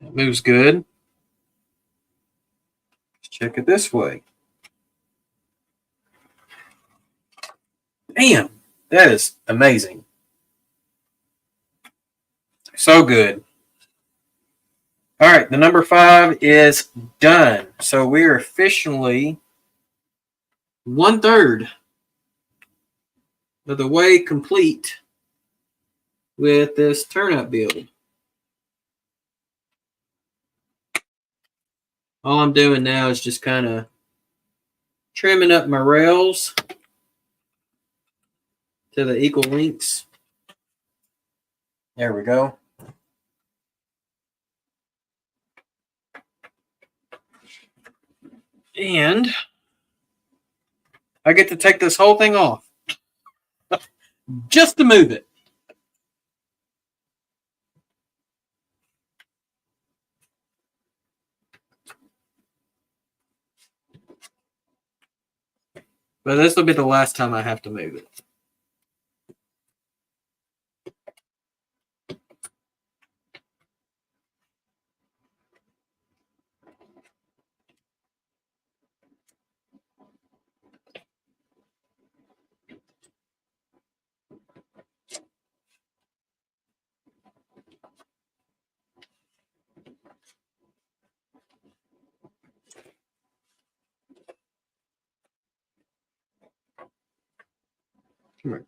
That moves good. Let's check it this way. Damn, that is amazing. So good. All right, the number 5 is done. So we are officially 1/3 of the way complete with this turnout build. All I'm doing now is just kind of trimming up my rails to the equal lengths. There we go. And I get to take this whole thing off just to move it. But this will be the last time I have to move it. Come on.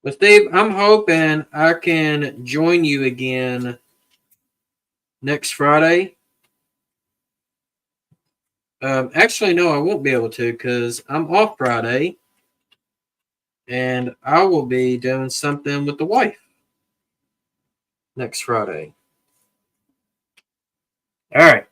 But Steve, I'm hoping I can join you again next Friday. Actually, no, I won't be able to because I'm off Friday. And I will be doing something with the wife next Friday. All right.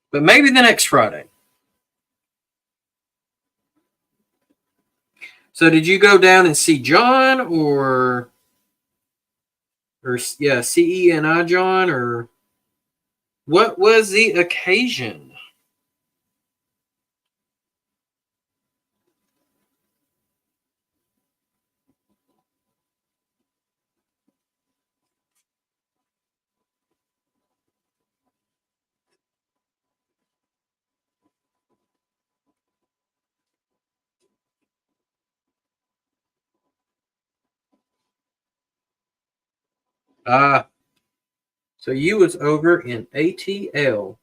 But maybe the next Friday. So did you go down and see John or CENI John, or what was the occasion? So you was over in ATL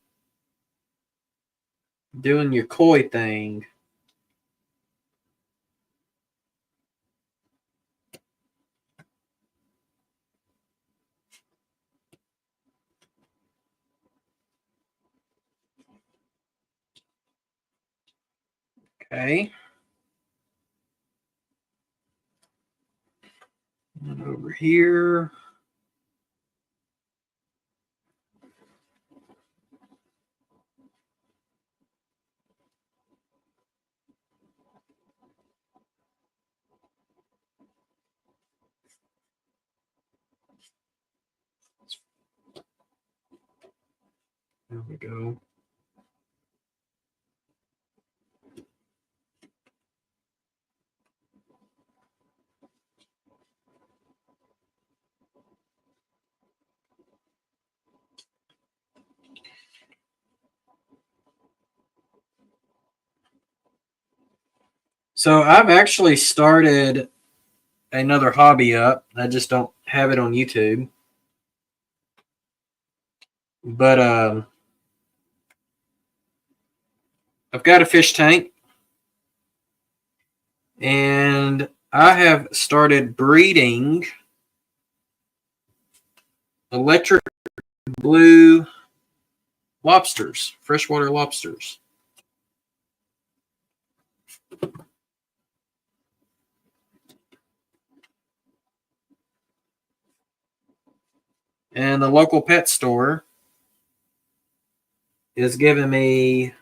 doing your koi thing. Okay. And over here. There we go. So I've actually started another hobby up. I just don't have it on YouTube. But I've got a fish tank. And I have started breeding electric blue lobsters, freshwater lobsters. And the local pet store is giving me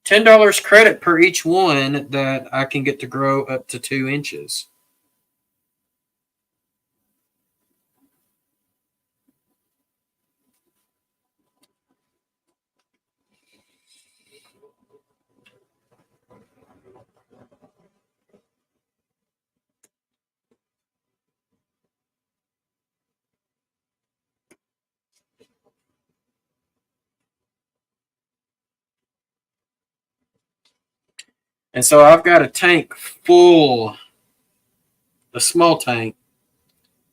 $10 credit per each one that I can get to grow up to 2 inches. And so I've got a tank full, a small tank,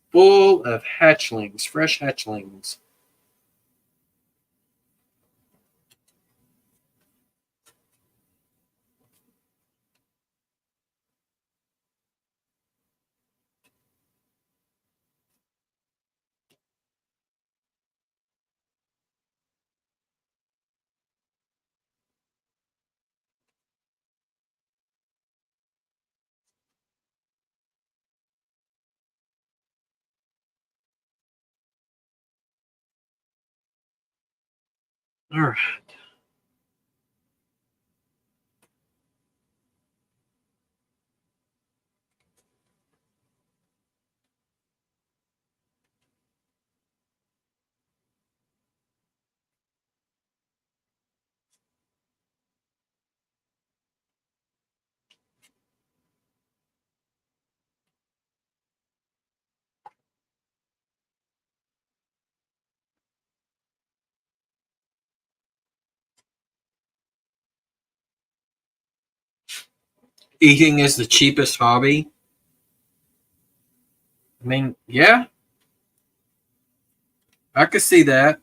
full of hatchlings, fresh hatchlings. All right. Eating is the cheapest hobby. I mean, yeah, I could see that.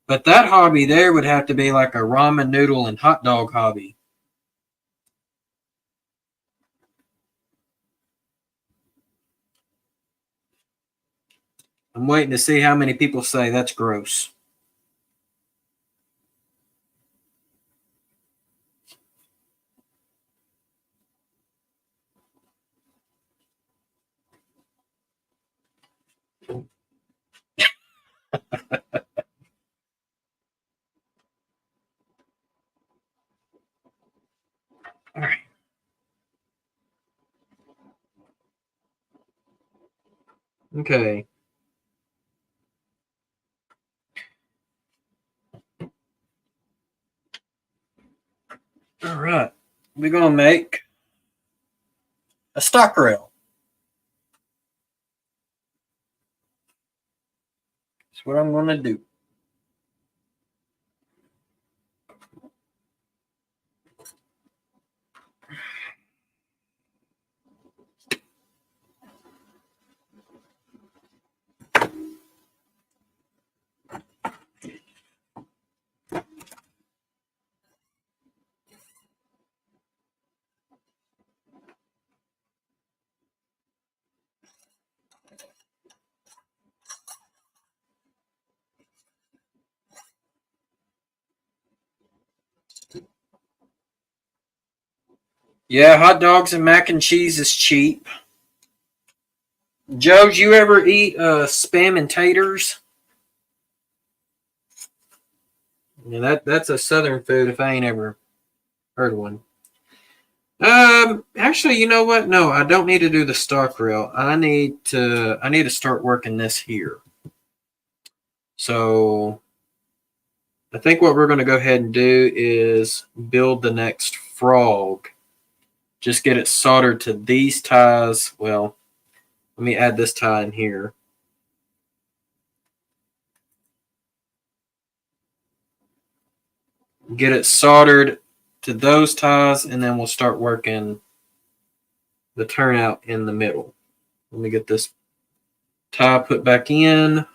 But that hobby there would have to be like a ramen noodle and hot dog hobby. I'm waiting to see how many people say that's gross. All right. Okay. All right. We're going to make a stock rail. That's what I'm going to do. Yeah, hot dogs and mac and cheese is cheap. Joe, you ever eat spam and taters? Yeah, that's a southern food if I ain't ever heard of one. Actually, you know what? No, I don't need to do the stock rail. I need to start working this here. So I think what we're going to go ahead and do is build the next frog. Just get it soldered to these ties. Well, let me add this tie in here. Get it soldered to those ties, and then we'll start working the turnout in the middle. Let me get this tie put back in.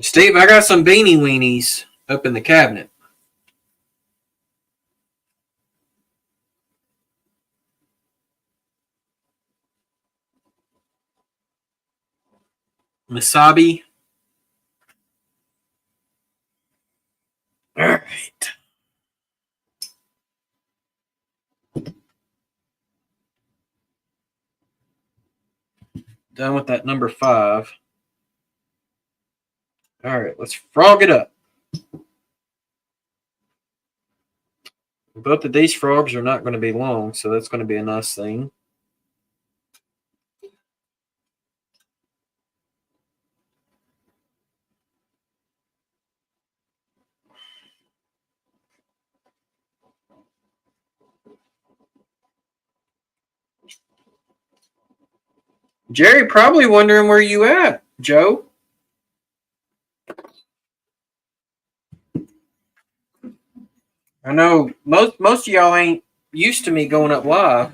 Steve, I got some beanie weenies up in the cabinet. Misabi. All right. Done with that number 5. All right, let's frog it up. Both of these frogs are not going to be long, so that's going to be a nice thing. Jerry probably wondering where you at, Joe. I know most of y'all ain't used to me going up live.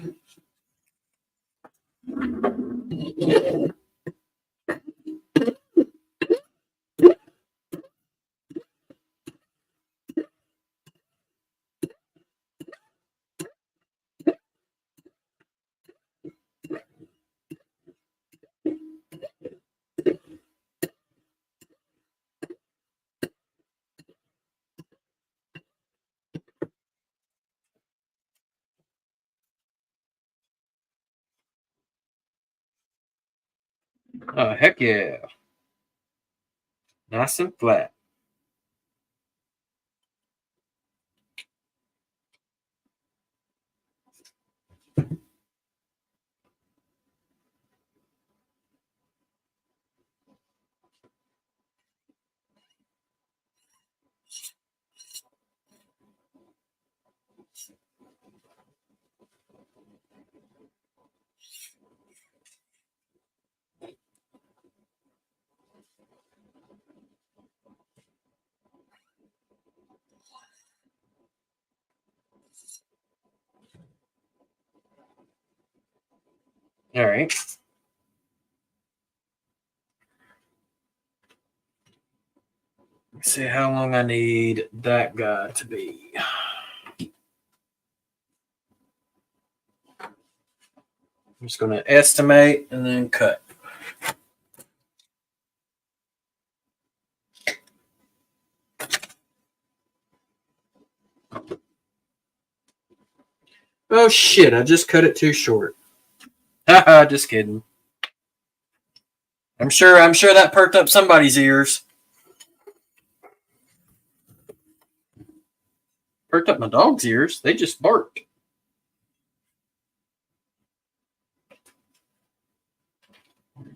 Oh, heck yeah. Nice and flat. All right. Let's see how long I need that guy to be. I'm just going to estimate and then cut. Oh shit, I just cut it too short. Haha, just kidding. I'm sure that perked up somebody's ears. Perked up my dog's ears. They just barked.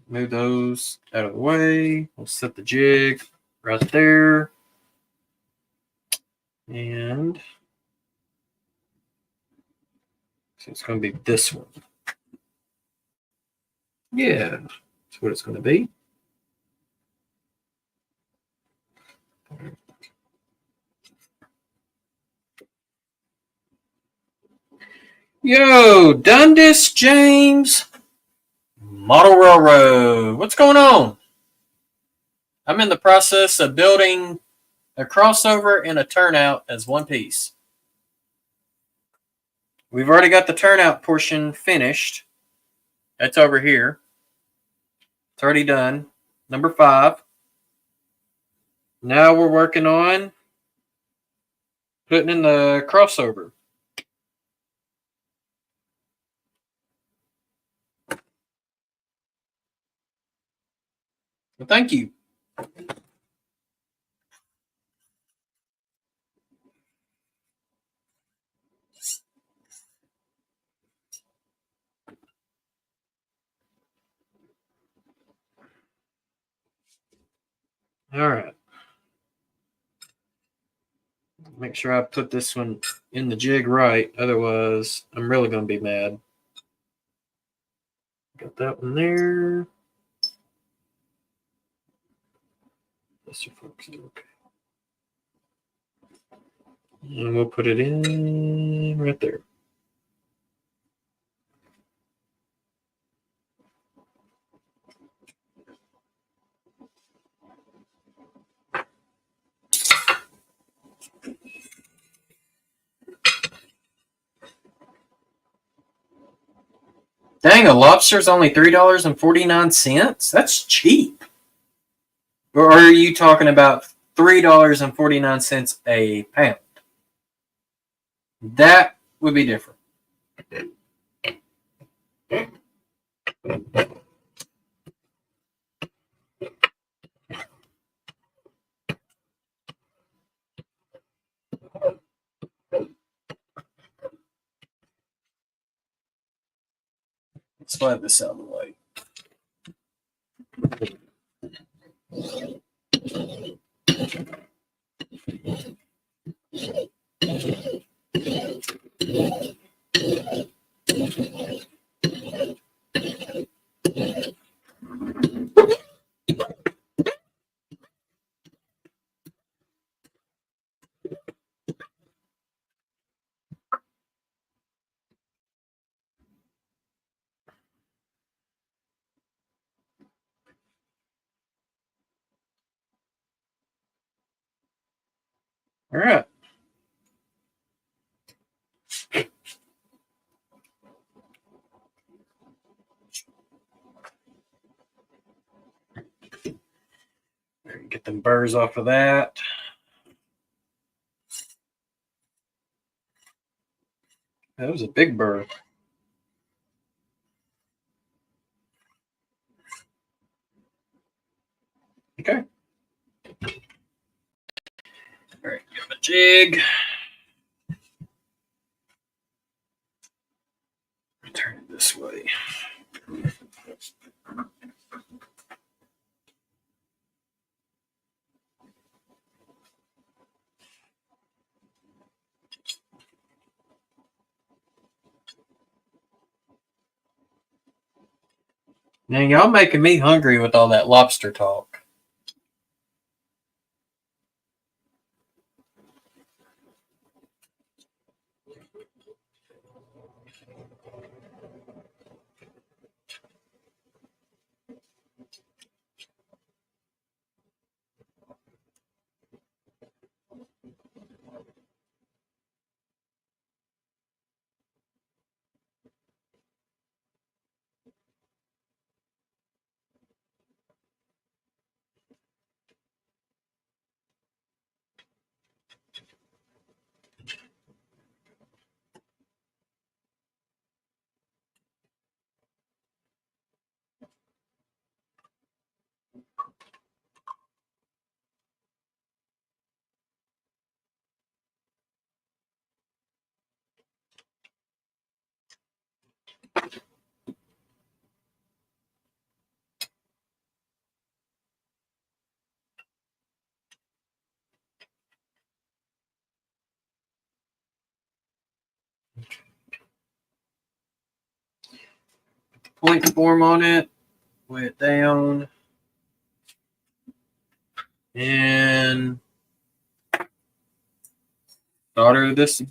Move those out of the way. We'll set the jig right there. And so it's going to be this one. Yeah, that's what it's going to be. Yo, Dundas James Model Railroad. What's going on? I'm in the process of building a crossover and a turnout as one piece. We've already got the turnout portion finished. That's over here. It's already done. Number 5. Now we're working on putting in the crossover. Well, thank you. All right. Make sure I put this one in the jig right. Otherwise, I'm really going to be mad. Got that one there. That's your focus. Okay. And we'll put it in right there. Dang, a lobster's only $3.49? That's cheap. Or are you talking about $3.49 a pound? That would be different. Let's slide this out of the way. All right. Get them burrs off of that. That was a big burr. Okay. All right, give him a jig. Turn it this way. Now, y'all making me hungry with all that lobster talk. point form on it, weigh it down, and solder this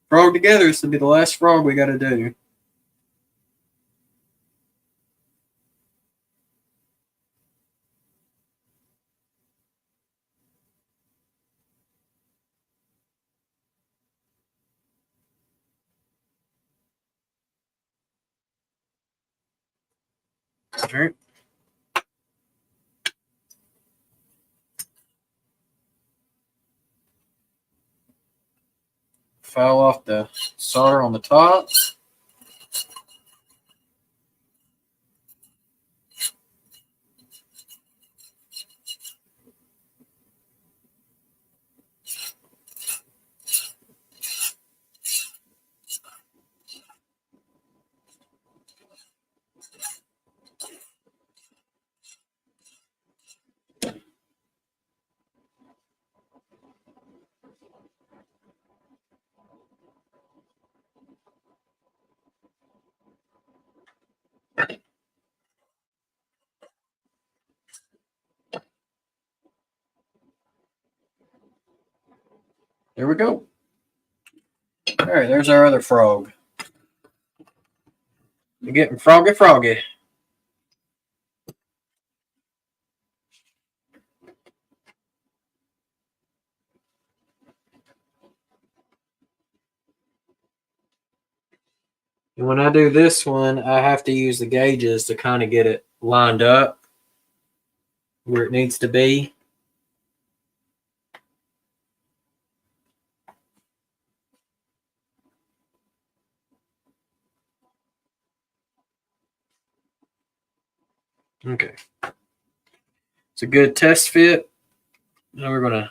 frog together. This will be the last frog we got to do. All right. File off the solder on the top. There we go. All right, there's our other frog. You're getting froggy. And when I do this one, I have to use the gauges to kind of get it lined up where it needs to be. Okay. It's a good test fit. Now we're going to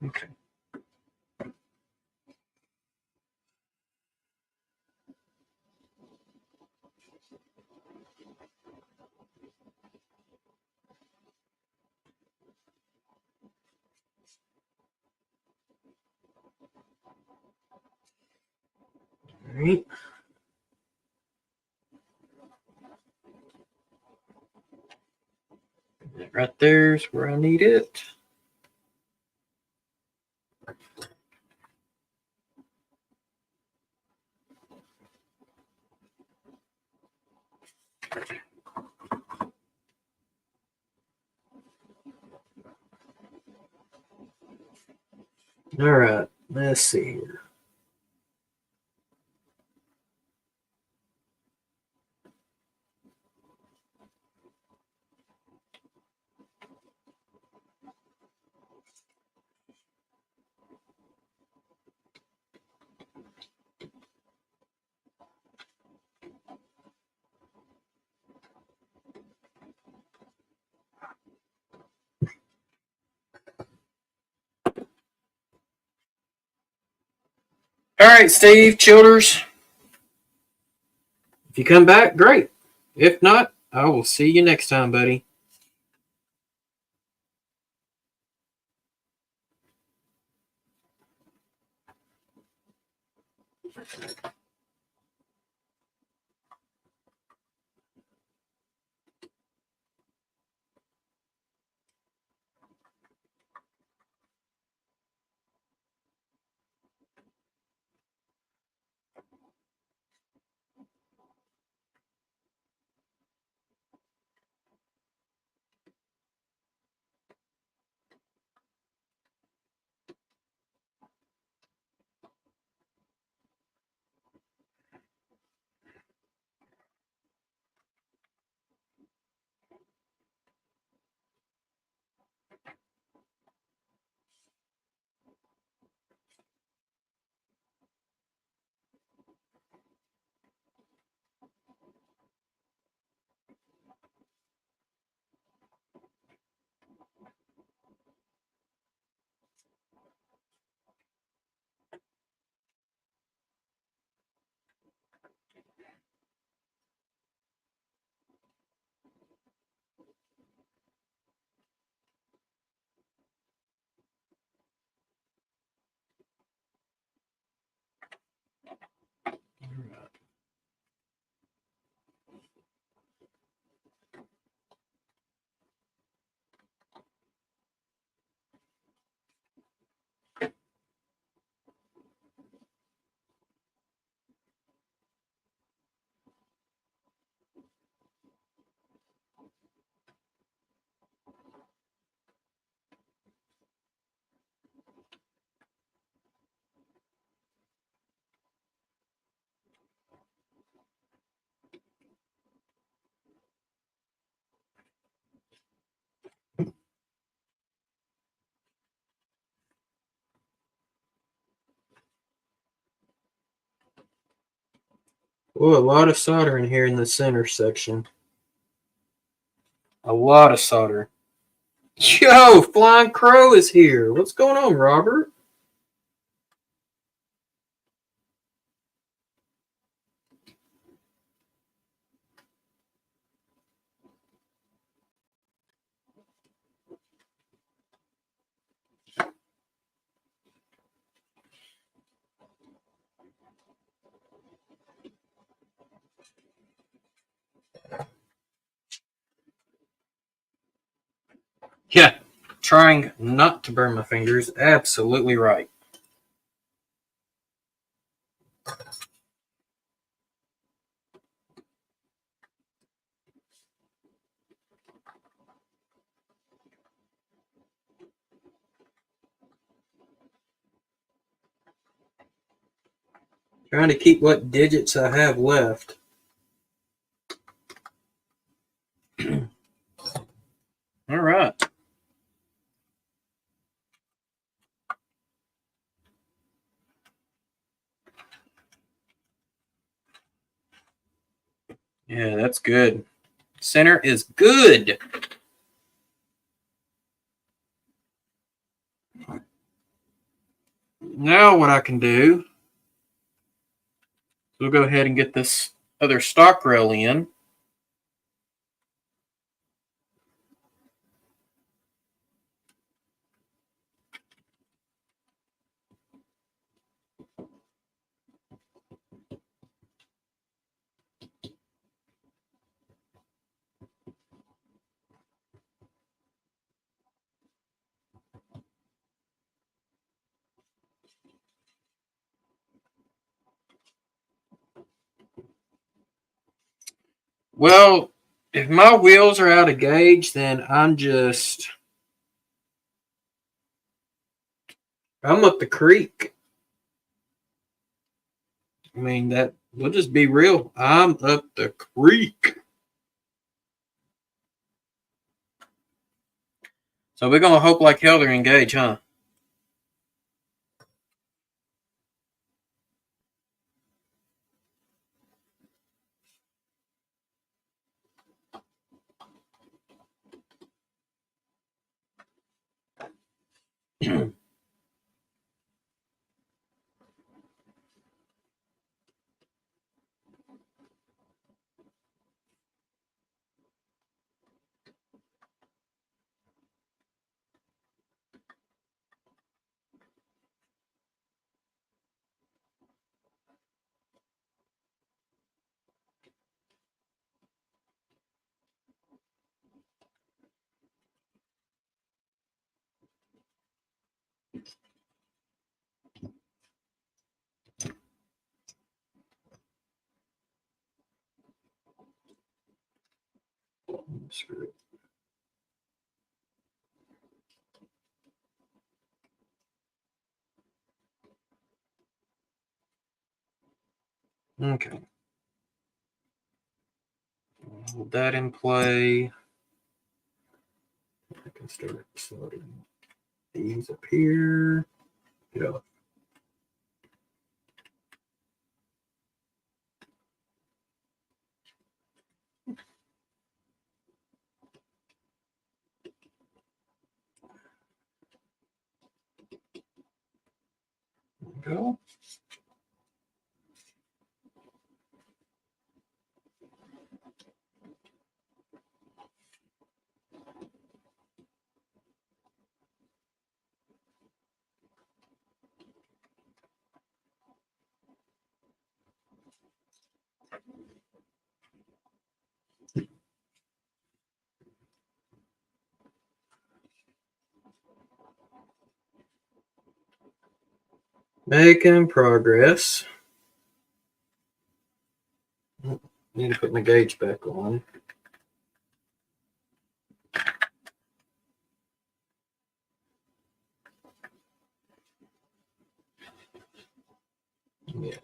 okay. All right. Right there's where I need it. All right. Let's see here. All right, Steve Childers. If you come back, great. If not, I will see you next time, buddy. Oh, a lot of solder in here in the center section. A lot of solder. Yo, Flying Crow is here. What's going on, Robert? Yeah, trying not to burn my fingers. Absolutely right. Trying to keep what digits I have left. All right. Yeah, that's good. Center is good. Now what I can do, we'll go ahead and get this other stock rail in. Well, if my wheels are out of gauge, then I'm up the creek. I mean, that we'll just be real. I'm up the creek. So we're gonna hope like hell they're engaged, huh? Screw it. Okay. Hold that in play. I can start slotting these up here. Yeah. There we go. Making progress. Need to put my gauge back on. Yeah.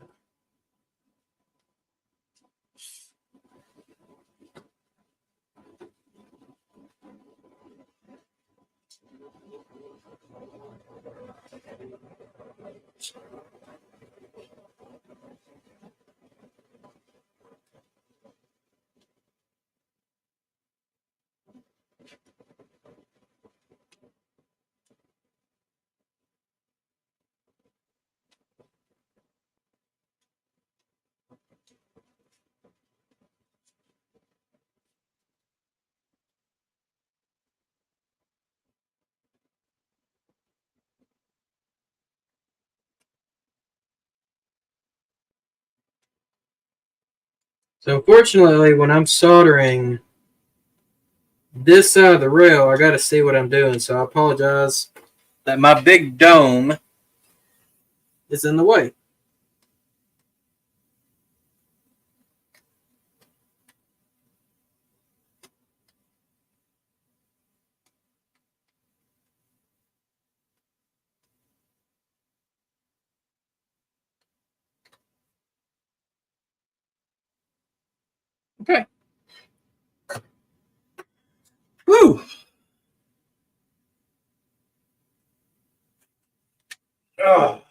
So unfortunately, when I'm soldering this side of the rail, I got to see what I'm doing. So I apologize that my big dome is in the way. Okay. Woo! Oh.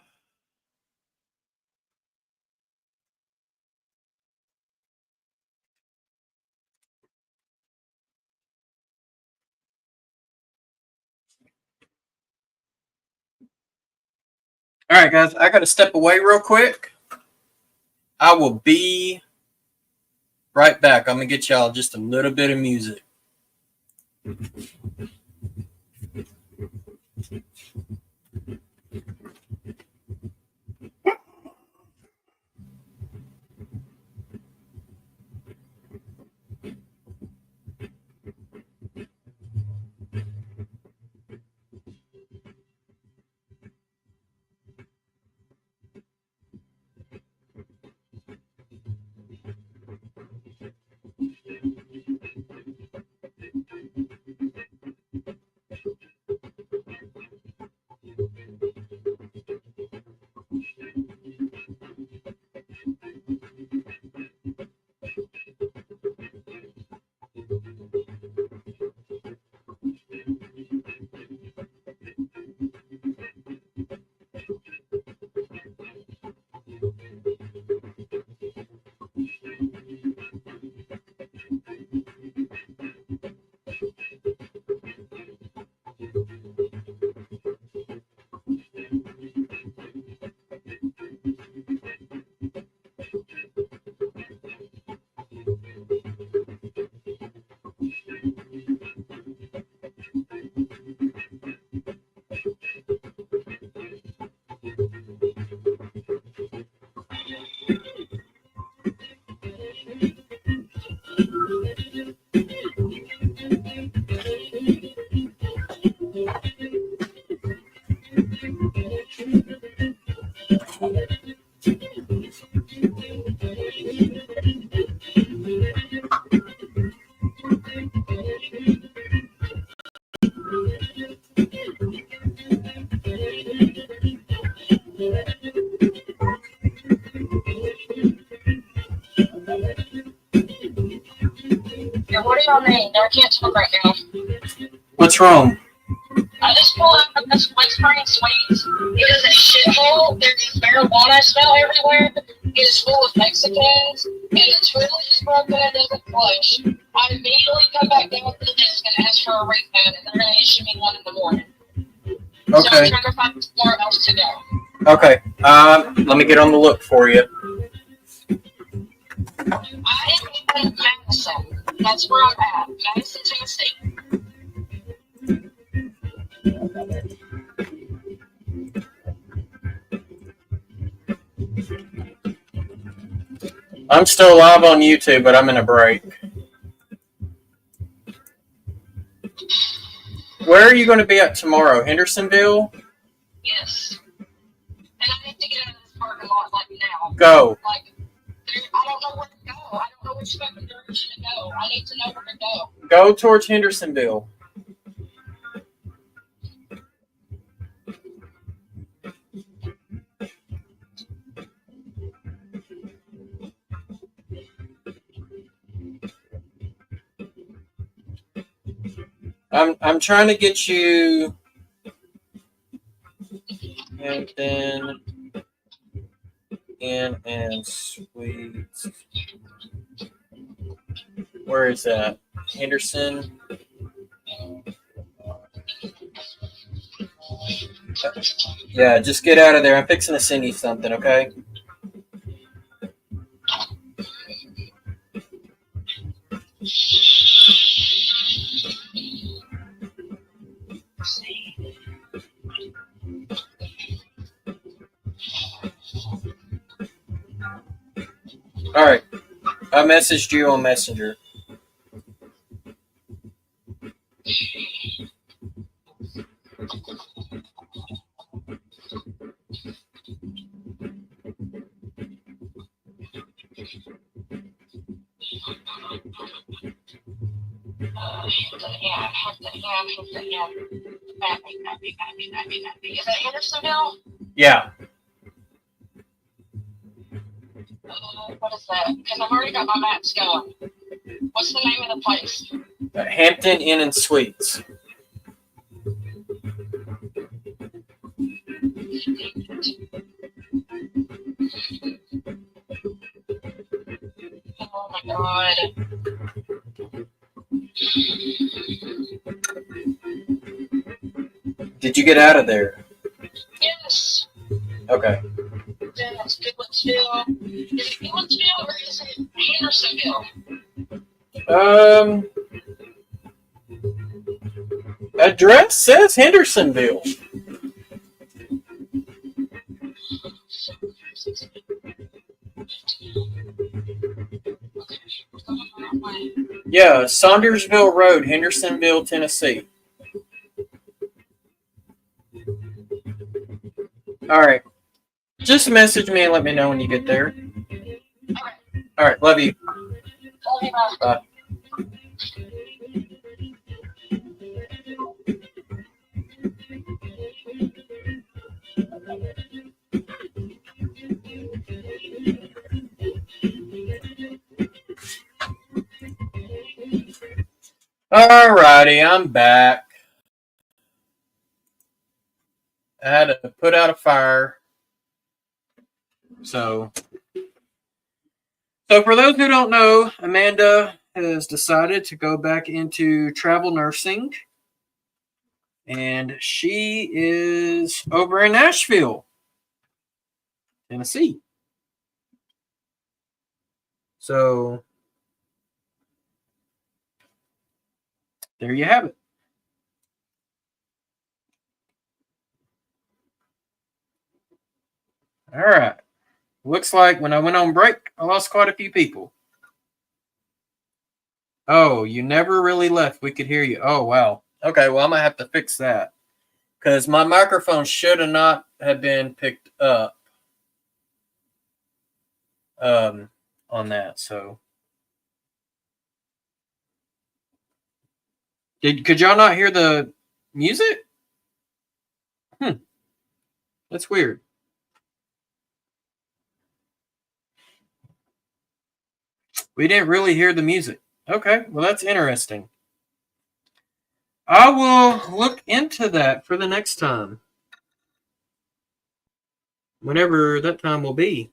All right, guys, I got to step away real quick. I will be right back. I'm going to get y'all just a little bit of music. What do y'all mean? I can't talk right now. What's wrong? I just pulled up this Whispering Sweets. It is a shithole. There's marijuana smell everywhere. It is full of Mexicans. And the toilet is broken and doesn't flush. I immediately come back down to the desk and ask for a refund, and they're going to issue me one in the morning. So I'm Okay. trying to find somewhere else to go. Okay. Let me get on the look for you. I am in Madison. That's where I'm at. Madison, Tennessee. I'm still live on YouTube, but I'm in a break. Where are you going to be at tomorrow? Hendersonville? Yes. And I need to get out of this parking lot like now. Go. Like, I don't know where to go. I don't know which fucking direction to go. I need to know where to go. Go towards Hendersonville. I'm trying to get you, and then in and sweet. Where is that? Henderson. Yeah, just get out of there. I'm fixing to send you something, okay? All right. I messaged you on Messenger. Is that Andersonville? Yeah. What is that? Because I've already got my maps going. What's the name of the place? Hampton Inn and Suites. Oh my god. Did you get out of there? Yes. Okay. That's Goodlettsville. Is it Goodlettsville or is it Hendersonville? Address says Hendersonville. Yeah, Saundersville Road, Hendersonville, Tennessee. All right. Just message me and let me know when you get there. All right. Love you. Love you, bye. Bye. Alrighty, I'm back. I had to put out a fire. So for those who don't know, Amanda has decided to go back into travel nursing. And she is over in Nashville, Tennessee. So there you have it. All right. Looks like when I went on break, I lost quite a few people. Oh, you never really left. We could hear you. Oh, wow. Okay, well, I'm going to have to fix that. Because my microphone should have not have been picked up on that. So, could y'all not hear the music? That's weird. We didn't really hear the music. Okay, well, that's interesting. I will look into that for the next time. Whenever that time will be.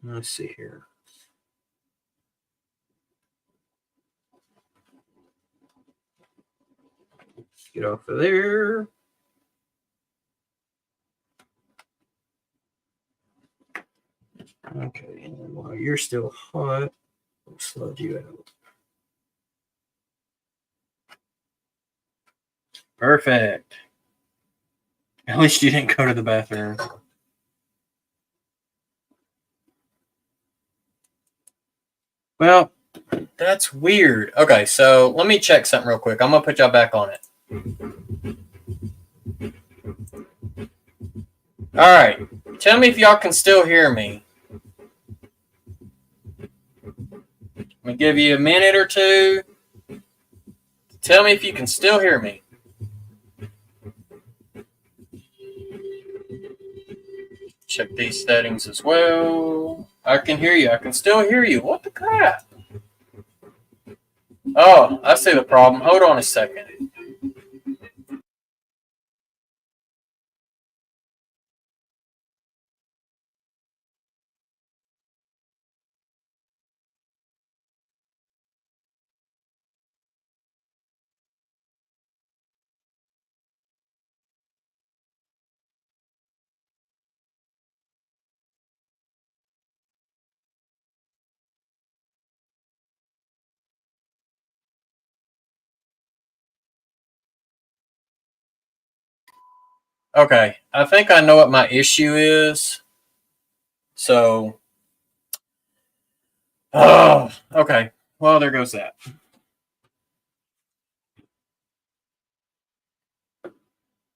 Let's see here. Get off of there. Okay, and while you're still hot, I'll flood you out. Perfect. At least you didn't go to the bathroom. Well, that's weird. Okay, so let me check something real quick. I'm going to put y'all back on it. All right. Tell me if y'all can still hear me. I'm going to give you a minute or two. Tell me if you can still hear me. Check these settings as well. I can hear you. I can still hear you. What the crap? Oh, I see the problem. Hold on a second. Okay, I think I know what my issue is. So, oh, okay. Well, there goes that.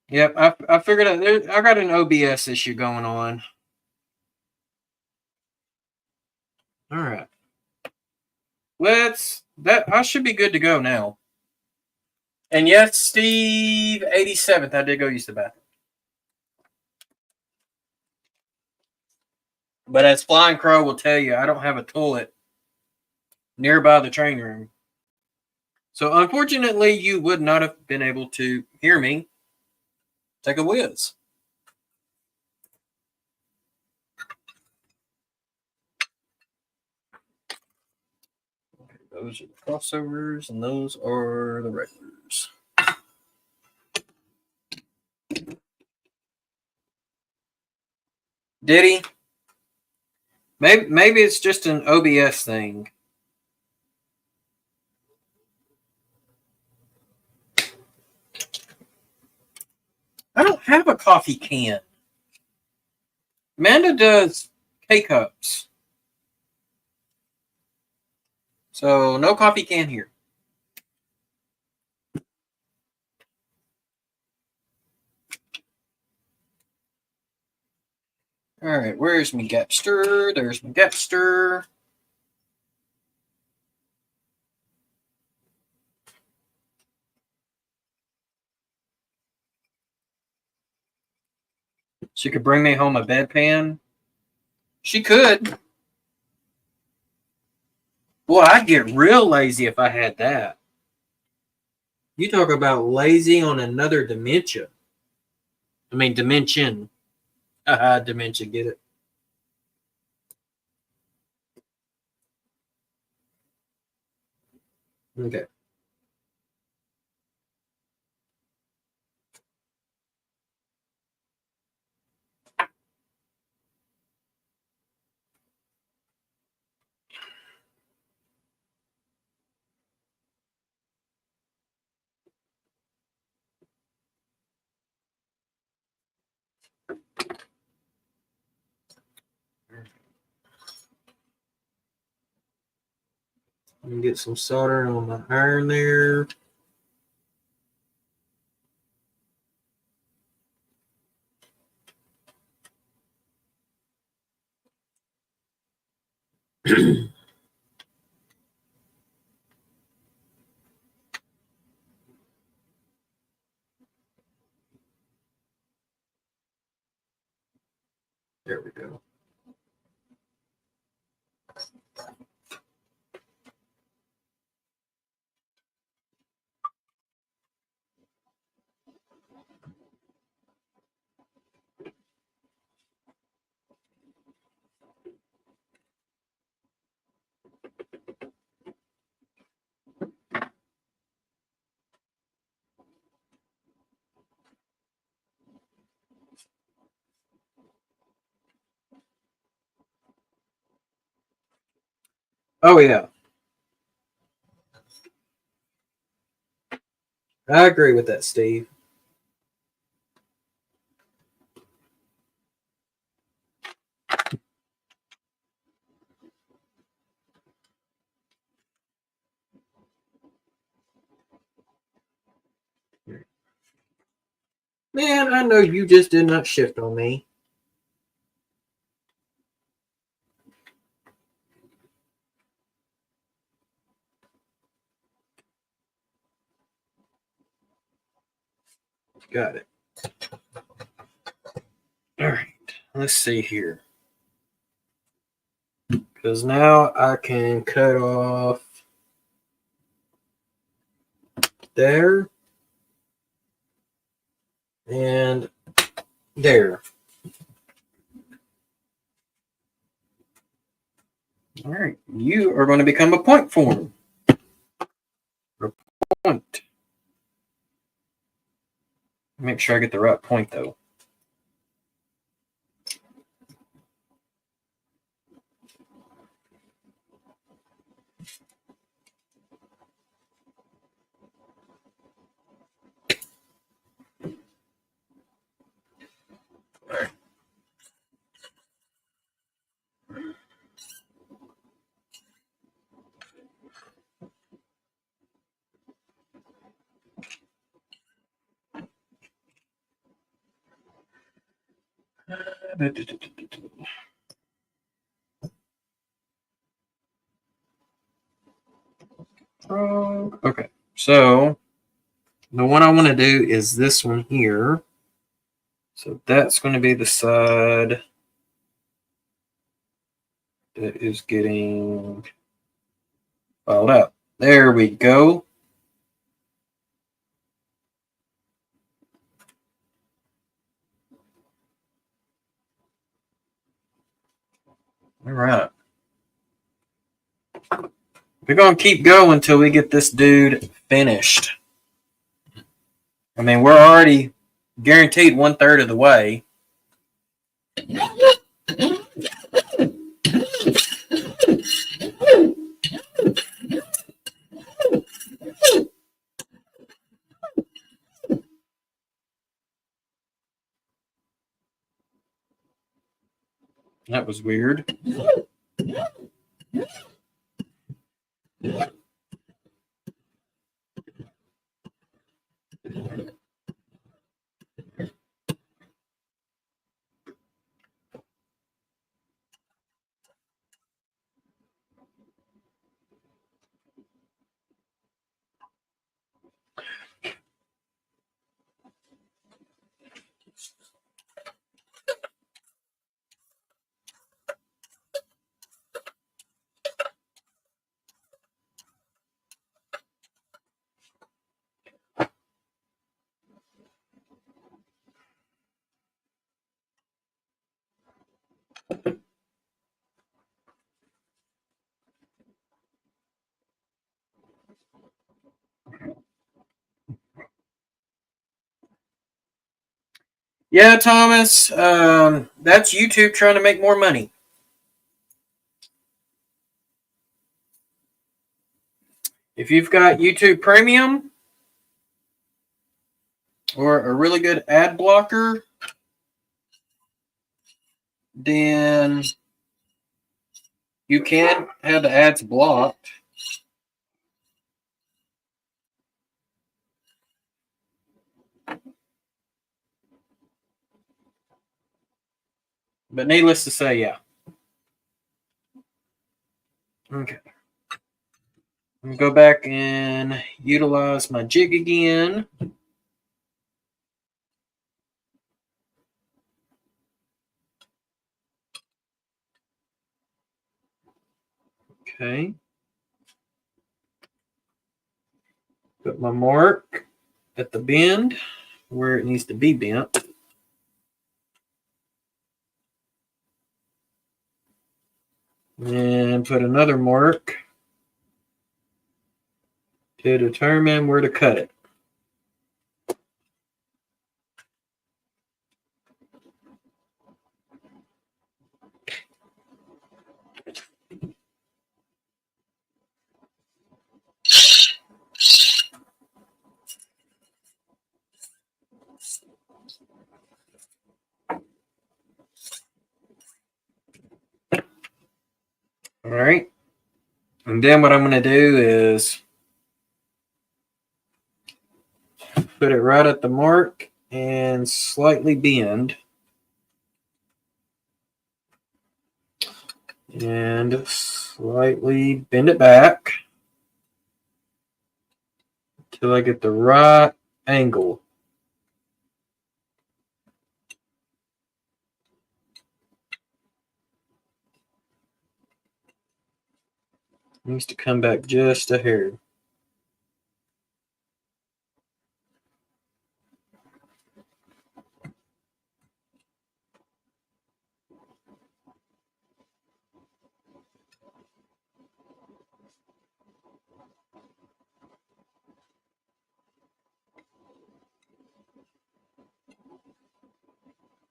Yep, I figured out I got an OBS issue going on. All right. I should be good to go now. And yes, Steve 87th, I did go use the bathroom. But as Flying Crow will tell you, I don't have a toilet nearby the train room. So unfortunately, you would not have been able to hear me take a whiz. Okay, those are the crossovers, and those are the regulars. Did he? Maybe it's just an OBS thing. I don't have a coffee can. Amanda does K-Cups. So no coffee can here. All right, where's my Gapster? There's my Gapster. She could bring me home a bedpan. She could. Boy, I'd get real lazy if I had that. You talk about lazy on another dimension. I mean, dimension. Dimension, get it? Okay. Let me get some solder on my iron there. There we go. Oh, yeah. I agree with that, Steve. Man, I know you just did not shift on me. Got it. All right, let's see here. Because now I can cut off there and there. All right, you are going to become a point form. A point. Make sure I get the right point, though. Okay, so the one I want to do is this one here. So that's going to be the side that is getting filed out. There we go. All right. We're going to keep going until we get this dude finished. I mean, we're already guaranteed 1/3 of the way. That was weird. Yeah, Thomas, that's YouTube trying to make more money. If you've got YouTube Premium or a really good ad blocker, then you can have the ads blocked. But needless to say, yeah. Okay. I'm going to go back and utilize my jig again. Okay. Put my mark at the bend where it needs to be bent. And put another mark to determine where to cut it. All right. And then what I'm going to do is put it right at the mark and slightly bend. And slightly bend it back until I get the right angle. Needs to come back just a hair.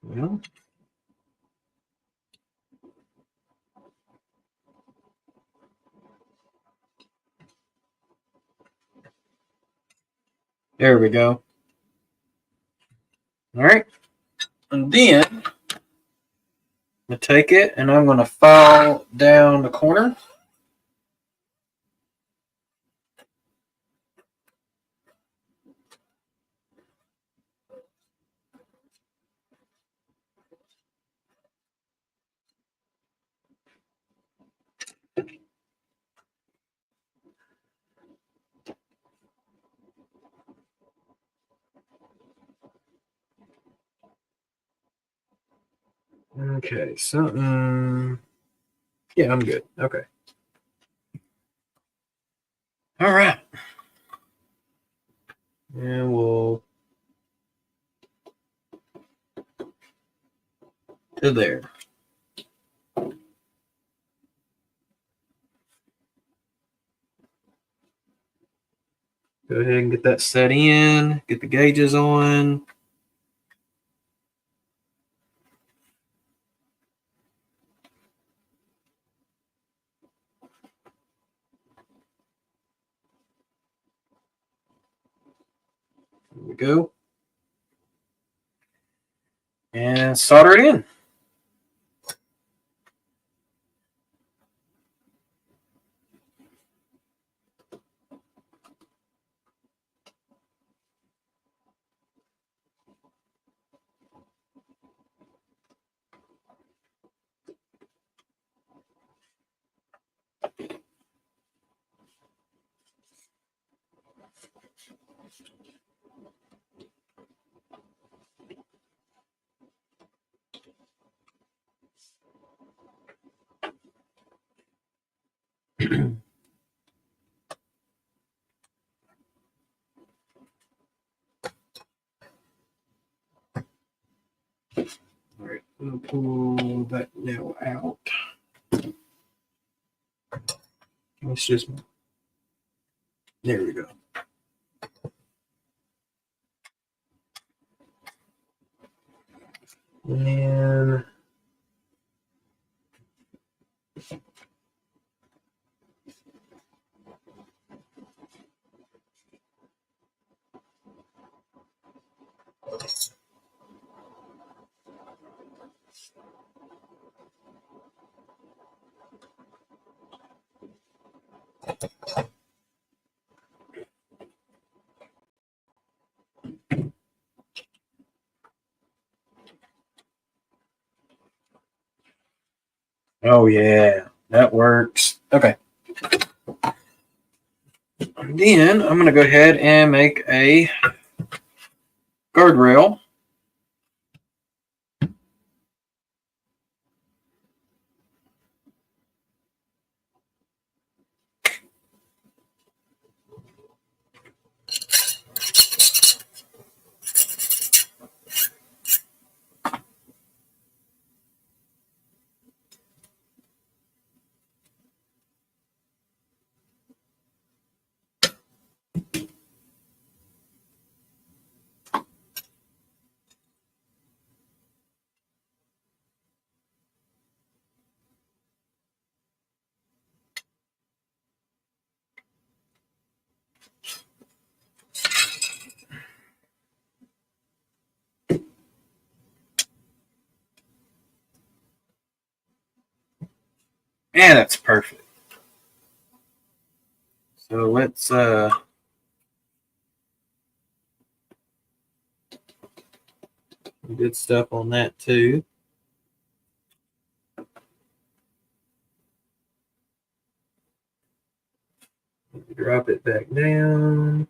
Well, there we go. All right. And then I'm going to take it and I'm going to file down the corner. Okay, something. Yeah, I'm good. Okay. All right. And we'll to there. Go ahead and get that set in, get the gauges on. There we go. And solder it in. All right, we'll pull that nail out. Let's just, there we go. And oh yeah, that works. Okay. And then I'm going to go ahead and make a guardrail. Yeah, that's perfect. So let's good stuff on that too. Drop it back down.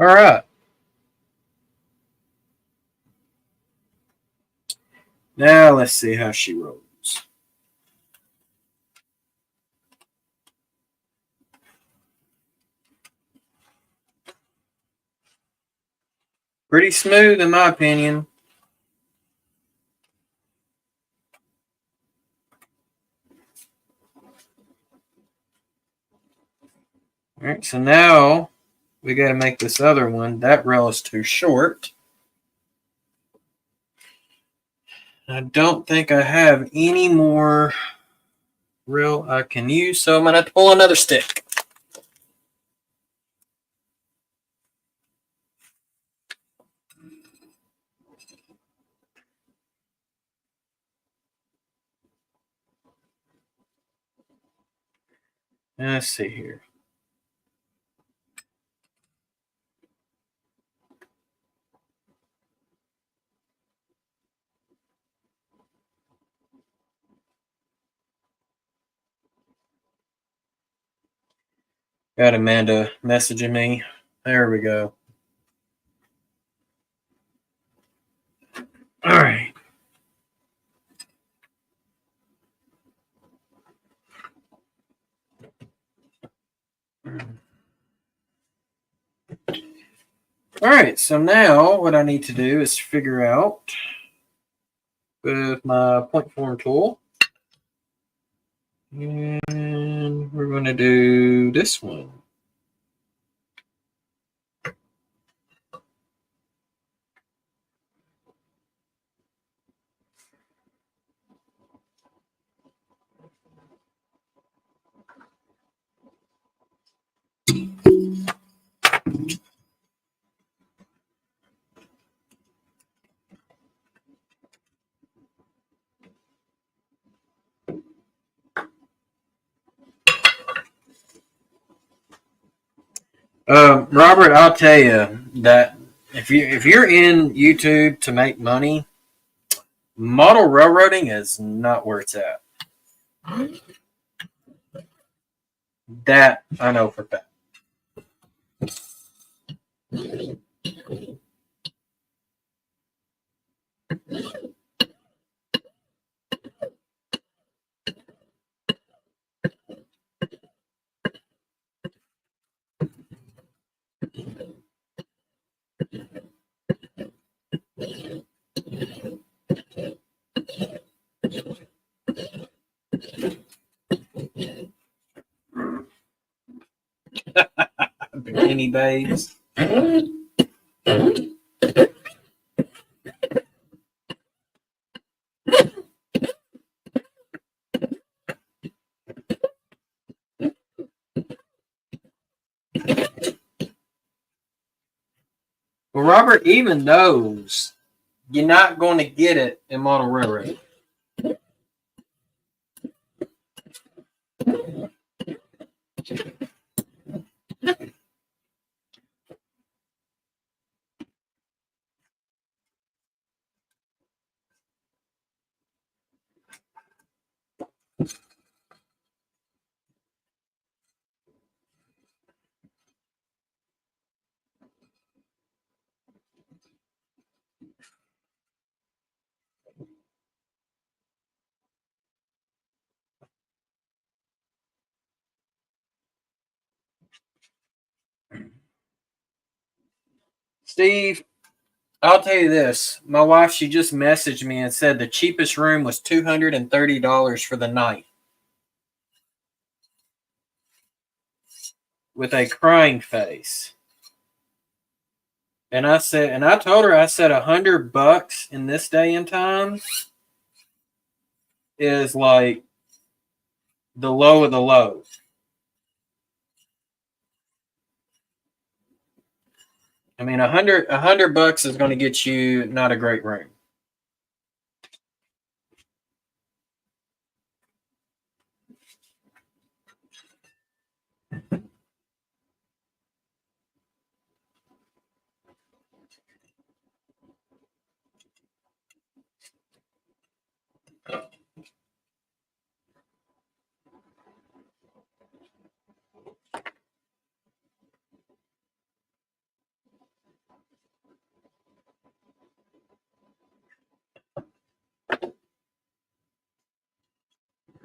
All right. Now let's see how she rolls. Pretty smooth in my opinion. All right, so now we got to make this other one. That rail is too short. I don't think I have any more rail I can use, so I'm going to have to pull another stick. Let's see here. Got Amanda messaging me. There we go. All right. All right, so now what I need to do is figure out with my point form tool. And we're going to do this one. Robert, I'll tell you that if you're in YouTube to make money, model railroading is not where it's at. That I know for a fact. Bikini babes. Well, Robert even knows you're not going to get it in model railroad. Steve, I'll tell you this. My wife, she just messaged me and said the cheapest room was $230 for the night. With a crying face. And I told her, I said $100 in this day and time is like the low of the low. I mean, $100 is going to get you not a great room.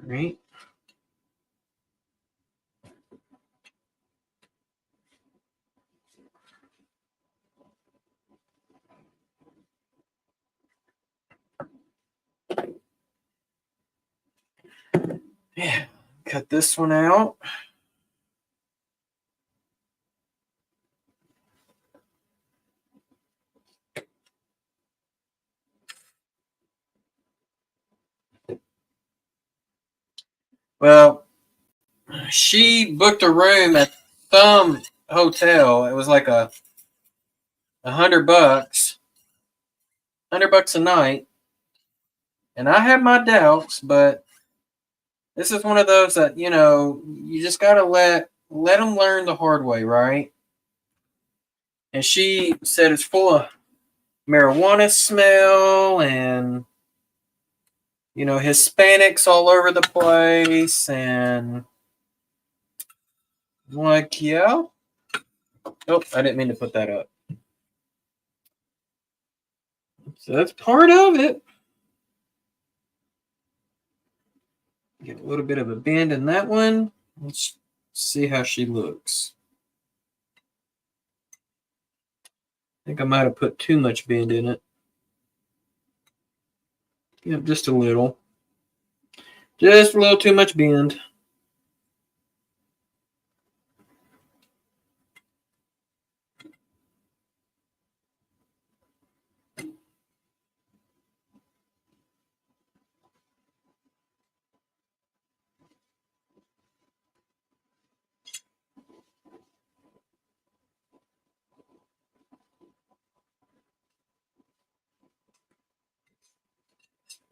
Right? Yeah, cut this one out. Well, she booked a room at some hotel. It was like $100, $100 a night. And I have my doubts, but this is one of those that, you know, you just got to let them learn the hard way, right? And she said it's full of marijuana smell and, you know, Hispanics all over the place. And I'm like, yeah. Oh, I didn't mean to put that up. So that's part of it. Get a little bit of a bend in that one. Let's see how she looks. I think I might have put too much bend in it. Yep, just a little. Just a little too much bend.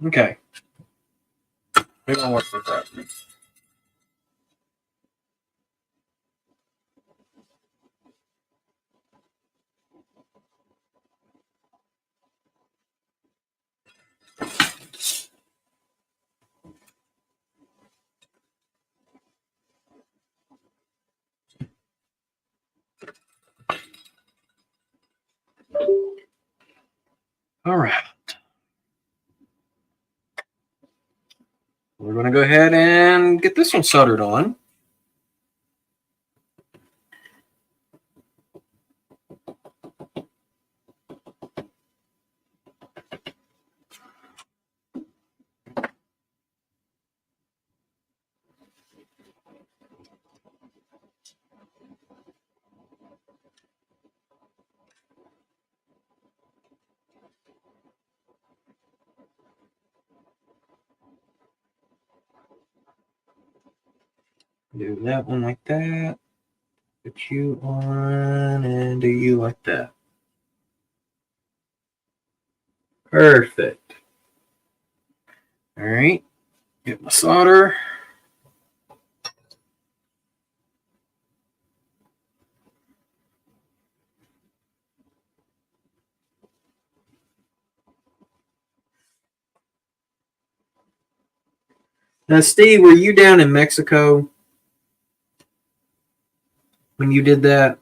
Okay. We're going to work with that. All right. We're going to go ahead and get this one soldered on. Do that one like that. Put you on and do you like that. Perfect. All right. Get my solder. Now, Steve, were you down in Mexico when you did that?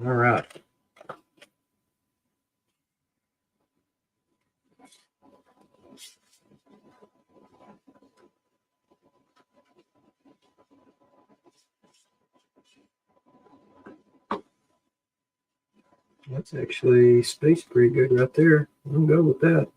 All right. That's actually spaced pretty good right there. I'll go with that.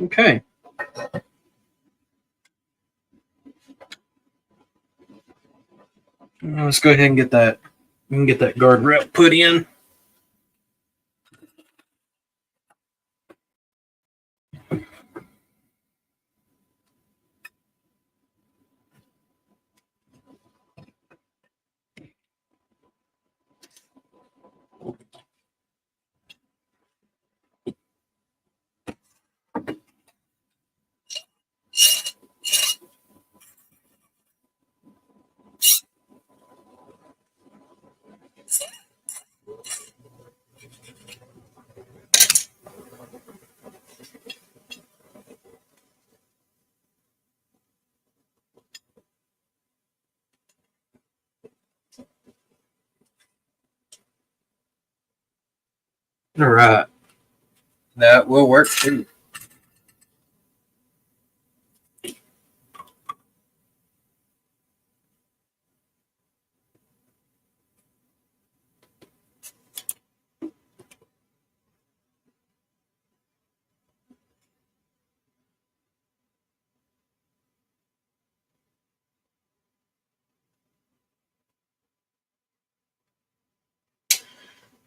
Okay. Now let's go ahead and get that. We can get that guardrail put in. All right. That will work too.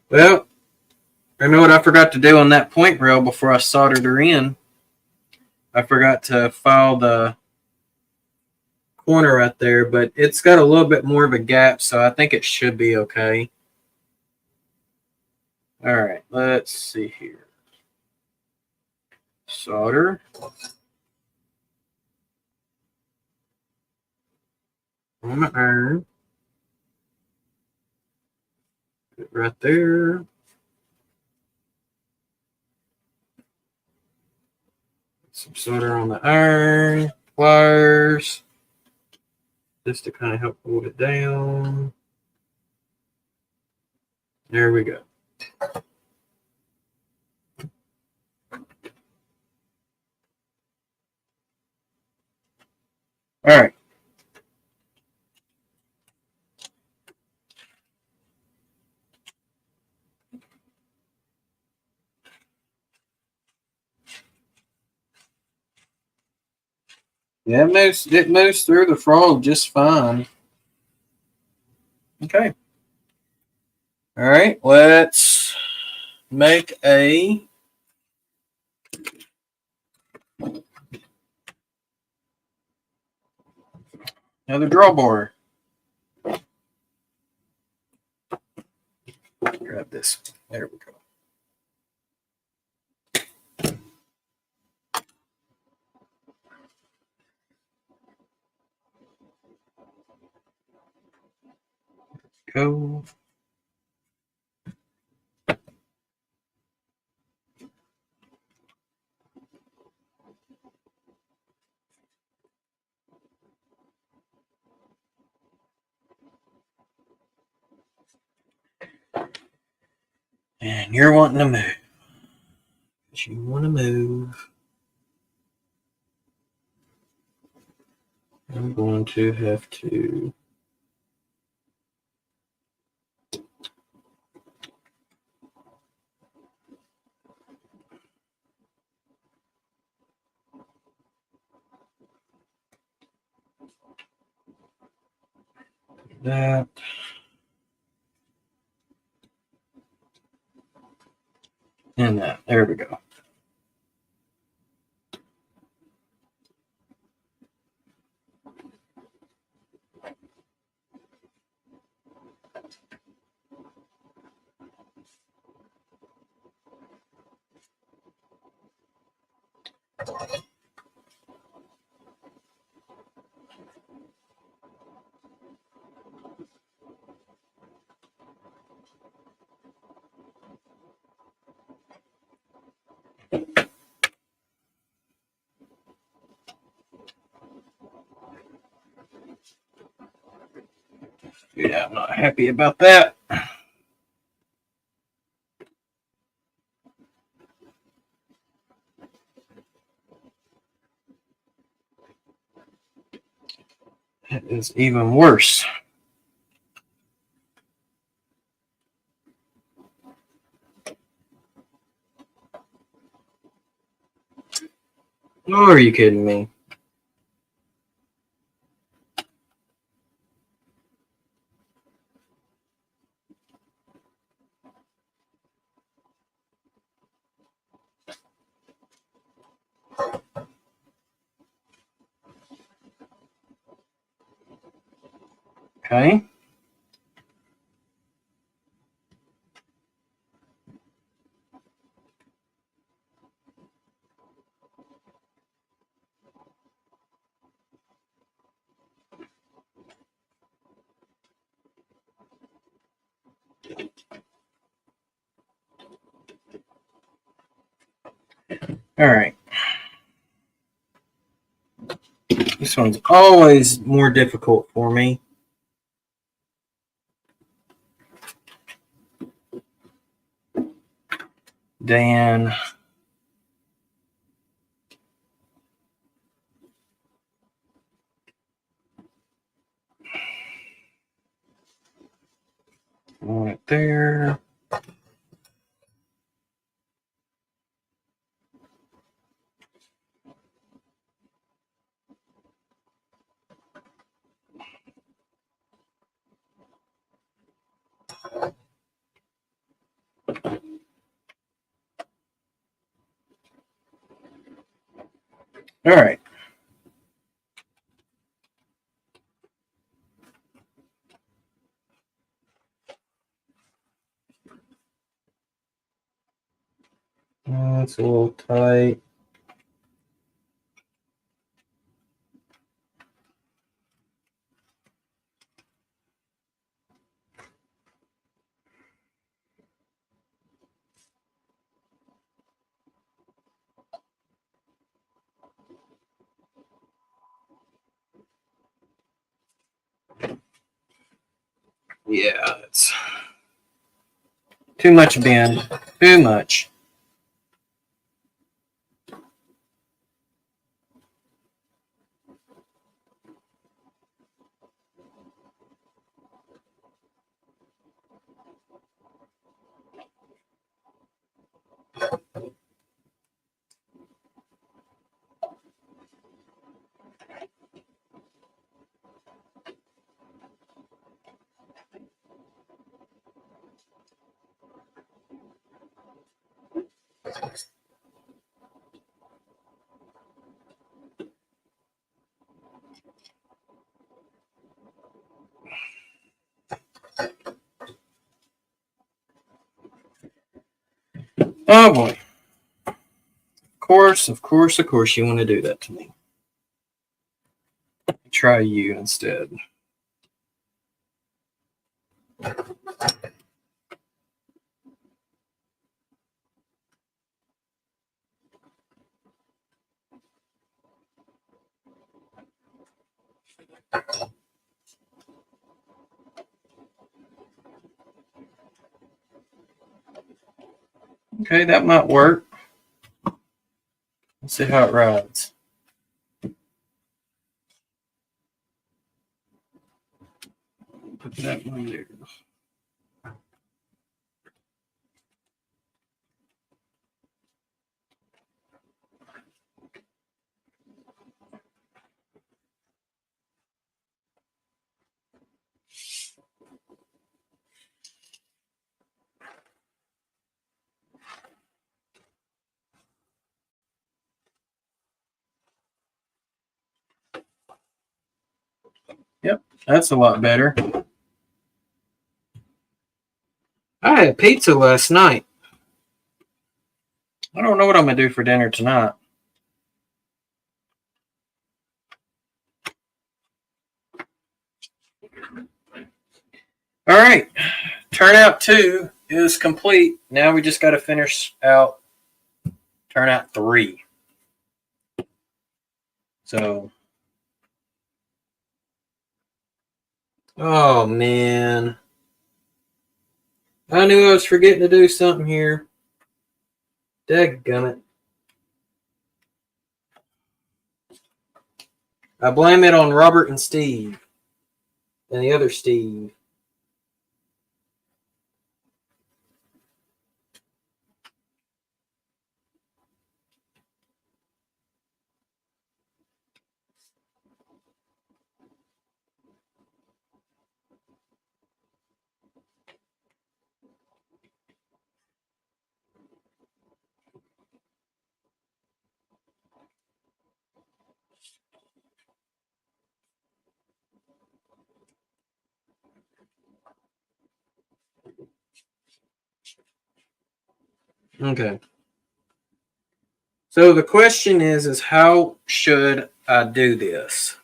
Well, I know what I forgot to do on that point rail before I soldered her in. I forgot to file the corner right there, but it's got a little bit more of a gap, so I think it should be okay. All right, let's see here. Solder. On my iron. Put it right there. Some solder on the iron. Pliers. Just to kind of help hold it down. There we go. All right. Yeah, it moves through the frog just fine. Okay. All right, let's make another drawbar. Grab this. There we go. Go. And you're wanting to move. You want to move. I'm going to have to. That. And that. There we go. Yeah, I'm not happy about that. That is even worse. Oh, are you kidding me? Okay. All right. This one's always more difficult for me. Dan. Want it there. All right. That's a little tight. Yeah, it's too much bend. Too much. Oh boy. Of course, you want to do that to me. Try you instead. Okay, that might work. Let's see how it rides. Put that one there. Yep, that's a lot better. I had pizza last night. I don't know what I'm going to do for dinner tonight. All right, turnout 2 is complete. Now we just got to finish out turnout 3. So, oh man, I knew I was forgetting to do something here. Dadgummit. I blame it on Robert and Steve and the other Steve. Okay. So the question is how should I do this?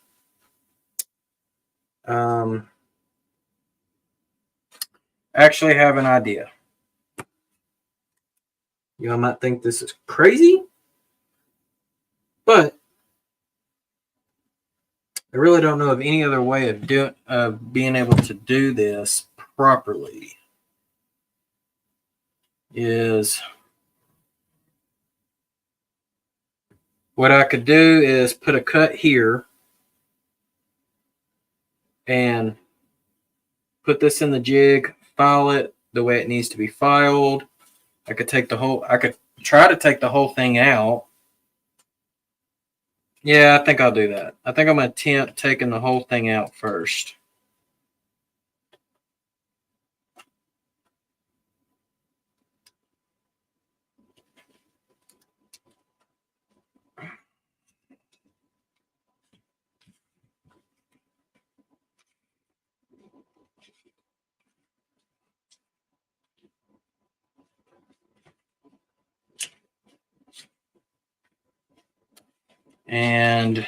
Actually have an idea. You might think this is crazy, but I really don't know of any other way of being able to do this properly. Is what I could do is put a cut here and put this in the jig, file it the way it needs to be filed. I could try to take the whole thing out. Yeah, I think I'll do that. I think I'm going to attempt taking the whole thing out first. And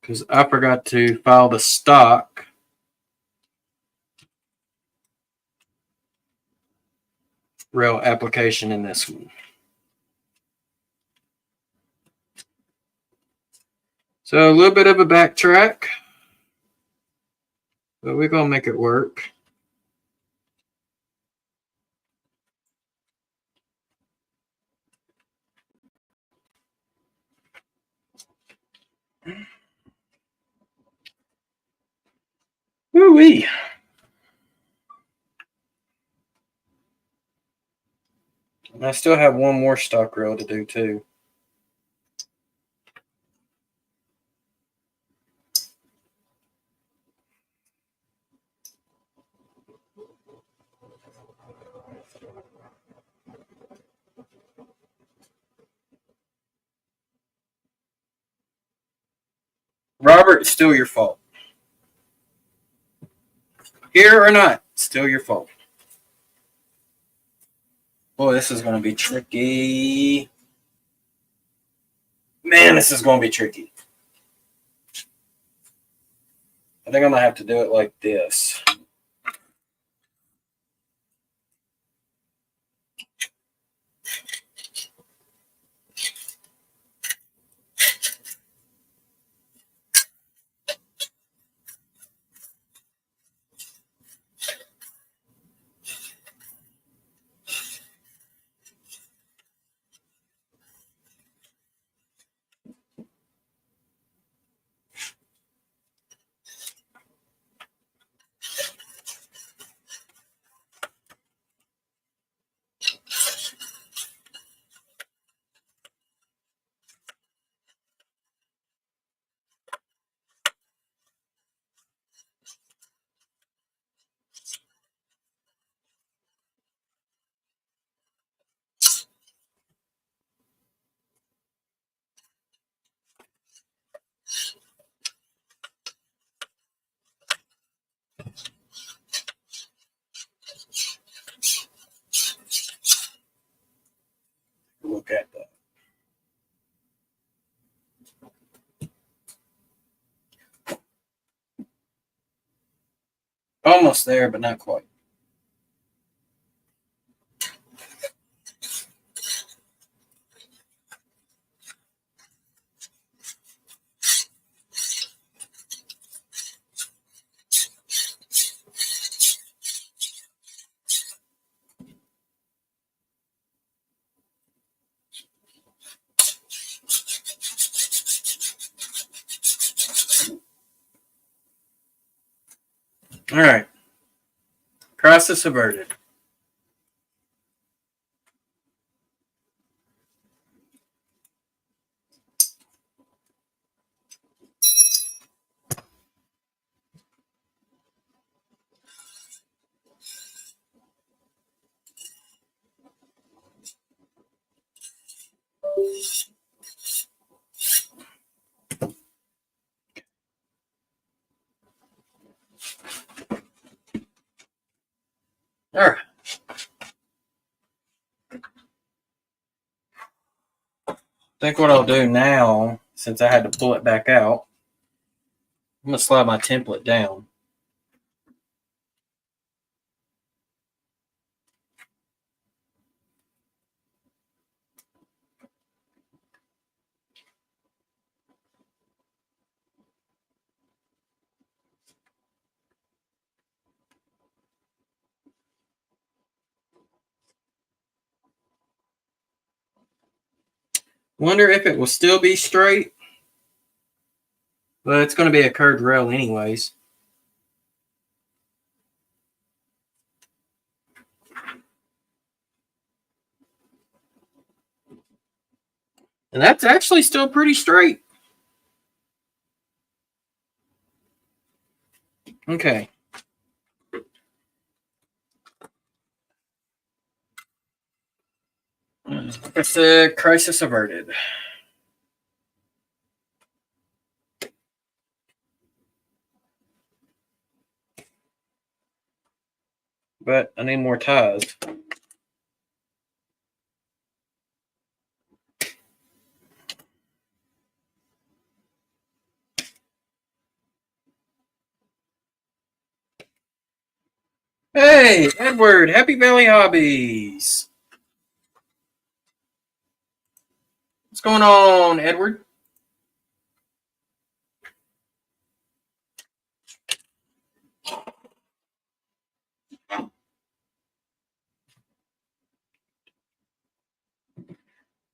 because I forgot to file the stock rail application in this one. So a little bit of a backtrack, but we're going to make it work. Woo-wee. And I still have one more stock rail to do too. Robert, it's still your fault. Here or not, still your fault. Boy, this is going to be tricky. Man, this is going to be tricky. I think I'm going to have to do it like this. Look at that. Almost there, but not quite. All right. Crisis averted. All right. I think what I'll do now, since I had to pull it back out, I'm going to slide my template down. Wonder if it will still be straight. But it's going to be a curved rail anyways. And that's actually still pretty straight. Okay. It's the crisis averted. But I need more ties. Hey, Edward, Happy Valley Hobbies. What's going on, Edward?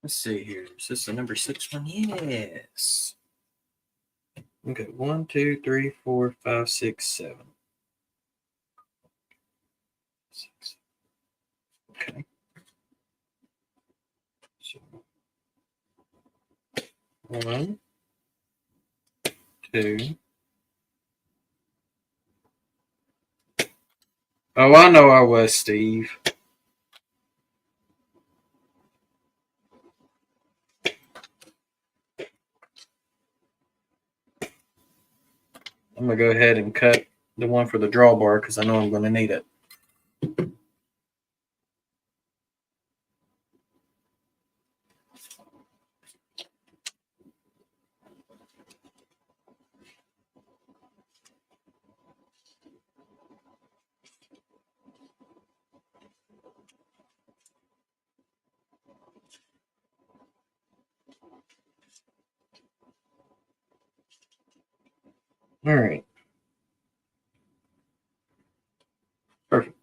Let's see here. Is this the number 6 one? Yes. Okay, 1, 2, 3, 4, 5, 6, 7. 6. Okay. So 1, 2. Oh, I know I was, Steve. I'm going to go ahead and cut the one for the drawbar because I know I'm going to need it. All right. Perfect.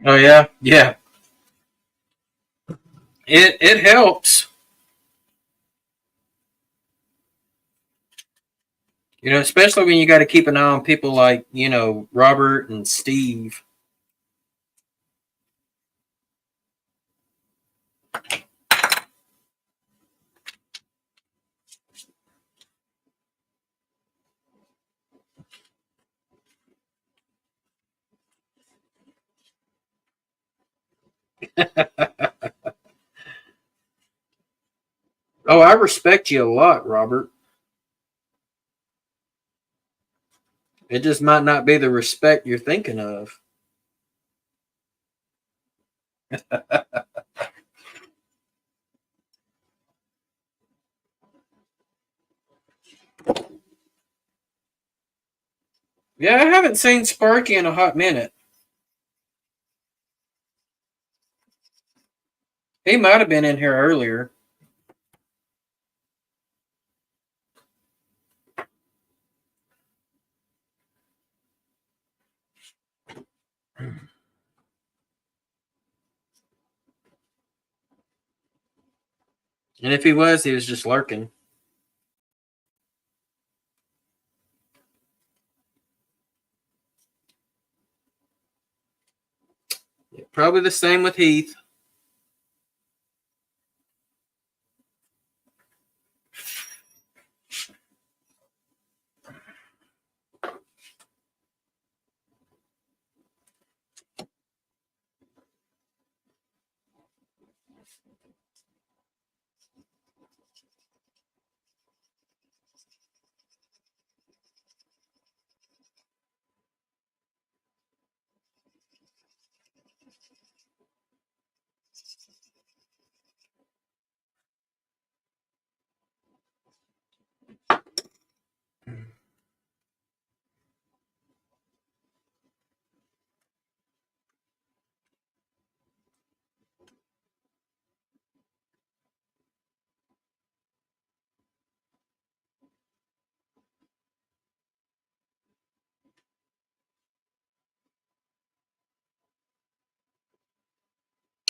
Oh, yeah? Yeah. It helps. You know, especially when you got to keep an eye on people like, you know, Robert and Steve. Oh, I respect you a lot, Robert. It just might not be the respect you're thinking of. Yeah, I haven't seen Sparky in a hot minute. He might have been in here earlier. And if he was just lurking. Yeah, probably the same with Heath.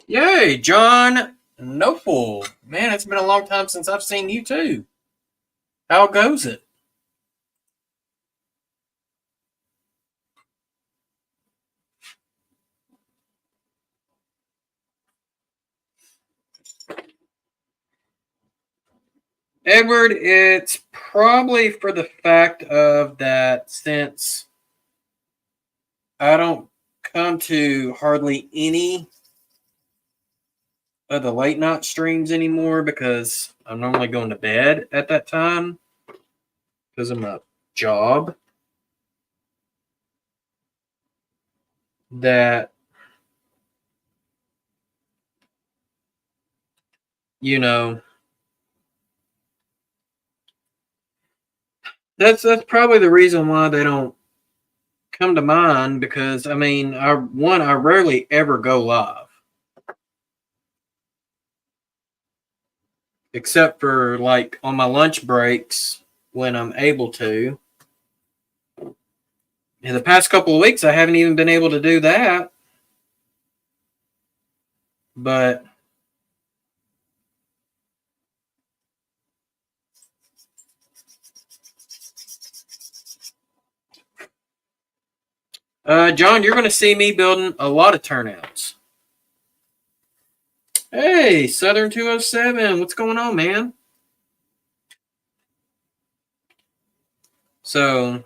Yay, John Noble. Man, it's been a long time since I've seen you too. How goes it? Edward, it's probably for the fact of that since I don't come to hardly any of the late night streams anymore because I'm normally going to bed at that time because of my job. That, you know, that's probably the reason why they don't come to mind, because I mean, I rarely ever go live. Except for like on my lunch breaks when I'm able to. In the past couple of weeks, I haven't even been able to do that. But John, you're going to see me building a lot of turnouts. Hey, Southern 207, what's going on, man? So,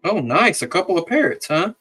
oh, nice. A couple of parrots, huh?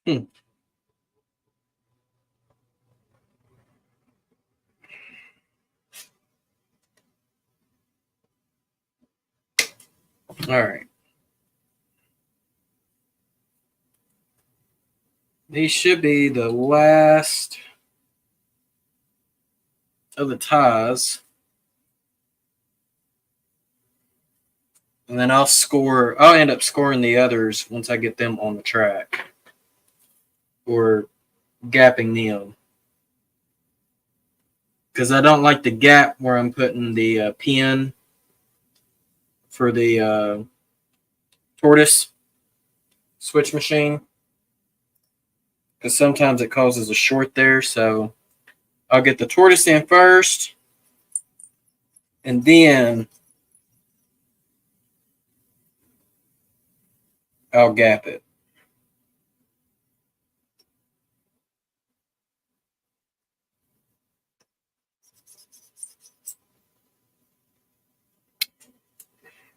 Hmm. All right. These should be the last of the ties. And then I'll end up scoring the others once I get them on the track. Or gapping them. Because I don't like the gap where I'm putting the pin for the tortoise switch machine. Because sometimes it causes a short there. So I'll get the tortoise in first. And then I'll gap it.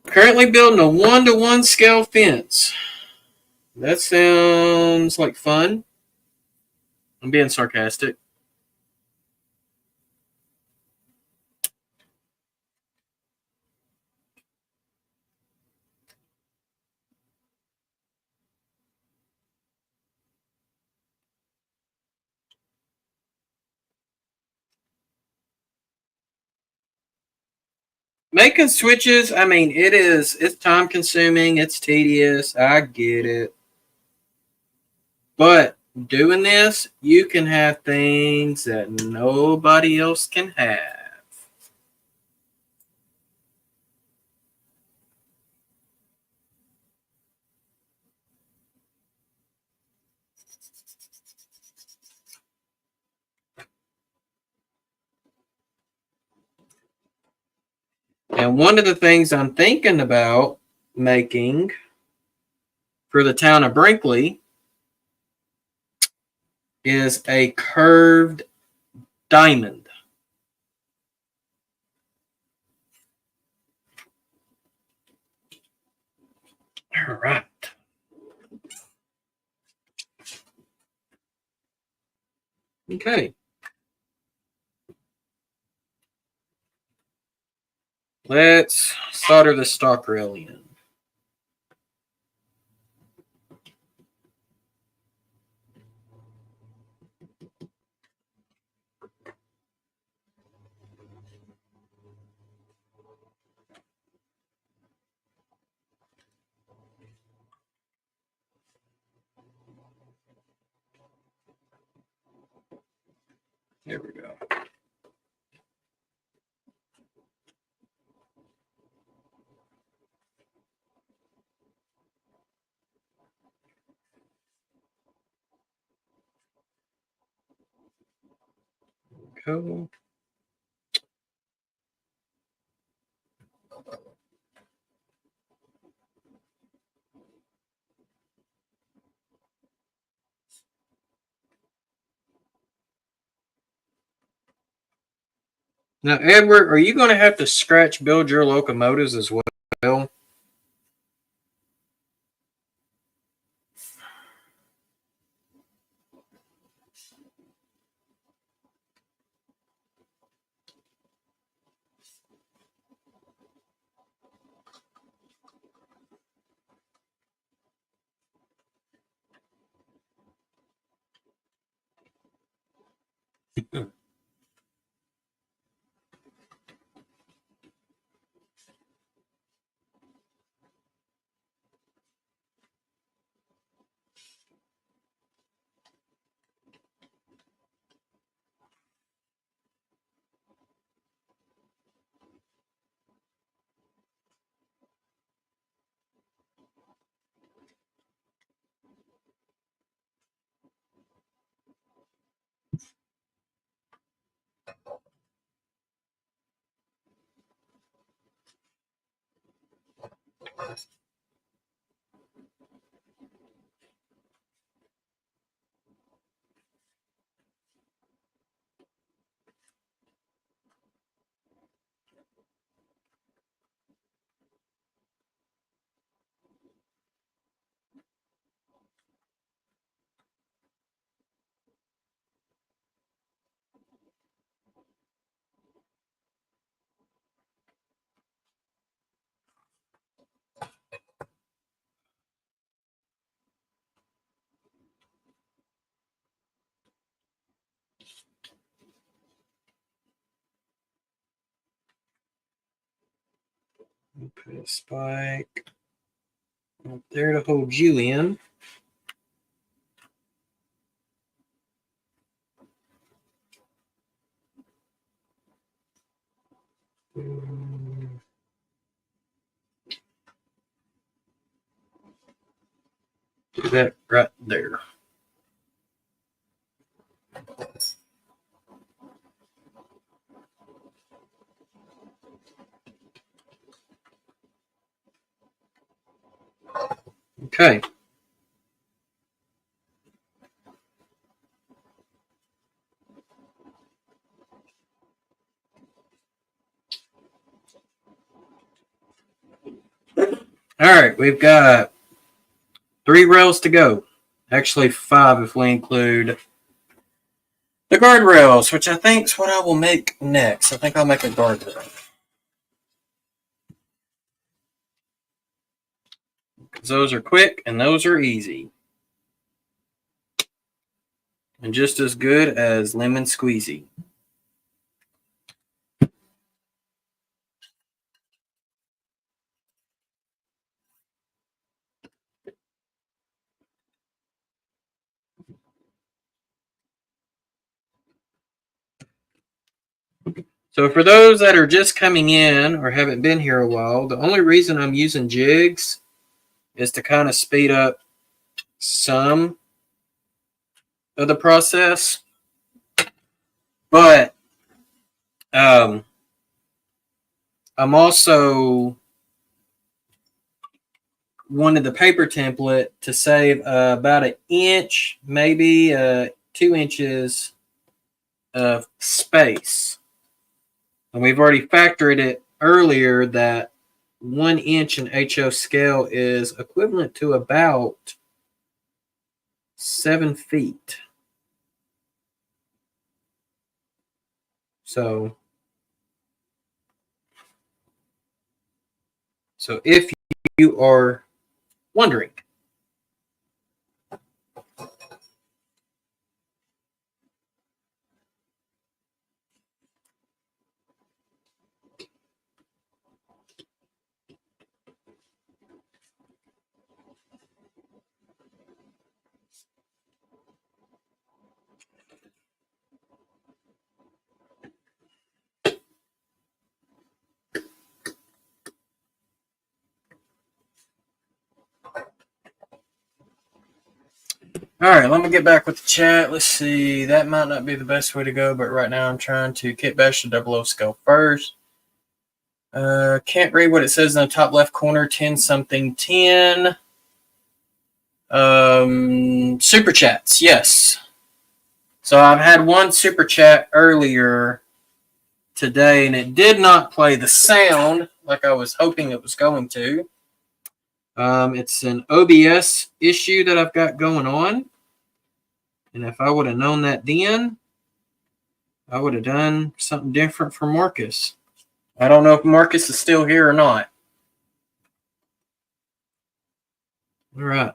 Currently building a 1-to-1 scale fence. That sounds like fun. I'm being sarcastic. Making switches, I mean, it's time consuming, it's tedious, I get it. But doing this, you can have things that nobody else can have. And one of the things I'm thinking about making for the town of Brinkley is a curved diamond. All right. Okay. Let's solder the stock rail in. There we go. Cool. Now, Edward, are you going to have to scratch build your locomotives as well? Put a spike up there to hold you in. Do that right there. Okay. All right, we've got 3 rails to go. Actually, 5 if we include the guardrails, which I think is what I will make next. I think I'll make a guardrail. Because those are quick and those are easy. And just as good as lemon squeezy. So for those that are just coming in or haven't been here a while, the only reason I'm using jigs is to kind of speed up some of the process. But I'm also wanted the paper template to save about an inch, maybe 2 inches of space. And we've already factored it earlier that 1 inch in HO scale is equivalent to about 7 feet. So if you are wondering. All right, let me get back with the chat. Let's see. That might not be the best way to go, but right now I'm trying to kit bash the 00 scale first. Can't read what it says in the top left corner. 10 something 10. Super chats, yes. So I've had one super chat earlier today, and it did not play the sound like I was hoping it was going to. It's an OBS issue that I've got going on. And if I would have known that then, I would have done something different for Marcus. I don't know if Marcus is still here or not. All right.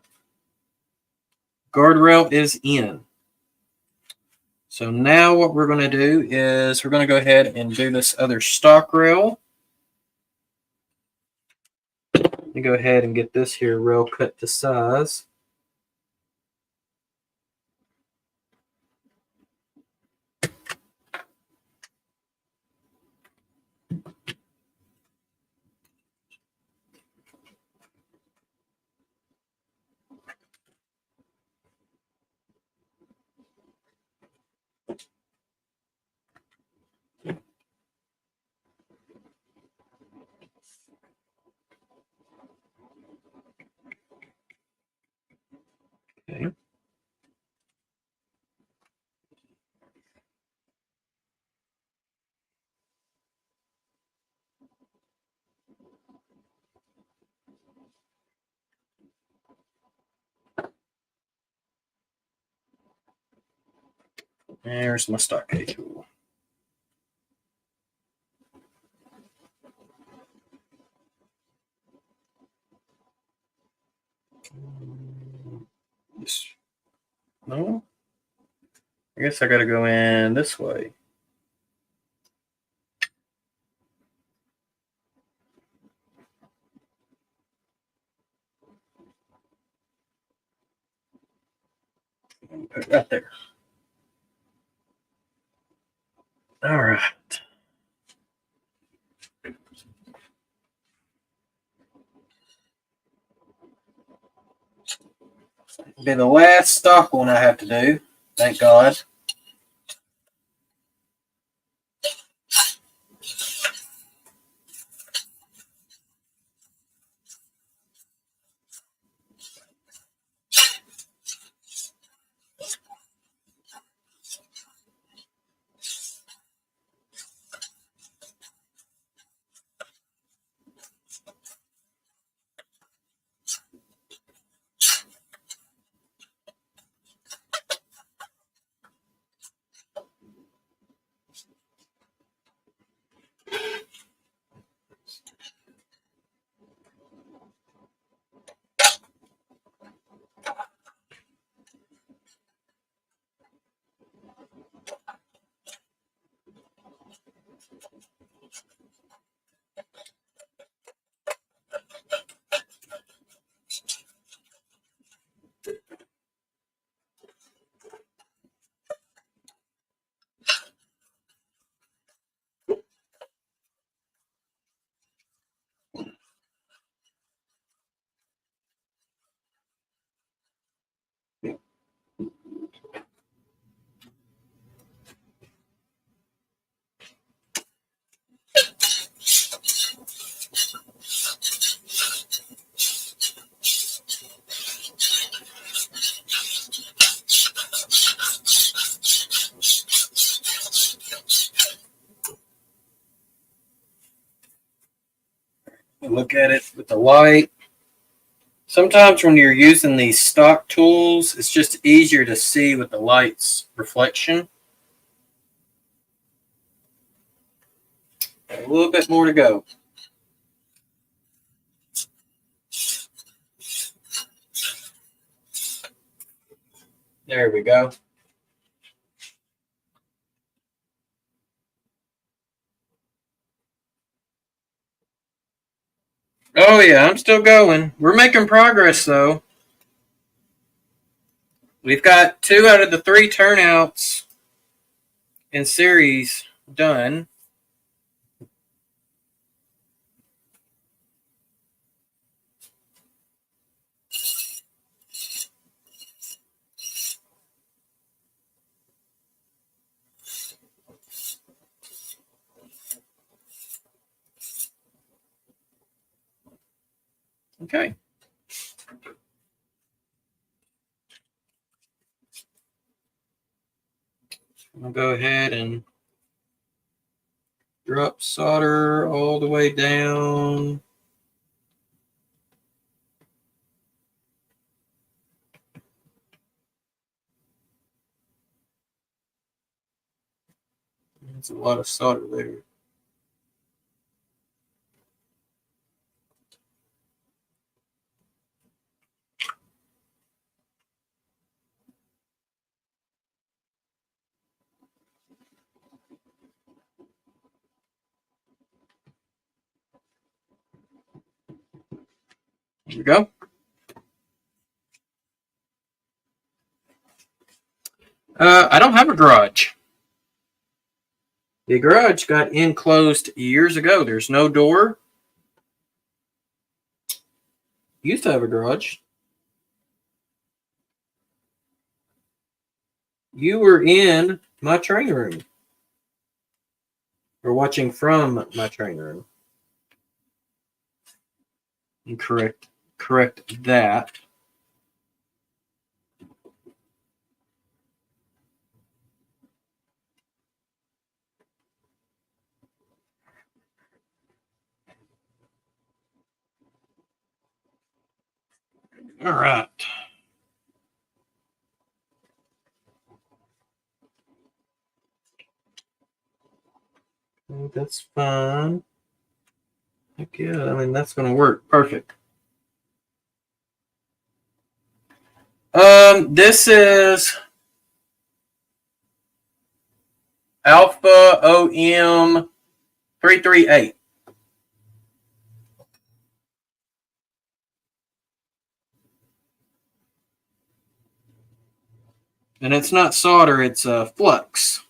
Guardrail is in. So now what we're going to do is we're going to go ahead and do this other stock rail. Let me go ahead and get this here rail cut to size. Okay. There's my stockade tool. No? I guess I got to go in this way. Put it right there. All right. Be the last stock one I have to do. Thank God. look at it with the light. Sometimes when you're using these stock tools, it's just easier to see with the light's reflection. A little bit more to go. There we go. Oh yeah, I'm still going. We're making progress though. We've got 2 out of the 3 turnouts in series done. Okay. I'll go ahead and drop solder all the way down. That's a lot of solder there. There we go. I don't have a garage. The garage got enclosed years ago. There's no door. Used to have a garage. You were in my training room. Or watching from my training room. And correct that. All right. That's fine. Heck yeah, I mean, that's going to work. Perfect. This is Alpha OM 338. And it's not solder, it's flux.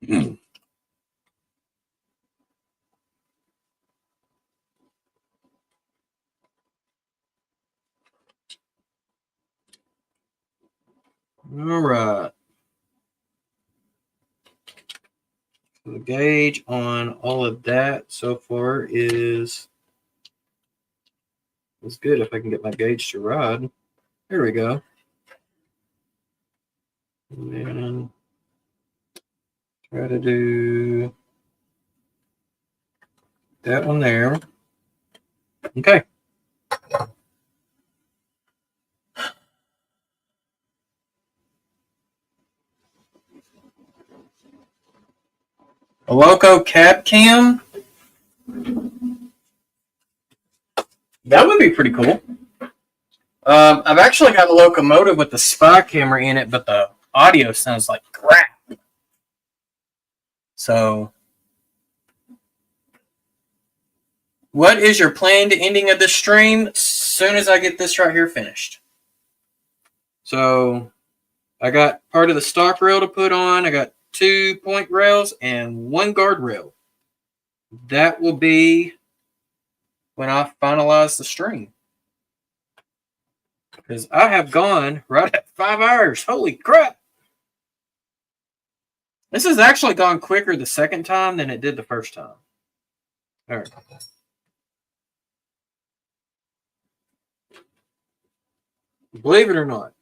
All right. So the gauge on all of that so far is good if I can get my gauge to ride. There we go. And then try to do that one there. Okay. A Loco cab cam. That would be pretty cool. I've actually got a locomotive with the spy camera in it, but the audio sounds like crap. So, what is your planned ending of the stream? As soon as I get this right here finished. So, I got part of the stock rail to put on. I got 2 point rails and 1 guard rail. That will be when I finalize the stream. Because I have gone right at 5 hours. Holy crap. This has actually gone quicker the second time than it did the first time. All right. Believe it or not.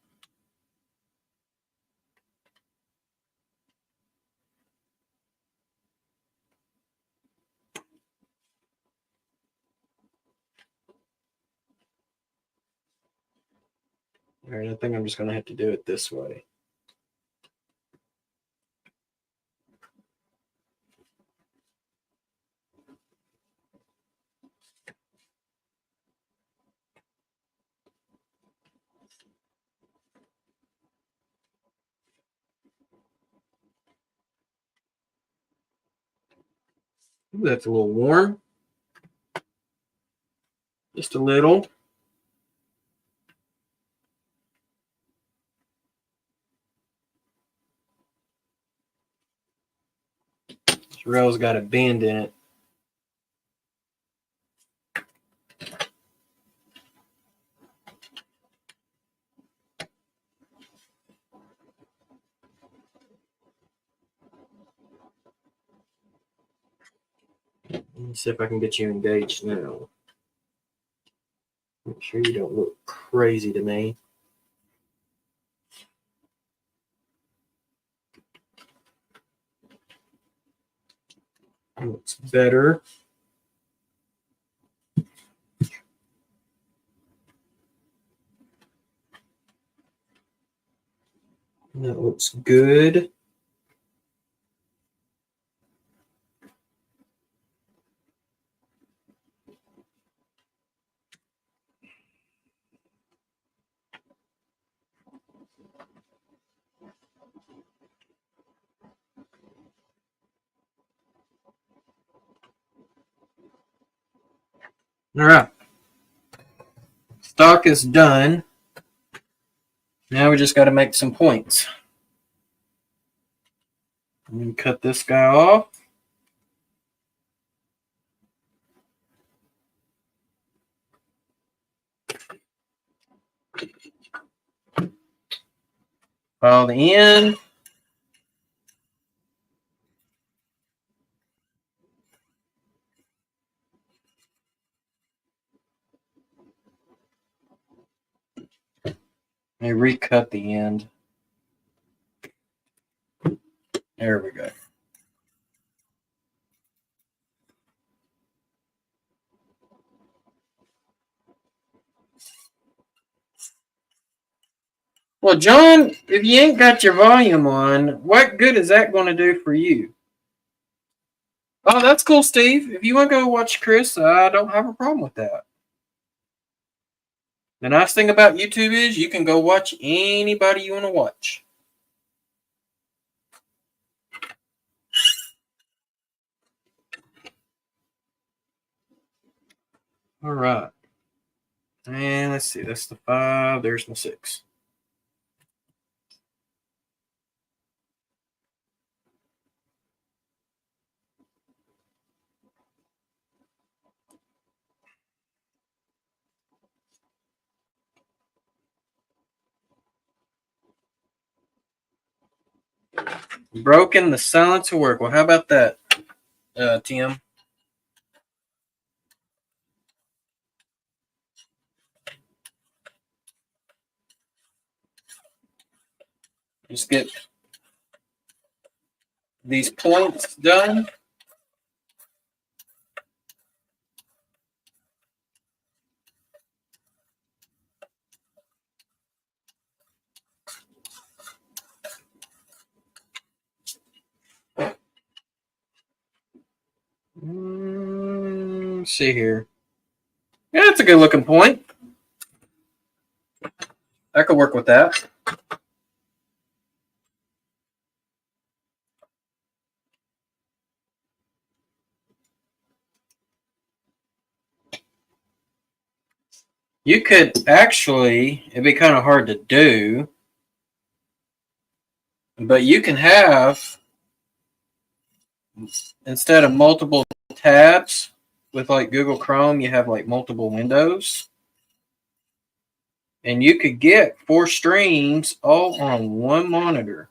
All right, I think I'm just going to have to do it this way. Ooh, that's a little warm. Just a little. This rail's got a bend in it. Let's see if I can get you engaged now. Make sure you don't look crazy to me. Looks better. That looks good. All right. Stock is done. Now we just got to make some points. I'm going to cut this guy off. File the end. Let me recut the end. There we go. Well, John, if you ain't got your volume on, what good is that going to do for you? Oh, that's cool, Steve. If you want to go watch Chris, I don't have a problem with that. The nice thing about YouTube is you can go watch anybody you want to watch. All right. And let's see. That's the 5. There's my 6. Broken the silence of work. Well, how about that, Tim? Just get these points done. Let's see here. Yeah, that's a good looking point. I could work with that. You could actually, it'd be kind of hard to do, but you can have, instead of multiple tabs with like Google Chrome, you have like multiple windows. And you could get 4 streams all on one monitor.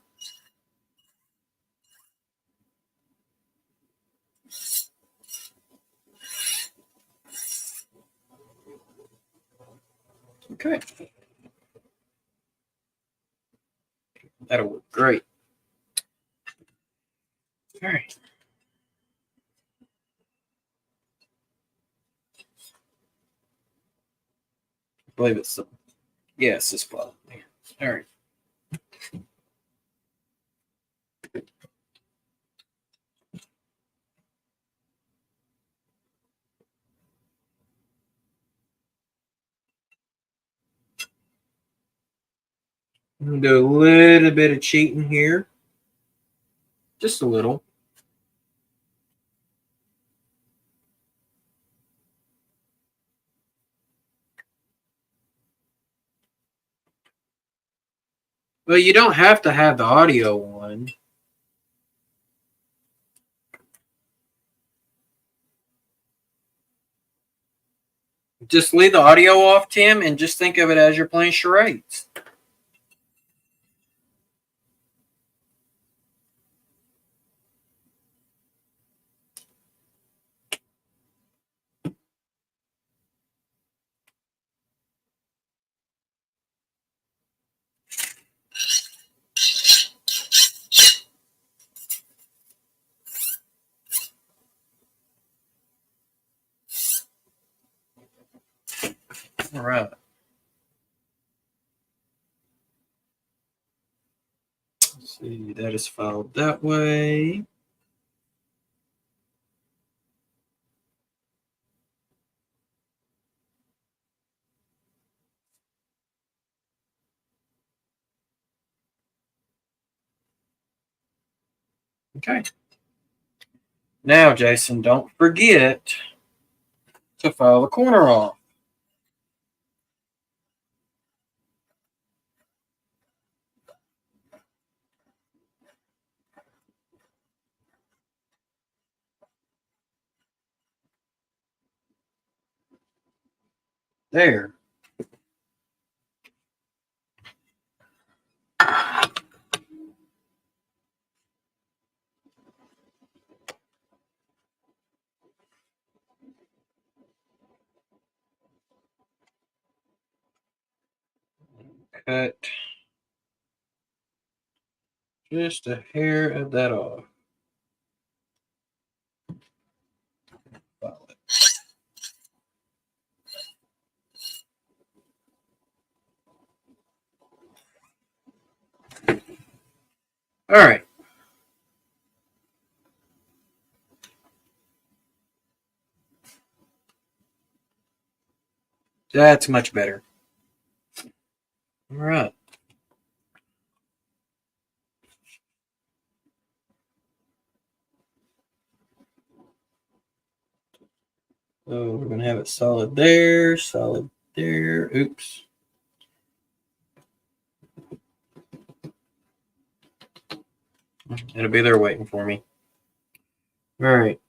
Okay. That'll work great. All right. I believe it's the, yes, this plot. All right. I'm going to do a little bit of cheating here. Just a little. Well, you don't have to have the audio on. Just leave the audio off, Tim, and just think of it as you're playing charades. All right. Let's see, that is filed that way. Okay. Now, Jason, don't forget to file the corner off. There. Cut just a hair of that off. File it. All right. That's much better. All right. So we're going to have it solid there, solid there. Oops. It'll be there waiting for me. All right.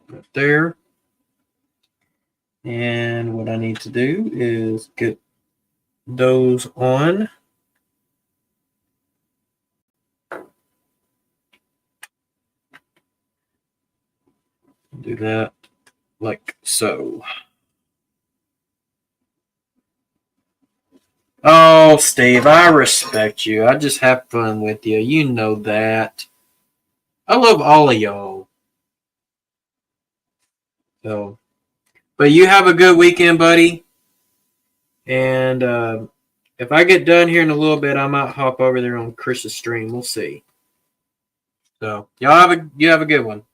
Right there. And what I need to do is get those on. Do that like so. Oh, Steve, I respect you. I just have fun with you. You know that. I love all of y'all. So, but you have a good weekend, buddy. And if I get done here in a little bit, I might hop over there on Chris's stream. We'll see. So, you have a good one.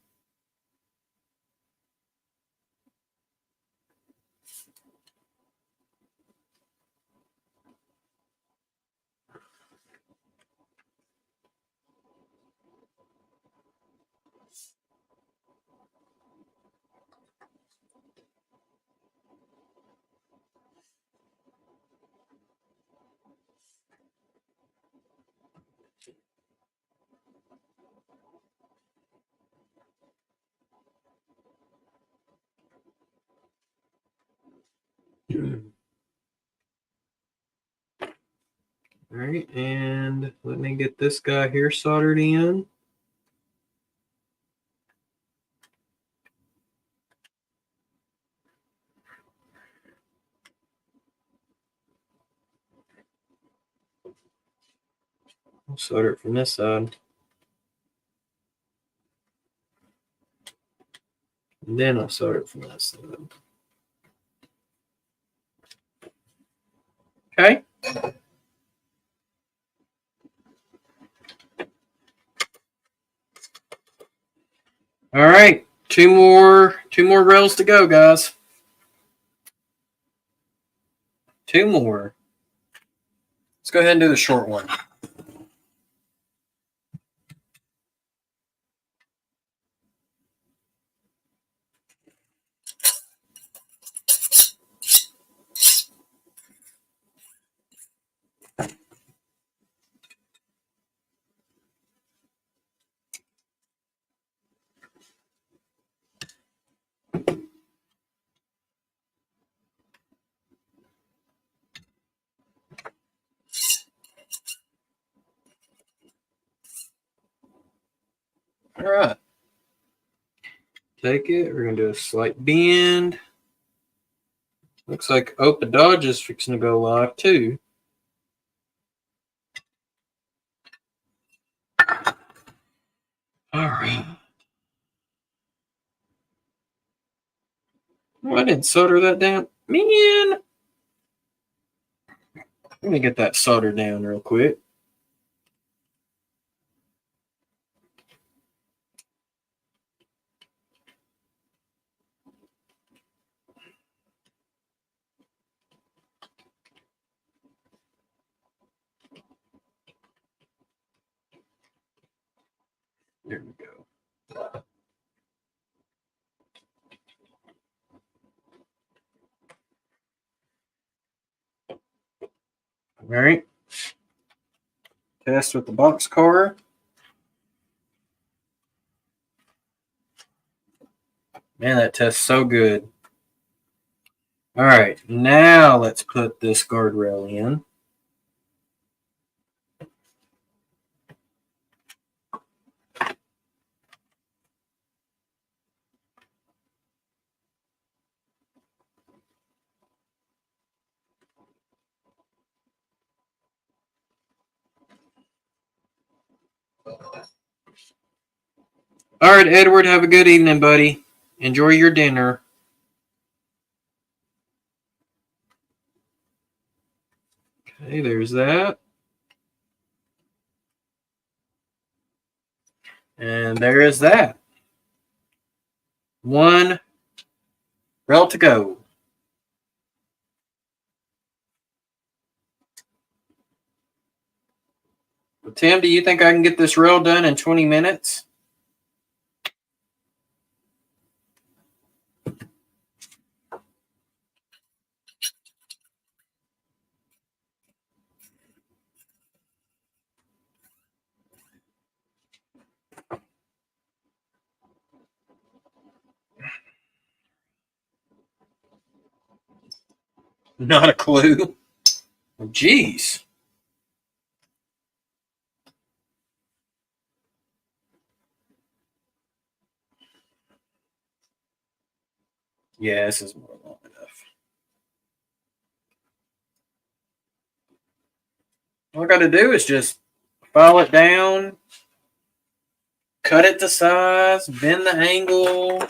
All right, and let me get this guy here soldered in. I'll solder it from this side. And then I'll solder it from that side. Okay. All right, two more rails to go, guys. Two more. Let's go ahead and do the short one. All right. Take it. We're going to do a slight bend. Looks like Opa Dodge is fixing to go live too. All right. Oh, I didn't solder that down. Man. Let me get that solder down real quick. There we go. All right. Test with the box car. Man, that tests so good. All right, now let's put this guardrail in. All right, Edward, have a good evening, buddy. Enjoy your dinner. Okay, there's that. And there is that. One rail to go. Well, Tim, do you think I can get this rail done in 20 minutes? Not a clue. Oh, jeez. Yeah, this is more long enough. All I got to do is just file it down, cut it to size, bend the angle.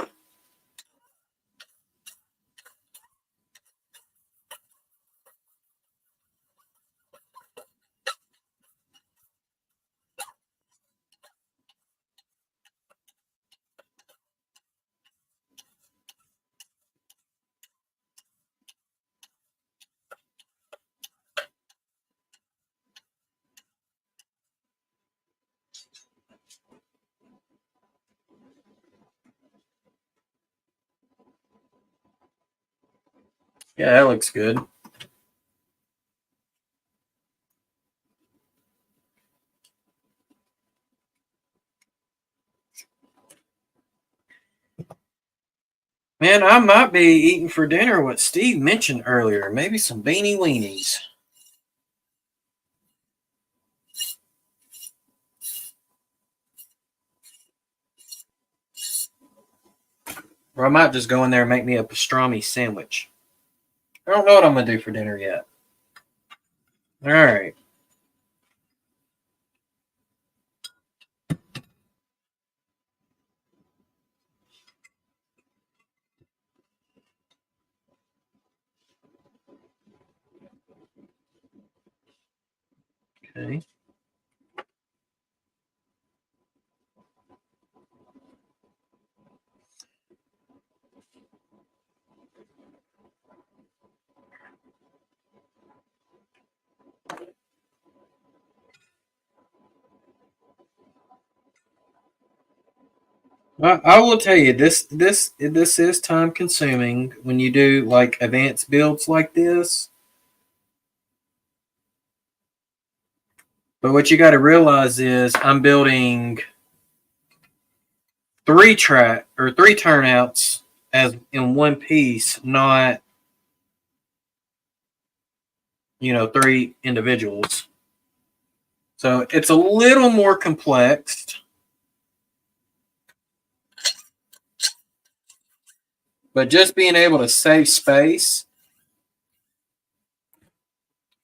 Yeah, that looks good. Man, I might be eating for dinner what Steve mentioned earlier. Maybe some beanie weenies. Or I might just go in there and make me a pastrami sandwich. I don't know what I'm going to do for dinner yet. All right. Okay. I will tell you this is time consuming when you do like advanced builds like this. But what you got to realize is I'm building 3 turnouts as in one piece, not 3 individuals. So it's a little more complex. But just being able to save space,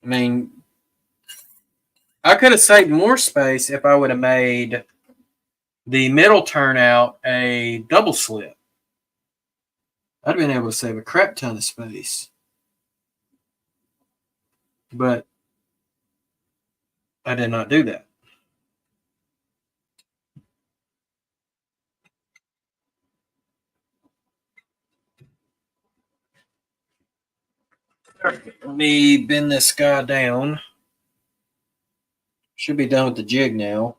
I mean, I could have saved more space if I would have made the middle turnout a double slip. I'd have been able to save a crap ton of space. But I did not do that. Let me bend this guy down. Should be done with the jig now.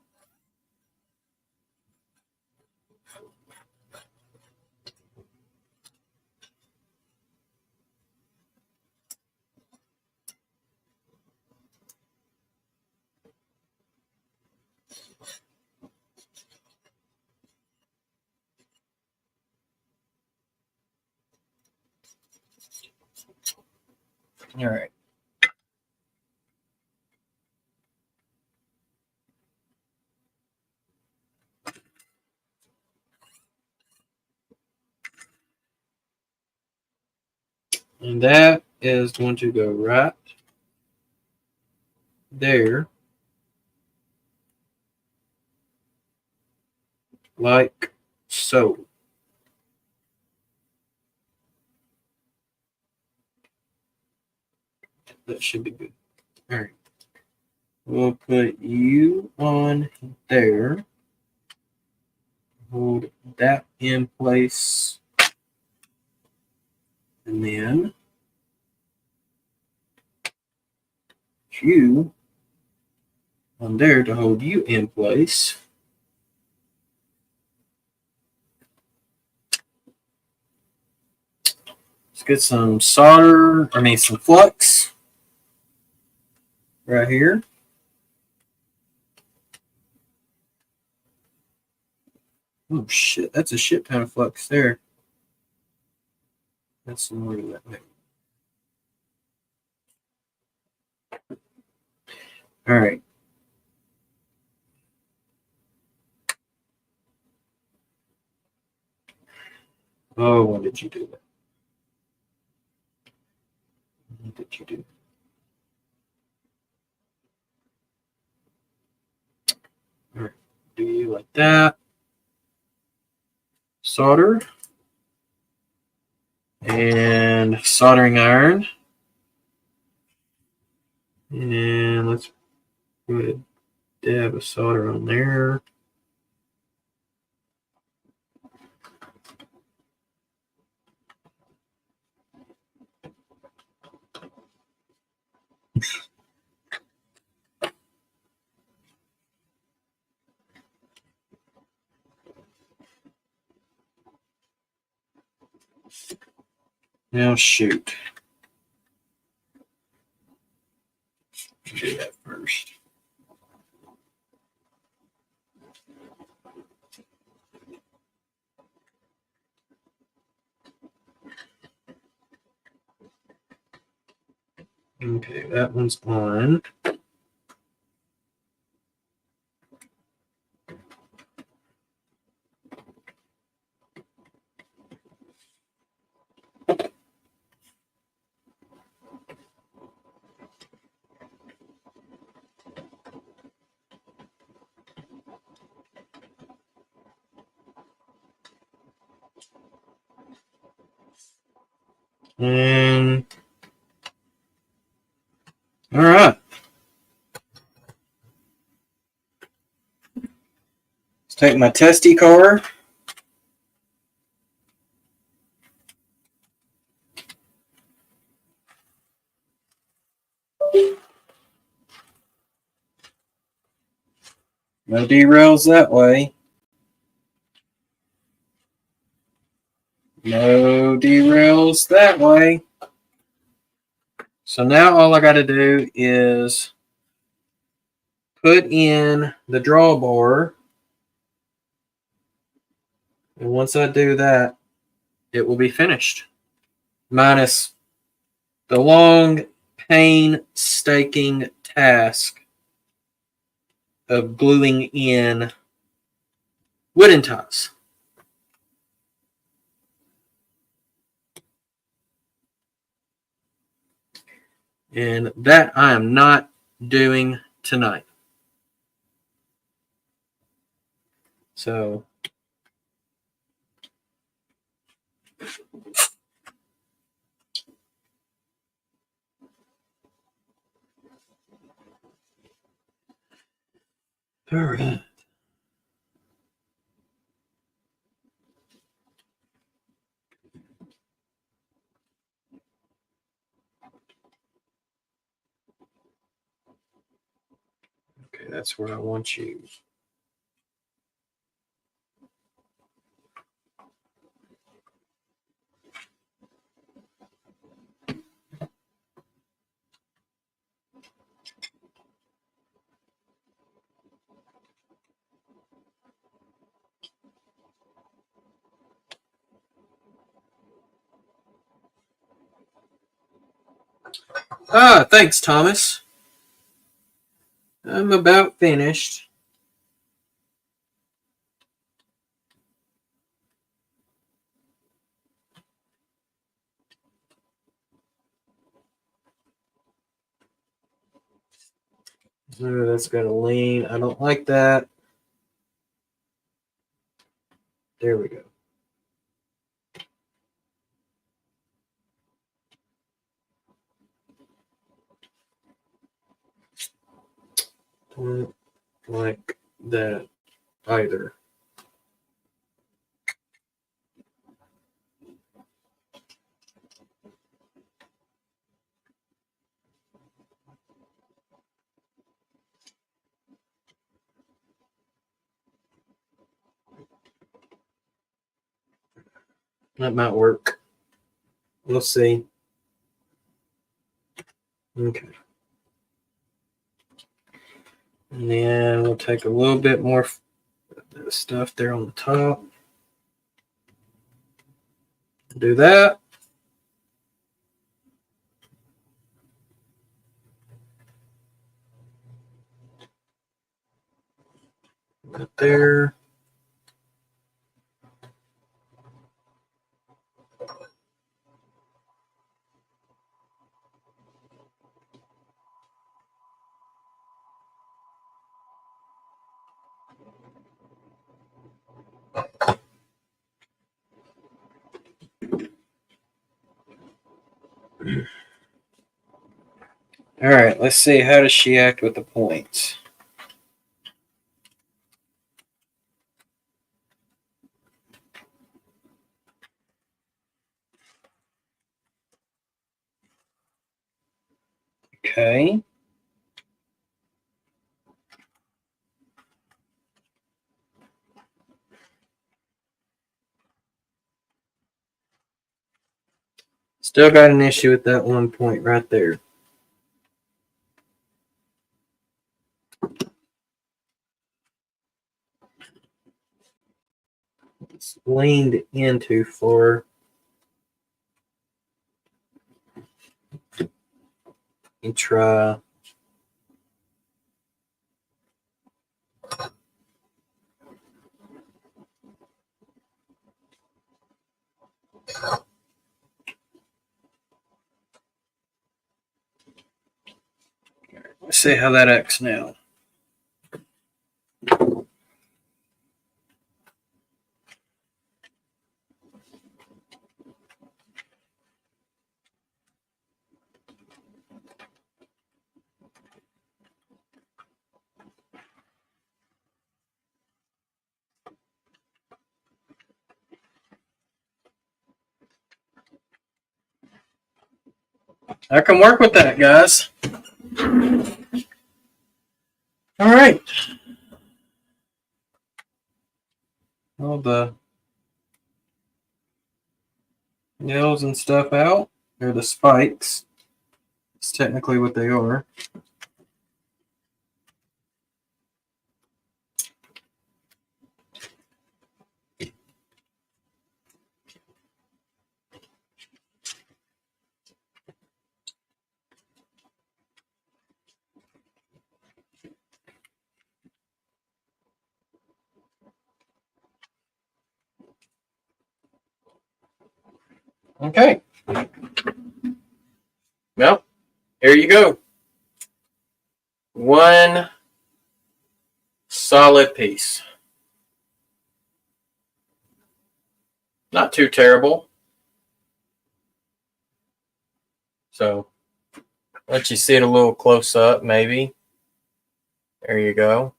All right. And that is going to go right there, like so. That should be good. All right. We'll put you on there. Hold that in place. And then you on there to hold you in place. Let's get some some flux right here. Oh shit, that's a shit ton of flux there. That's more of that. All right. Oh, what did you do? What did you do? All right. Do you like that? Solder. And soldering iron. And let's put a dab of solder on there. Now shoot. Do that first. Okay, that one's on. And all right. Let's take my testy car. No derails that way. No derails that way. So now all I got to do is put in the drawbar. And once I do that, it will be finished. Minus the long, painstaking task of gluing in wooden ties. And that I am not doing tonight. So all right. Okay, that's where I want you. Ah, thanks, Thomas. I'm about finished. Oh, that's got to lean. I don't like that. There we go. Don't like that either. That might work. We'll see. Okay. And then we'll take a little bit more stuff there on the top. Do that. there. All right, let's see. How does she act with the points? Okay. Still got an issue with that 1 point right there. It's leaned in too far. And try. Let's see how that acts now. I can work with that, guys. All right. All the nails and stuff out. They're the spikes. It's technically what they are. Okay. Well, here you go. One solid piece. Not too terrible. So, let you see it a little close up, maybe. There you go.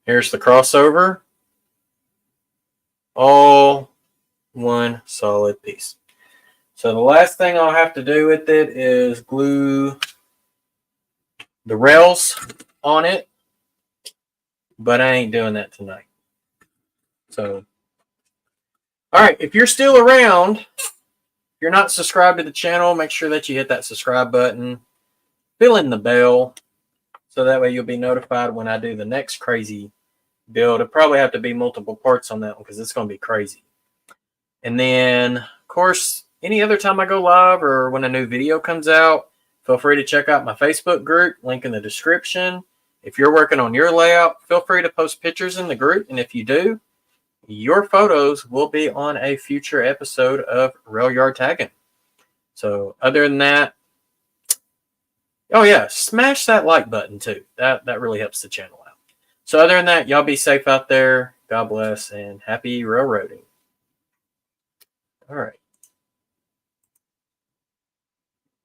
Here's the crossover. All one solid piece. So the last thing I'll have to do with it is glue the rails on it, but I ain't doing that tonight. So, all right, if you're still around, if you're not subscribed to the channel, make sure that you hit that subscribe button, fill in the bell, so that way you'll be notified when I do the next crazy build. It'll probably have to be multiple parts on that one because it's going to be crazy. And then, of course, any other time I go live or when a new video comes out, feel free to check out my Facebook group, link in the description. If you're working on your layout, feel free to post pictures in the group. And if you do, your photos will be on a future episode of Rail Yard Tagging. So other than that, oh yeah, smash that like button too. That really helps the channel out. So other than that, y'all be safe out there. God bless and happy railroading. All right.